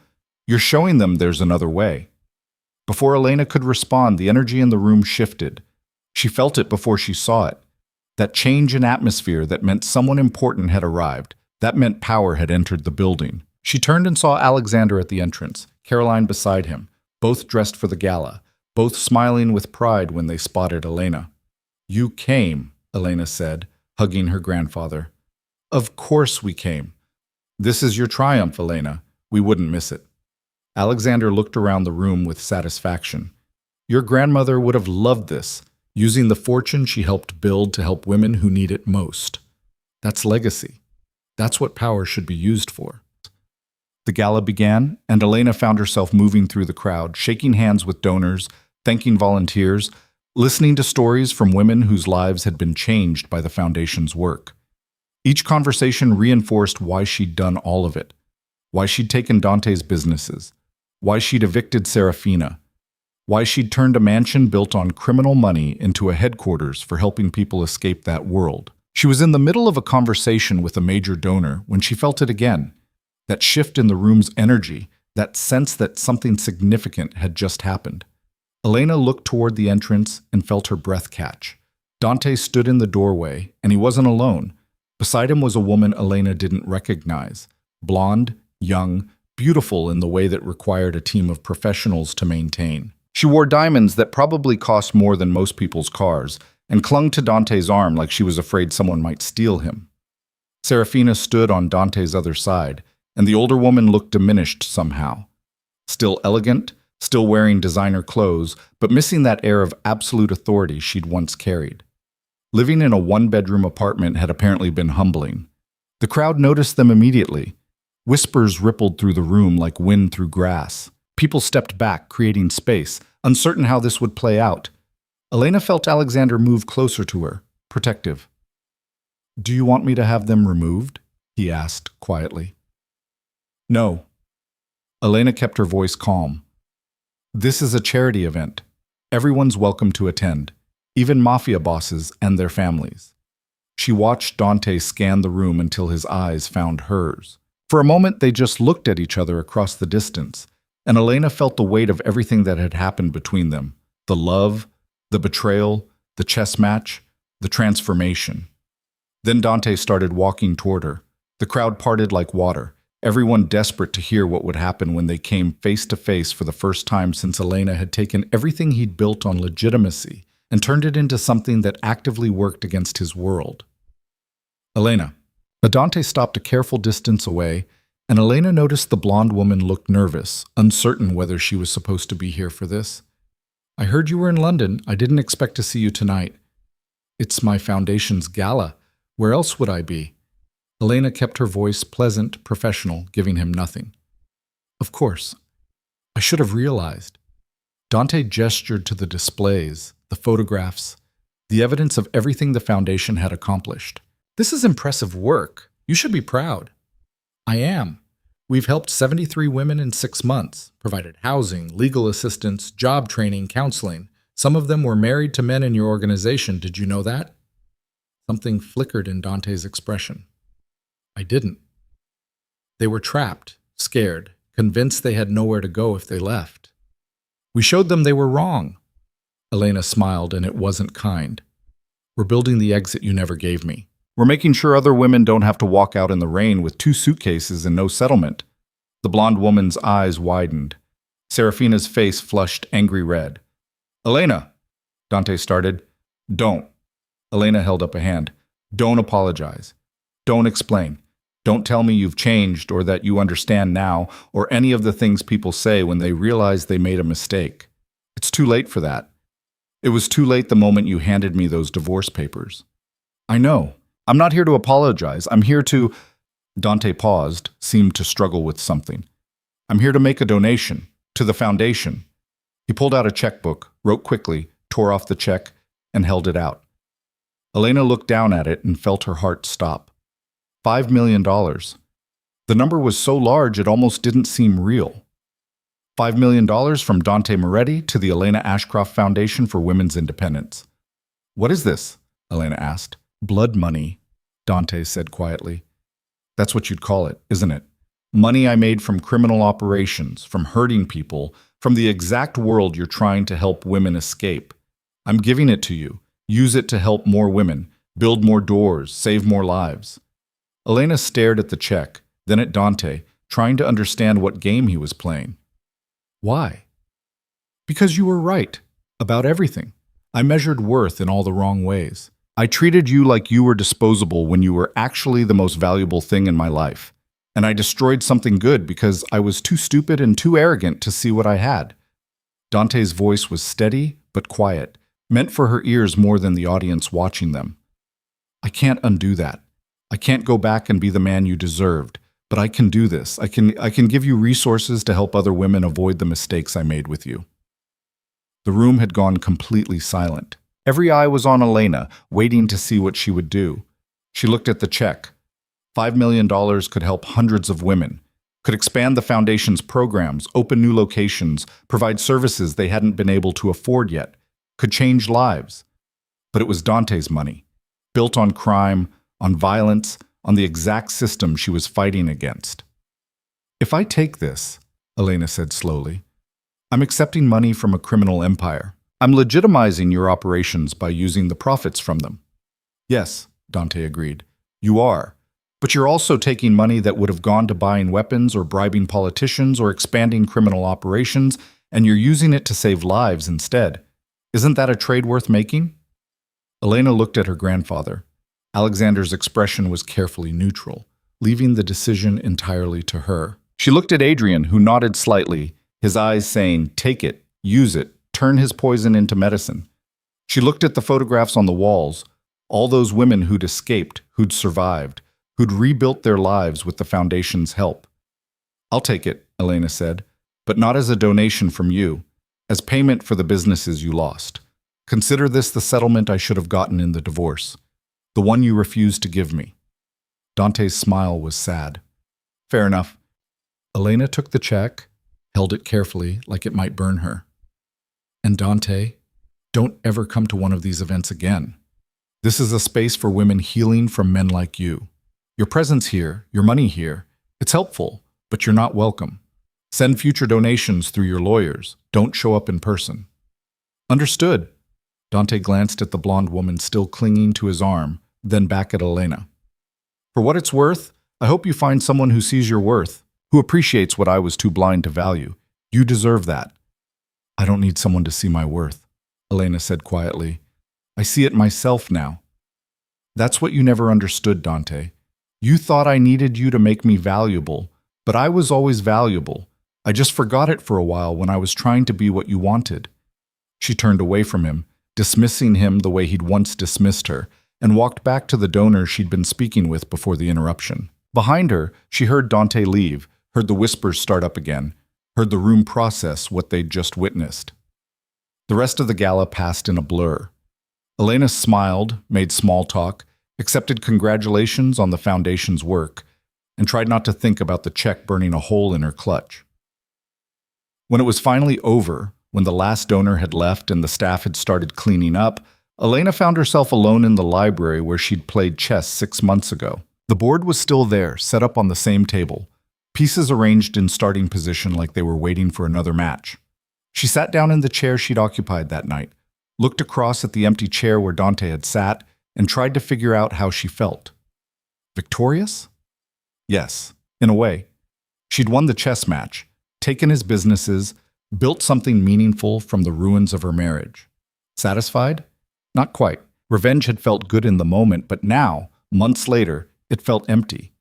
You're showing them there's another way. Before Elena could respond, the energy in the room shifted. She felt it before she saw it. That change in atmosphere that meant someone important had arrived. That meant power had entered the building. She turned and saw Alexander at the entrance, Caroline beside him, both dressed for the gala, both smiling with pride when they spotted Elena. You came, Elena said, hugging her grandfather. Of course we came. This is your triumph, Elena. We wouldn't miss it. Alexander looked around the room with satisfaction. Your grandmother would have loved this, using the fortune she helped build to help women who need it most. That's legacy. That's what power should be used for. The gala began, and Elena found herself moving through the crowd, shaking hands with donors, thanking volunteers, listening to stories from women whose lives had been changed by the Foundation's work. Each conversation reinforced why she'd done all of it, why she'd taken Dante's businesses, why she'd evicted Serafina, why she'd turned a mansion built on criminal money into a headquarters for helping people escape that world. She was in the middle of a conversation with a major donor when she felt it again, that shift in the room's energy, that sense that something significant had just happened. Elena looked toward the entrance and felt her breath catch. Dante stood in the doorway, and he wasn't alone. Beside him was a woman Elena didn't recognize, blonde, young, beautiful in the way that required a team of professionals to maintain. She wore diamonds that probably cost more than most people's cars, and clung to Dante's arm like she was afraid someone might steal him. Serafina stood on Dante's other side, and the older woman looked diminished somehow. Still elegant, still wearing designer clothes, but missing that air of absolute authority she'd once carried. Living in a one-bedroom apartment had apparently been humbling. The crowd noticed them immediately. Whispers rippled through the room like wind through grass. People stepped back, creating space, uncertain how this would play out. Elena felt Alexander move closer to her, protective. "Do you want me to have them removed?" he asked quietly. "No." Elena kept her voice calm. "This is a charity event. Everyone's welcome to attend, even Mafia bosses and their families." She watched Dante scan the room until his eyes found hers. For a moment, they just looked at each other across the distance, and Elena felt the weight of everything that had happened between them. The love, the betrayal, the chess match, the transformation. Then Dante started walking toward her. The crowd parted like water, everyone desperate to hear what would happen when they came face to face for the first time since Elena had taken everything he'd built on legitimacy and turned it into something that actively worked against his world. "Elena." Dante stopped a careful distance away, and Elena noticed the blonde woman looked nervous, uncertain whether she was supposed to be here for this. "I heard you were in London. I didn't expect to see you tonight." "It's my Foundation's gala. Where else would I be?" Elena kept her voice pleasant, professional, giving him nothing. "Of course. I should have realized." Dante gestured to the displays, the photographs, the evidence of everything the Foundation had accomplished. "This is impressive work. You should be proud." "I am. We've helped 73 women in 6 months, provided housing, legal assistance, job training, counseling. Some of them were married to men in your organization. Did you know that?" Something flickered in Dante's expression. "I didn't." "They were trapped, scared, convinced they had nowhere to go if they left. We showed them they were wrong." Elena smiled, and it wasn't kind. "We're building the exit you never gave me. We're making sure other women don't have to walk out in the rain with 2 suitcases and no settlement." The blonde woman's eyes widened. Serafina's face flushed angry red. "Elena," Dante started. "Don't." Elena held up a hand. "Don't apologize. Don't explain. Don't tell me you've changed or that you understand now or any of the things people say when they realize they made a mistake. It's too late for that. It was too late the moment you handed me those divorce papers." "I know. I'm not here to apologize. I'm here to—" Dante paused, seemed to struggle with something. "I'm here to make a donation, to the Foundation." He pulled out a checkbook, wrote quickly, tore off the check, and held it out. Elena looked down at it and felt her heart stop. $5 million. The number was so large it almost didn't seem real. $5 million from Dante Moretti to the Elena Ashcroft Foundation for Women's Independence. "What is this?" Elena asked. "Blood money," Dante said quietly. "That's what you'd call it, isn't it? Money I made from criminal operations, from hurting people, from the exact world you're trying to help women escape. I'm giving it to you. Use it to help more women, build more doors, save more lives." Elena stared at the check, then at Dante, trying to understand what game he was playing. "Why?" "Because you were right. About everything. I measured worth in all the wrong ways. I treated you like you were disposable when you were actually the most valuable thing in my life. And I destroyed something good because I was too stupid and too arrogant to see what I had." Dante's voice was steady but quiet, meant for her ears more than the audience watching them. "I can't undo that. I can't go back and be the man you deserved, but I can do this. I can give you resources to help other women avoid the mistakes I made with you." The room had gone completely silent. Every eye was on Elena, waiting to see what she would do. She looked at the check. $5 million could help hundreds of women, could expand the foundation's programs, open new locations, provide services they hadn't been able to afford yet, could change lives. But it was Dante's money, built on crime, on violence, on the exact system she was fighting against. "If I take this," Elena said slowly, "I'm accepting money from a criminal empire. I'm legitimizing your operations by using the profits from them." "Yes," Dante agreed, "you are. But you're also taking money that would have gone to buying weapons or bribing politicians or expanding criminal operations, and you're using it to save lives instead. Isn't that a trade worth making?" Elena looked at her grandfather. Alexander's expression was carefully neutral, leaving the decision entirely to her. She looked at Adrian, who nodded slightly, his eyes saying, "Take it, use it, turn his poison into medicine." She looked at the photographs on the walls, all those women who'd escaped, who'd survived, who'd rebuilt their lives with the Foundation's help. "I'll take it," Elena said, "but not as a donation from you, as payment for the businesses you lost. Consider this the settlement I should have gotten in the divorce, the one you refused to give me." Dante's smile was sad. "Fair enough." Elena took the check, held it carefully like it might burn her. "And Dante, don't ever come to one of these events again. This is a space for women healing from men like you. Your presence here, your money here, it's helpful, but you're not welcome. Send future donations through your lawyers. Don't show up in person." "Understood." Dante glanced at the blonde woman still clinging to his arm, then back at Elena. "For what it's worth, I hope you find someone who sees your worth, who appreciates what I was too blind to value. You deserve that." "I don't need someone to see my worth," Elena said quietly. "I see it myself now." "That's what you never understood, Dante. You thought I needed you to make me valuable, but I was always valuable. I just forgot it for a while when I was trying to be what you wanted." She turned away from him, dismissing him the way he'd once dismissed her, and walked back to the donor she'd been speaking with before the interruption. Behind her, she heard Dante leave, heard the whispers start up again, heard the room process what they'd just witnessed. The rest of the gala passed in a blur. Elena smiled, made small talk, accepted congratulations on the Foundation's work, and tried not to think about the check burning a hole in her clutch. When it was finally over, when the last donor had left and the staff had started cleaning up, Elena found herself alone in the library where she'd played chess 6 months ago. The board was still there, set up on the same table, pieces arranged in starting position like they were waiting for another match. She sat down in the chair she'd occupied that night, looked across at the empty chair where Dante had sat, and tried to figure out how she felt. Victorious? Yes, in a way. She'd won the chess match, taken his businesses, built something meaningful from the ruins of her marriage. Satisfied? Not quite. Revenge had felt good in the moment, but now, months later, it felt empty.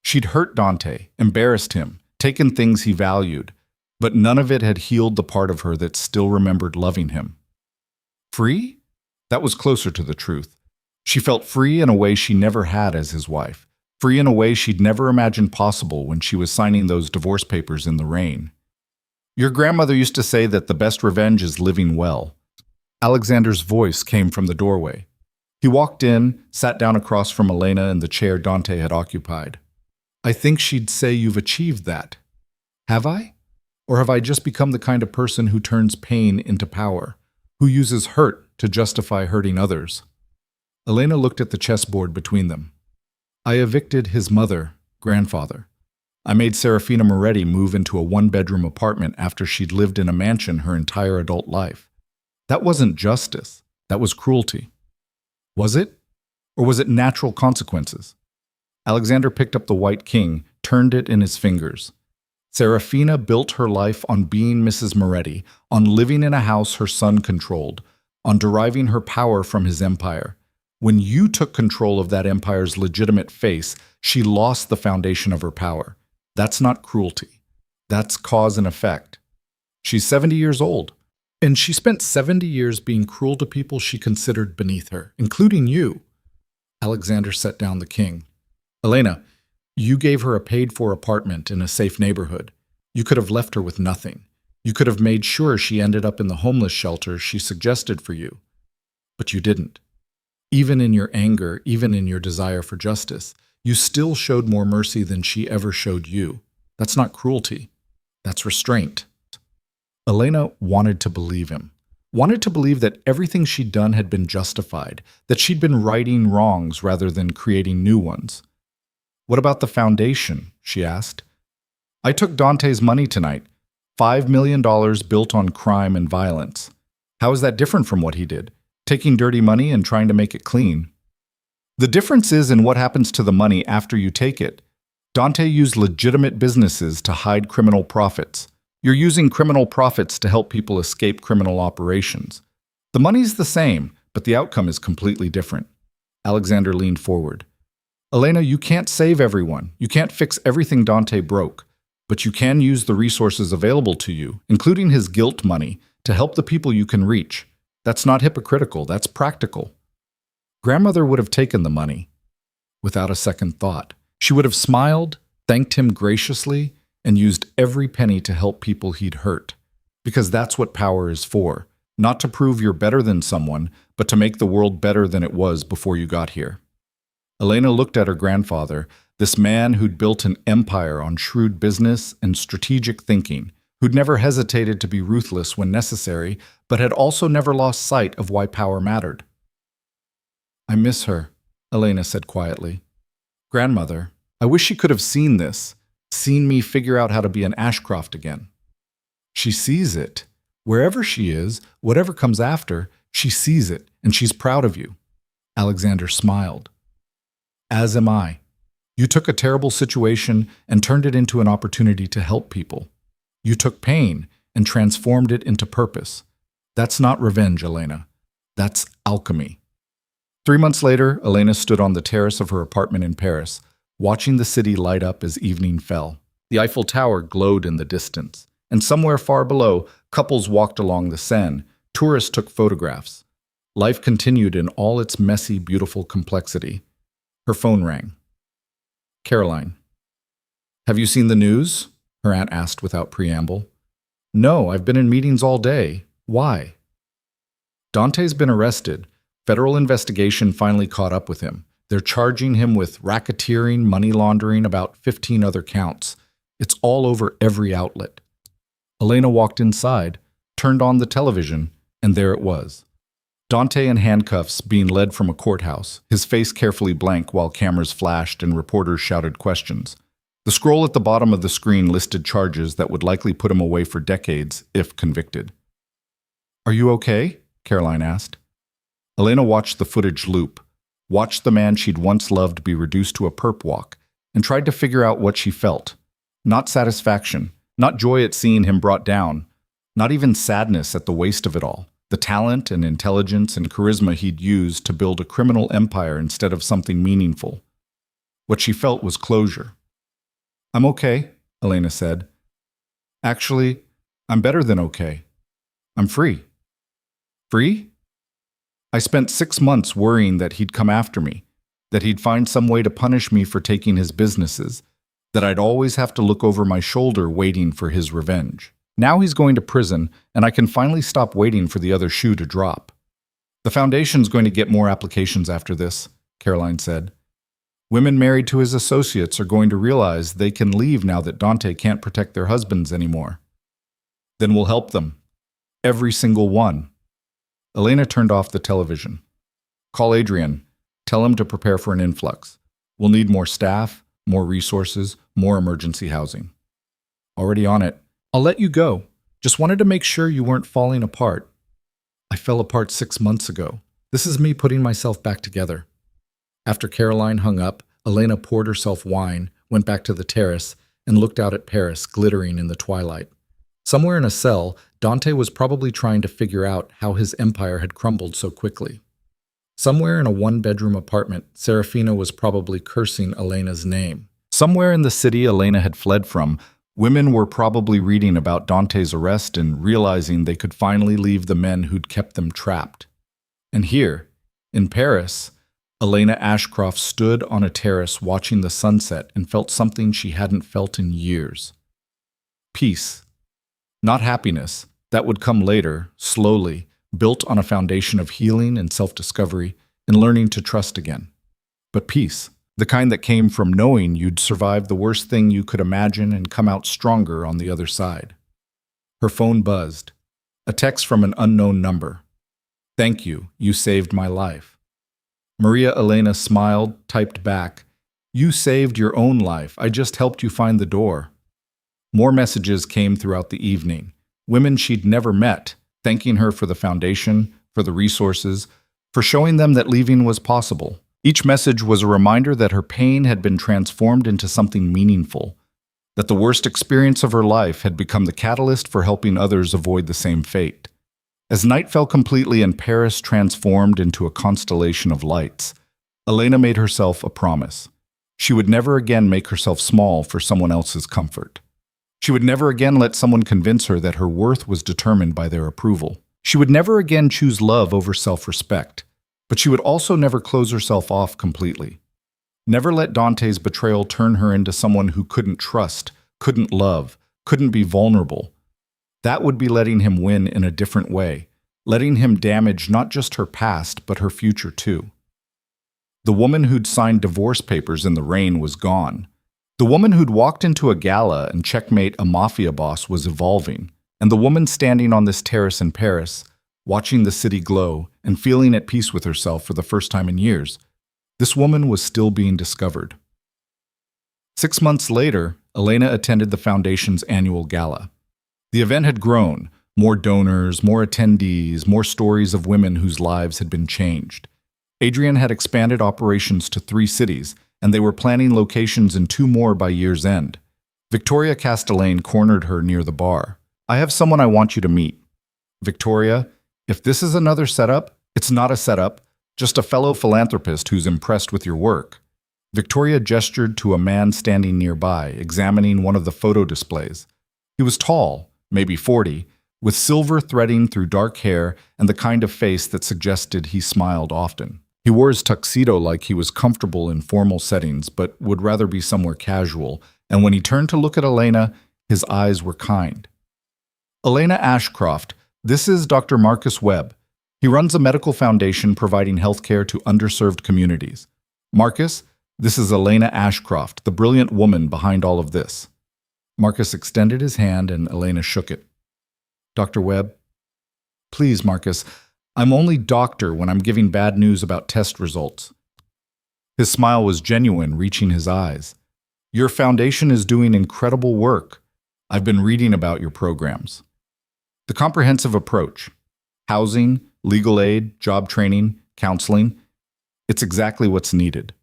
She'd hurt Dante, embarrassed him, taken things he valued, but none of it had healed the part of her that still remembered loving him. Free? That was closer to the truth. She felt free in a way she never had as his wife, free in a way she'd never imagined possible when she was signing those divorce papers in the rain. "Your grandmother used to say that the best revenge is living well." Alexander's voice came from the doorway. He walked in, sat down across from Elena in the chair Dante had occupied. "I think she'd say you've achieved that. Have I? Or have I just become the kind of person who turns pain into power, who uses hurt to justify hurting others?" Elena looked at the chessboard between them. "I evicted his mother, grandfather. I made Serafina Moretti move into a one-bedroom apartment after she'd lived in a mansion her entire adult life. That wasn't justice. That was cruelty. Was it? Or was it natural consequences?" Alexander picked up the white king, turned it in his fingers. Serafina built her life on being Mrs. Moretti, on living in a house her son controlled, on deriving her power from his empire. When you took control of that empire's legitimate face, she lost the foundation of her power. That's not cruelty. That's cause and effect. She's 70 years old, and she spent 70 years being cruel to people she considered beneath her, including you. Alexander set down the king. "Elena, you gave her a paid-for apartment in a safe neighborhood. You could have left her with nothing. You could have made sure she ended up in the homeless shelter she suggested for you. But you didn't. Even in your anger, even in your desire for justice, you still showed more mercy than she ever showed you. That's not cruelty. That's restraint. Elena wanted to believe him. Wanted to believe that everything she'd done had been justified, that she'd been righting wrongs rather than creating new ones. What about the foundation? She asked. I took Dante's money tonight. $5 million built on crime and violence. How is that different from what he did? Taking dirty money and trying to make it clean. The difference is in what happens to the money after you take it. Dante used legitimate businesses to hide criminal profits. You're using criminal profits to help people escape criminal operations. The money's the same, but the outcome is completely different. Alexander leaned forward. Elena, you can't save everyone. You can't fix everything Dante broke. But you can use the resources available to you, including his guilt money, to help the people you can reach. That's not hypocritical, that's practical. Grandmother would have taken the money without a second thought. She would have smiled, thanked him graciously, and used every penny to help people he'd hurt. Because that's what power is for. Not to prove you're better than someone, but to make the world better than it was before you got here. Elena looked at her grandfather, this man who'd built an empire on shrewd business and strategic thinking, who'd never hesitated to be ruthless when necessary, but had also never lost sight of why power mattered. I miss her, Elena said quietly. Grandmother, I wish she could have seen this, seen me figure out how to be an Ashcroft again. She sees it. Wherever she is, whatever comes after, she sees it, and she's proud of you. Alexander smiled. As am I. You took a terrible situation and turned it into an opportunity to help people. You took pain and transformed it into purpose. That's not revenge, Elena. That's alchemy. 3 months later, Elena stood on the terrace of her apartment in Paris, watching the city light up as evening fell. The Eiffel Tower glowed in the distance, and somewhere far below, couples walked along the Seine. Tourists took photographs. Life continued in all its messy, beautiful complexity. Her phone rang. Caroline. Have you seen the news? Her aunt asked without preamble. No, I've been in meetings all day. Why? Dante's been arrested. Federal investigation finally caught up with him. They're charging him with racketeering, money laundering, about 15 other counts. It's all over every outlet. Elena walked inside, turned on the television, and there it was. Dante in handcuffs being led from a courthouse, his face carefully blank while cameras flashed and reporters shouted questions. The scroll at the bottom of the screen listed charges that would likely put him away for decades if convicted. Are you okay? Caroline asked. Elena watched the footage loop, watched the man she'd once loved be reduced to a perp walk, and tried to figure out what she felt. Not satisfaction, not joy at seeing him brought down, not even sadness at the waste of it all. The talent and intelligence and charisma he'd used to build a criminal empire instead of something meaningful. What she felt was closure. I'm okay, Elena said. Actually, I'm better than okay. I'm free. Free? I spent 6 months worrying that he'd come after me, that he'd find some way to punish me for taking his businesses, that I'd always have to look over my shoulder waiting for his revenge. Now he's going to prison, and I can finally stop waiting for the other shoe to drop. The foundation's going to get more applications after this, Caroline said. Women married to his associates are going to realize they can leave now that Dante can't protect their husbands anymore. Then we'll help them. Every single one. Elena turned off the television. Call Adrian. Tell him to prepare for an influx. We'll need more staff, more resources, more emergency housing. Already on it. I'll let you go. Just wanted to make sure you weren't falling apart. I fell apart 6 months ago. This is me putting myself back together. After Caroline hung up, Elena poured herself wine, went back to the terrace, and looked out at Paris, glittering in the twilight. Somewhere in a cell, Dante was probably trying to figure out how his empire had crumbled so quickly. Somewhere in a one-bedroom apartment, Serafina was probably cursing Elena's name. Somewhere in the city Elena had fled from, women were probably reading about Dante's arrest and realizing they could finally leave the men who'd kept them trapped. And here, in Paris, Elena Ashcroft stood on a terrace watching the sunset and felt something she hadn't felt in years. Peace. Not happiness. That would come later, slowly, built on a foundation of healing and self-discovery and learning to trust again. But peace. The kind that came from knowing you'd survive the worst thing you could imagine and come out stronger on the other side. Her phone buzzed. A text from an unknown number. "Thank you. You saved my life." Maria Elena smiled, typed back, "You saved your own life. I just helped you find the door." More messages came throughout the evening. Women she'd never met, thanking her for the foundation, for the resources, for showing them that leaving was possible. Each message was a reminder that her pain had been transformed into something meaningful, that the worst experience of her life had become the catalyst for helping others avoid the same fate. As night fell completely and Paris transformed into a constellation of lights, Elena made herself a promise. She would never again make herself small for someone else's comfort. She would never again let someone convince her that her worth was determined by their approval. She would never again choose love over self-respect. But she would also never close herself off completely. Never let Dante's betrayal turn her into someone who couldn't trust, couldn't love, couldn't be vulnerable. That would be letting him win in a different way, letting him damage not just her past, but her future too. The woman who'd signed divorce papers in the rain was gone. The woman who'd walked into a gala and checkmate a mafia boss was evolving. And the woman standing on this terrace in Paris, watching the city glow and feeling at peace with herself for the first time in years, this woman was still being discovered. 6 months later, Elena attended the Foundation's annual gala. The event had grown, more donors, more attendees, more stories of women whose lives had been changed. Adrian had expanded operations to 3 cities, and they were planning locations in 2 more by year's end. Victoria Castellane cornered her near the bar. "I have someone I want you to meet." "Victoria, if this is another setup, it's not a setup, just a fellow philanthropist who's impressed with your work." Victoria gestured to a man standing nearby, examining one of the photo displays. He was tall, maybe 40, with silver threading through dark hair and the kind of face that suggested he smiled often. He wore his tuxedo like he was comfortable in formal settings, but would rather be somewhere casual, and when he turned to look at Elena, his eyes were kind. "Elena Ashcroft, this is Dr. Marcus Webb. He runs a medical foundation providing healthcare to underserved communities. Marcus, this is Elena Ashcroft, the brilliant woman behind all of this." Marcus extended his hand and Elena shook it. "Dr. Webb?" "Please, Marcus, I'm only doctor when I'm giving bad news about test results." His smile was genuine, reaching his eyes. "Your foundation is doing incredible work. I've been reading about your programs. The comprehensive approach, housing, legal aid, job training, counseling, it's exactly what's needed."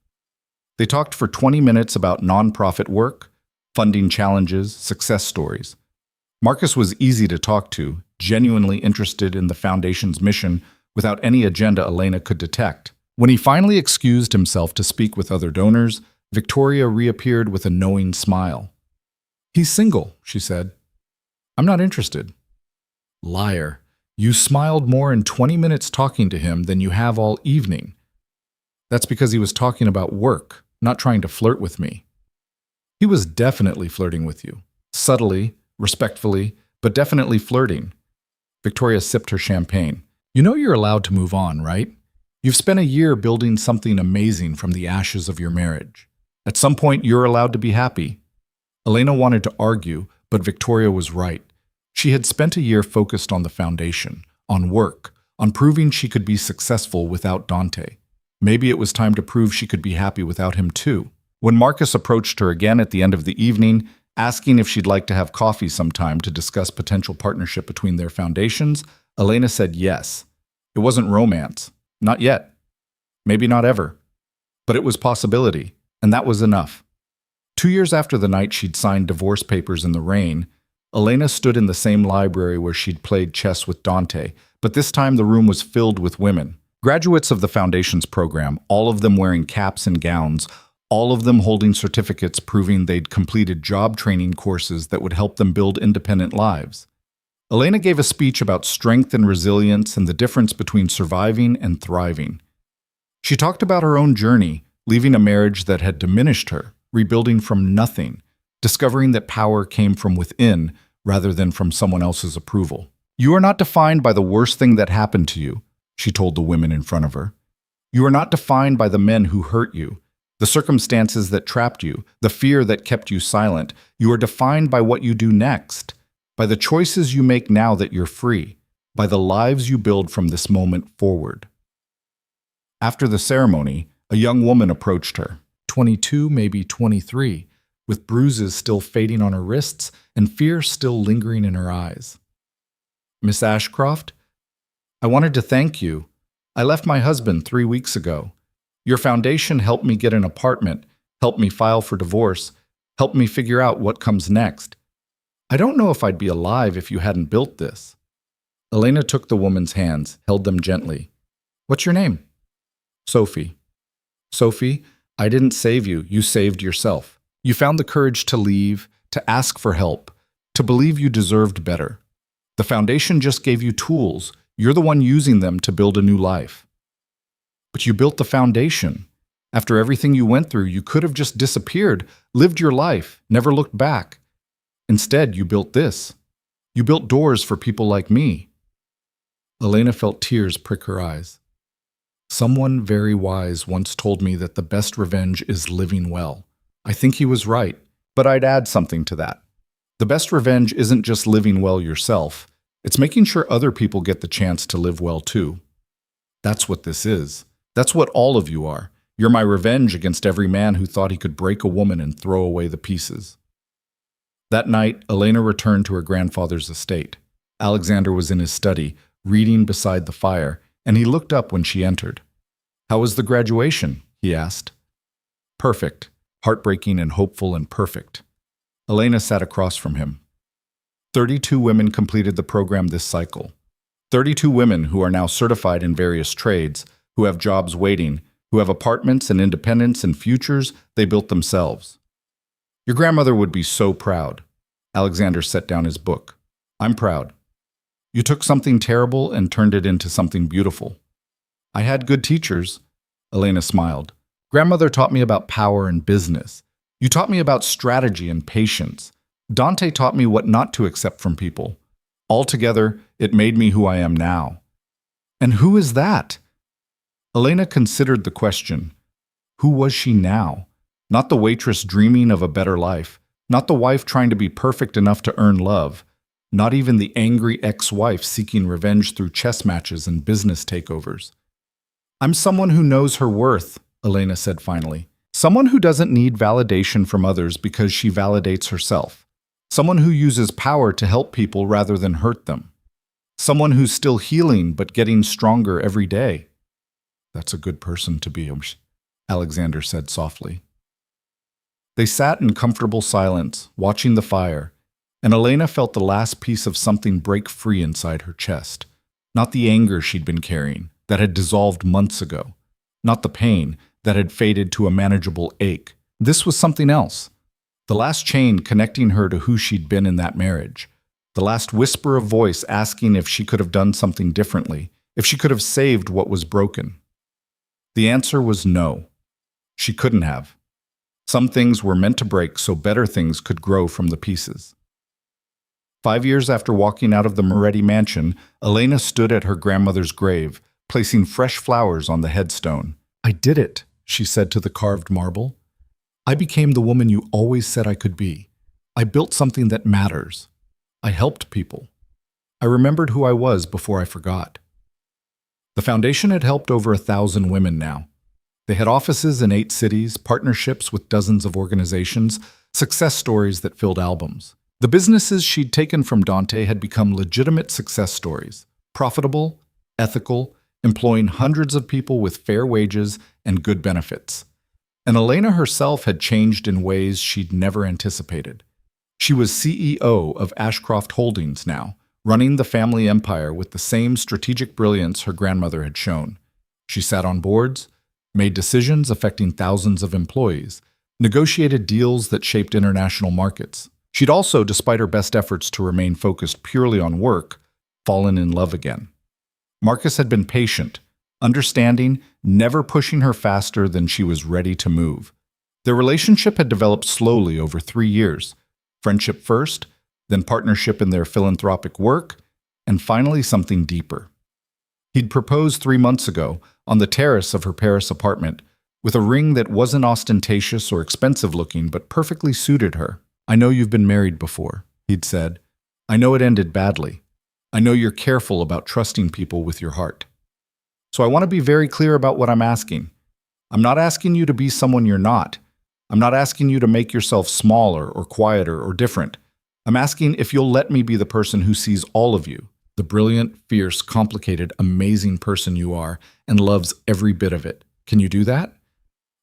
They talked for 20 minutes about nonprofit work, funding challenges, success stories. Marcus was easy to talk to, genuinely interested in the foundation's mission without any agenda Elena could detect. When he finally excused himself to speak with other donors, Victoria reappeared with a knowing smile. "He's single," she said. "I'm not interested." "Liar. You smiled more in 20 minutes talking to him than you have all evening." "That's because he was talking about work, not trying to flirt with me." "He was definitely flirting with you. Subtly, respectfully, but definitely flirting." Victoria sipped her champagne. "You know you're allowed to move on, right? You've spent a year building something amazing from the ashes of your marriage. At some point, you're allowed to be happy." Elena wanted to argue, but Victoria was right. She had spent a year focused on the foundation, on work, on proving she could be successful without Dante. Maybe it was time to prove she could be happy without him too. When Marcus approached her again at the end of the evening, asking if she'd like to have coffee sometime to discuss potential partnership between their foundations, Elena said yes. It wasn't romance. Not yet. Maybe not ever. But it was possibility, and that was enough. 2 years after the night she'd signed divorce papers in the rain, Elena stood in the same library where she'd played chess with Dante, but this time the room was filled with women. Graduates of the Foundation's program, all of them wearing caps and gowns, all of them holding certificates proving they'd completed job training courses that would help them build independent lives. Elena gave a speech about strength and resilience and the difference between surviving and thriving. She talked about her own journey, leaving a marriage that had diminished her, rebuilding from nothing, discovering that power came from within rather than from someone else's approval. You are not defined by the worst thing that happened to you, she told the women in front of her. You are not defined by the men who hurt you, the circumstances that trapped you, the fear that kept you silent. You are defined by what you do next, by the choices you make now that you're free, by the lives you build from this moment forward. After the ceremony, a young woman approached her, 22, maybe 23, with bruises still fading on her wrists and fear still lingering in her eyes. Miss Ashcroft, I wanted to thank you. I left my husband 3 weeks ago. Your foundation helped me get an apartment, helped me file for divorce, helped me figure out what comes next. I don't know if I'd be alive if you hadn't built this. Elena took the woman's hands, held them gently. What's your name? Sophie. Sophie, I didn't save you, you saved yourself. You found the courage to leave, to ask for help, to believe you deserved better. The foundation just gave you tools. You're the one using them to build a new life. But you built the foundation. After everything you went through, you could have just disappeared, lived your life, never looked back. Instead, you built this. You built doors for people like me. Elena felt tears prick her eyes. Someone very wise once told me that the best revenge is living well. I think he was right, but I'd add something to that. The best revenge isn't just living well yourself. It's making sure other people get the chance to live well too. That's what this is. That's what all of you are. You're my revenge against every man who thought he could break a woman and throw away the pieces. That night, Elena returned to her grandfather's estate. Alexander was in his study, reading beside the fire, and he looked up when she entered. How was the graduation? He asked. Perfect. Heartbreaking and hopeful and perfect. Elena sat across from him. 32 women completed the program this cycle. 32 women who are now certified in various trades, who have jobs waiting, who have apartments and independence and futures they built themselves. Your grandmother would be so proud. Alexander set down his book. I'm proud. You took something terrible and turned it into something beautiful. I had good teachers. Elena smiled. Grandmother taught me about power and business. You taught me about strategy and patience. Dante taught me what not to accept from people. Altogether, it made me who I am now. And who is that? Elena considered the question. Who was she now? Not the waitress dreaming of a better life, not the wife trying to be perfect enough to earn love, not even the angry ex-wife seeking revenge through chess matches and business takeovers. I'm someone who knows her worth, Elena said finally. Someone who doesn't need validation from others because she validates herself. Someone who uses power to help people rather than hurt them. Someone who's still healing but getting stronger every day. That's a good person to be, Alexander said softly. They sat in comfortable silence, watching the fire, and Elena felt the last piece of something break free inside her chest. Not the anger she'd been carrying, that had dissolved months ago. Not the pain that had faded to a manageable ache. This was something else. The last chain connecting her to who she'd been in that marriage. The last whisper of voice asking if she could have done something differently, if she could have saved what was broken. The answer was no. She couldn't have. Some things were meant to break so better things could grow from the pieces. 5 years after walking out of the Moretti mansion, Elena stood at her grandmother's grave, placing fresh flowers on the headstone. I did it, she said to the carved marble. I became the woman you always said I could be. I built something that matters. I helped people. I remembered who I was before I forgot. The foundation had helped over 1,000 women now. They had offices in 8 cities, partnerships with dozens of organizations, success stories that filled albums. The businesses she'd taken from Dante had become legitimate success stories, profitable, ethical, employing hundreds of people with fair wages and good benefits. And Elena herself had changed in ways she'd never anticipated. She was CEO of Ashcroft Holdings now, running the family empire with the same strategic brilliance her grandmother had shown. She sat on boards, made decisions affecting thousands of employees, negotiated deals that shaped international markets. She'd also, despite her best efforts to remain focused purely on work, fallen in love again. Marcus had been patient, understanding, never pushing her faster than she was ready to move. Their relationship had developed slowly over 3 years. Friendship first, then partnership in their philanthropic work, and finally something deeper. He'd proposed 3 months ago on the terrace of her Paris apartment with a ring that wasn't ostentatious or expensive looking but perfectly suited her. "I know you've been married before," he'd said. "I know it ended badly. I know you're careful about trusting people with your heart. So I want to be very clear about what I'm asking. I'm not asking you to be someone you're not. I'm not asking you to make yourself smaller or quieter or different. I'm asking if you'll let me be the person who sees all of you, the brilliant, fierce, complicated, amazing person you are, and loves every bit of it. Can you do that?"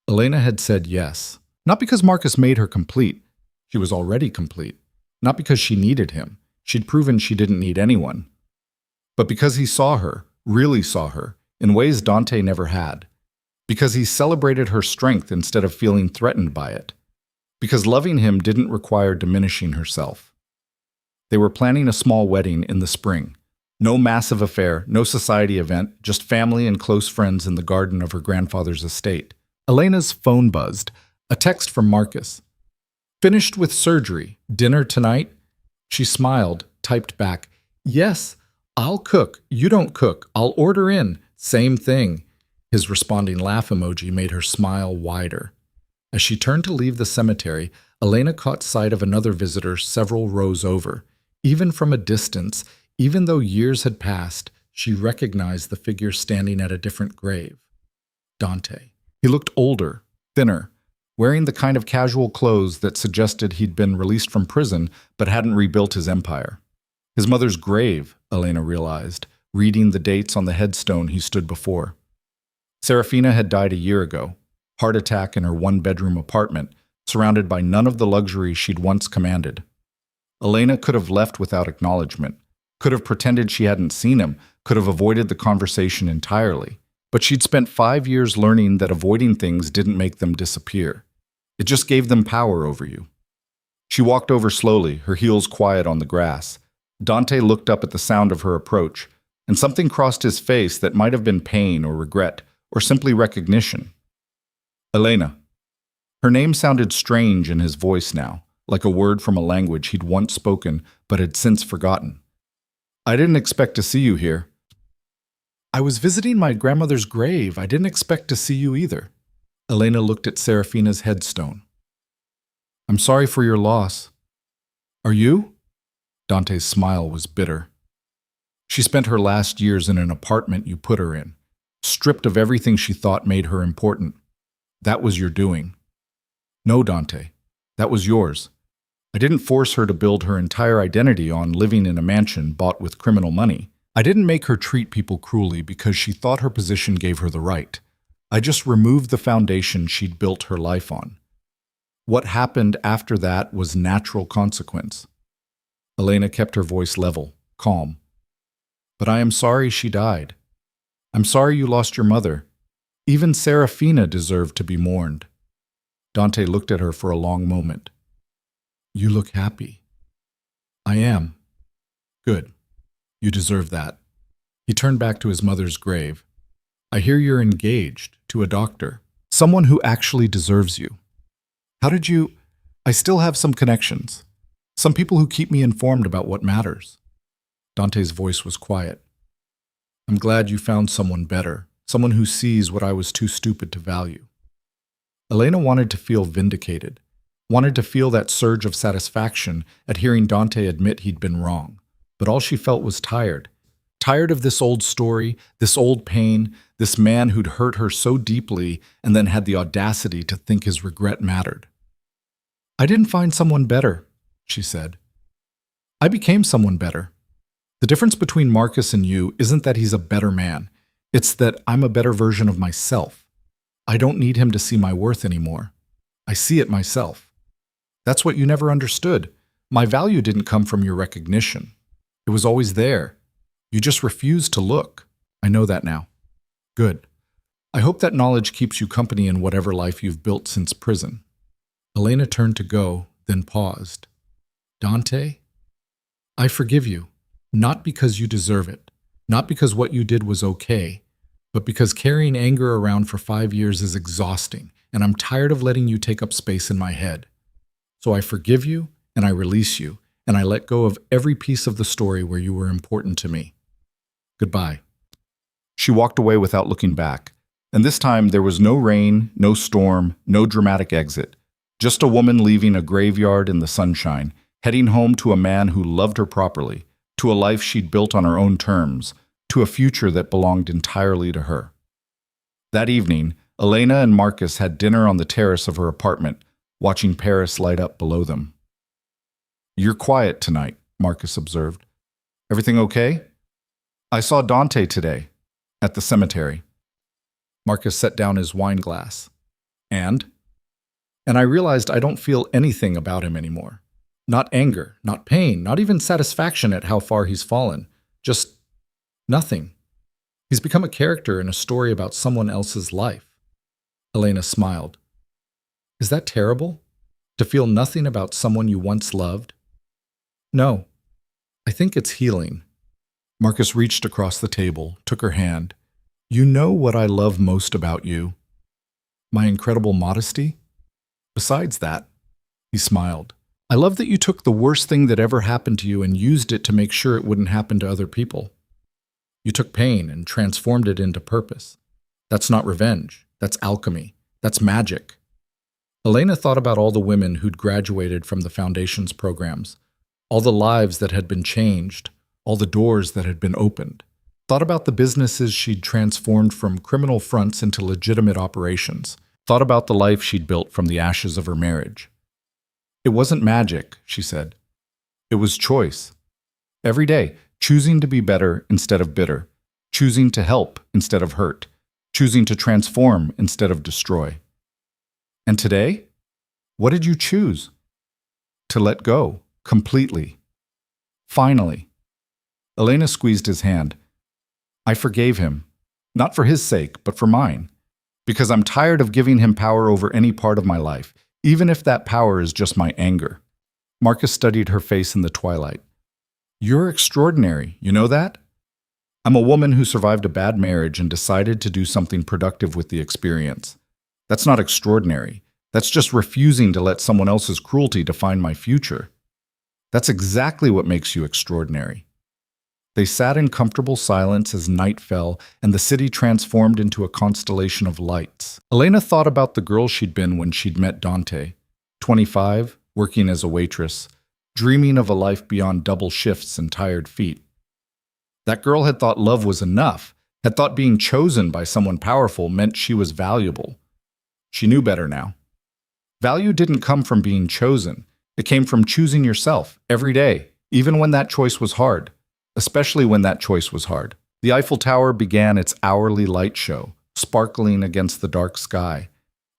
Elena had said yes. Not because Marcus made her complete. She was already complete. Not because she needed him. She'd proven she didn't need anyone. But because he saw her, really saw her, in ways Dante never had. Because he celebrated her strength instead of feeling threatened by it. Because loving him didn't require diminishing herself. They were planning a small wedding in the spring. No massive affair, no society event, just family and close friends in the garden of her grandfather's estate. Elena's phone buzzed. A text from Marcus. "Finished with surgery. Dinner tonight?" She smiled, typed back, "Yes, I'll cook. You don't cook. I'll order in. Same thing." His responding laugh emoji made her smile wider. As she turned to leave the cemetery, Elena caught sight of another visitor several rows over. Even from a distance, even though years had passed, she recognized the figure standing at a different grave. Dante. He looked older, thinner, wearing the kind of casual clothes that suggested he'd been released from prison but hadn't rebuilt his empire. His mother's grave, Elena realized, reading the dates on the headstone he stood before. Serafina had died a year ago, heart attack in her one-bedroom apartment, surrounded by none of the luxury she'd once commanded. Elena could have left without acknowledgement, could have pretended she hadn't seen him, could have avoided the conversation entirely. But she'd spent 5 years learning that avoiding things didn't make them disappear. It just gave them power over you. She walked over slowly, her heels quiet on the grass. Dante looked up at the sound of her approach, and something crossed his face that might have been pain or regret, or simply recognition. "Elena." Her name sounded strange in his voice now, like a word from a language he'd once spoken but had since forgotten. "I didn't expect to see you here." "I was visiting my grandmother's grave. I didn't expect to see you either." Elena looked at Serafina's headstone. "I'm sorry for your loss." "Are you?" Dante's smile was bitter. "She spent her last years in an apartment you put her in, stripped of everything she thought made her important. That was your doing." "No, Dante. That was yours. I didn't force her to build her entire identity on living in a mansion bought with criminal money. I didn't make her treat people cruelly because she thought her position gave her the right. I just removed the foundation she'd built her life on. What happened after that was natural consequence." Elena kept her voice level, calm. "But I am sorry she died. I'm sorry you lost your mother. Even Serafina deserved to be mourned." Dante looked at her for a long moment. "You look happy." "I am." "Good. You deserve that." He turned back to his mother's grave. "I hear you're engaged to a doctor, someone who actually deserves you. How did you—" "I still have some connections. Some people who keep me informed about what matters." Dante's voice was quiet. "I'm glad you found someone better, someone who sees what I was too stupid to value." Elena wanted to feel vindicated, wanted to feel that surge of satisfaction at hearing Dante admit he'd been wrong. But all she felt was tired. Tired of this old story, this old pain, this man who'd hurt her so deeply and then had the audacity to think his regret mattered. "I didn't find someone better," she said. "I became someone better. The difference between Marcus and you isn't that he's a better man. It's that I'm a better version of myself. I don't need him to see my worth anymore. I see it myself. That's what you never understood. My value didn't come from your recognition. It was always there. You just refused to look. I know that now." "Good. I hope that knowledge keeps you company in whatever life you've built since prison." Elena turned to go, then paused. "Dante, I forgive you, not because you deserve it, not because what you did was okay, but because carrying anger around for 5 years is exhausting, and I'm tired of letting you take up space in my head. So I forgive you, and I release you, and I let go of every piece of the story where you were important to me. Goodbye." She walked away without looking back, and this time there was no rain, no storm, no dramatic exit. Just a woman leaving a graveyard in the sunshine, heading home to a man who loved her properly, to a life she'd built on her own terms, to a future that belonged entirely to her. That evening, Elena and Marcus had dinner on the terrace of her apartment, watching Paris light up below them. "You're quiet tonight," Marcus observed. "Everything okay?" "I saw Dante today, at the cemetery." Marcus set down his wine glass. And I realized I don't feel anything about him anymore. Not anger, not pain, not even satisfaction at how far he's fallen. Just nothing. He's become a character in a story about someone else's life. Elena smiled. "Is that terrible? To feel nothing about someone you once loved?" "No. I think it's healing." Marcus reached across the table, took her hand. "You know what I love most about you? My incredible modesty? Besides that," he smiled, "I love that you took the worst thing that ever happened to you and used it to make sure it wouldn't happen to other people. You took pain and transformed it into purpose. That's not revenge. That's alchemy. That's magic." Elena thought about all the women who'd graduated from the Foundation's programs, all the lives that had been changed, all the doors that had been opened. Thought about the businesses she'd transformed from criminal fronts into legitimate operations. Thought about the life she'd built from the ashes of her marriage. "It wasn't magic," she said. "It was choice. Every day, choosing to be better instead of bitter, choosing to help instead of hurt, choosing to transform instead of destroy. And today, what did you choose? To let go, completely. Finally." Elena squeezed his hand. "I forgave him, not for his sake, but for mine. Because I'm tired of giving him power over any part of my life, even if that power is just my anger." Marcus studied her face in the twilight. "You're extraordinary, you know that? I'm a woman who survived a bad marriage and decided to do something productive with the experience. That's not extraordinary. That's just refusing to let someone else's cruelty define my future. That's exactly what makes you extraordinary." They sat in comfortable silence as night fell and the city transformed into a constellation of lights. Elena thought about the girl she'd been when she'd met Dante, 25, working as a waitress, dreaming of a life beyond double shifts and tired feet. That girl had thought love was enough, had thought being chosen by someone powerful meant she was valuable. She knew better now. Value didn't come from being chosen. It came from choosing yourself every day, even when that choice was hard. Especially when that choice was hard. The Eiffel Tower began its hourly light show, sparkling against the dark sky,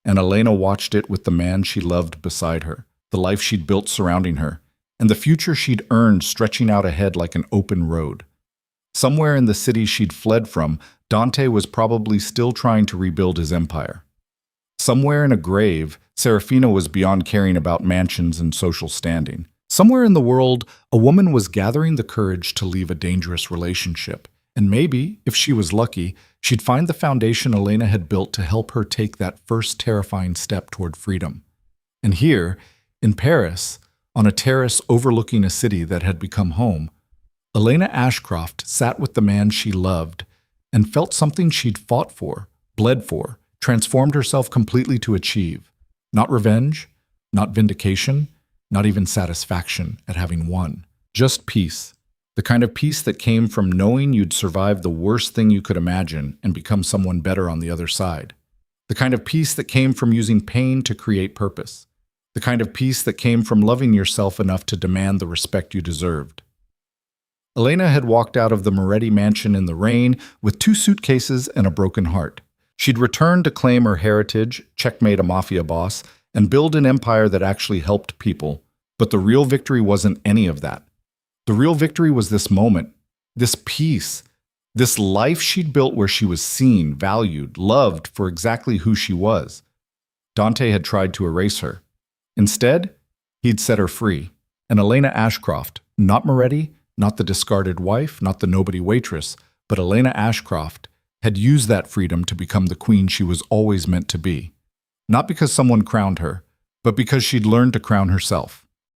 and Elena watched it with the man she loved beside her, the life she'd built surrounding her, and the future she'd earned stretching out ahead like an open road. Somewhere in the city she'd fled from, Dante was probably still trying to rebuild his empire. Somewhere in a grave, Serafina was beyond caring about mansions and social standing. Somewhere in the world, a woman was gathering the courage to leave a dangerous relationship. And maybe, if she was lucky, she'd find the foundation Elena had built to help her take that first terrifying step toward freedom. And here, in Paris, on a terrace overlooking a city that had become home, Elena Ashcroft sat with the man she loved and felt something she'd fought for, bled for, transformed herself completely to achieve. Not revenge, not vindication, not even satisfaction at having won. Just peace. The kind of peace that came from knowing you'd survived the worst thing you could imagine and become someone better on the other side. The kind of peace that came from using pain to create purpose. The kind of peace that came from loving yourself enough to demand the respect you deserved. Elena had walked out of the Moretti mansion in the rain with 2 suitcases and a broken heart. She'd returned to claim her heritage, checkmate a mafia boss, and build an empire that actually helped people. But the real victory wasn't any of that. The real victory was this moment, this peace, this life she'd built where she was seen, valued, loved for exactly who she was. Dante had tried to erase her. Instead, he'd set her free. And Elena Ashcroft, not Moretti, not the discarded wife, not the nobody waitress, but Elena Ashcroft, had used that freedom to become the queen she was always meant to be. Not because someone crowned her, but because she'd learned to crown herself.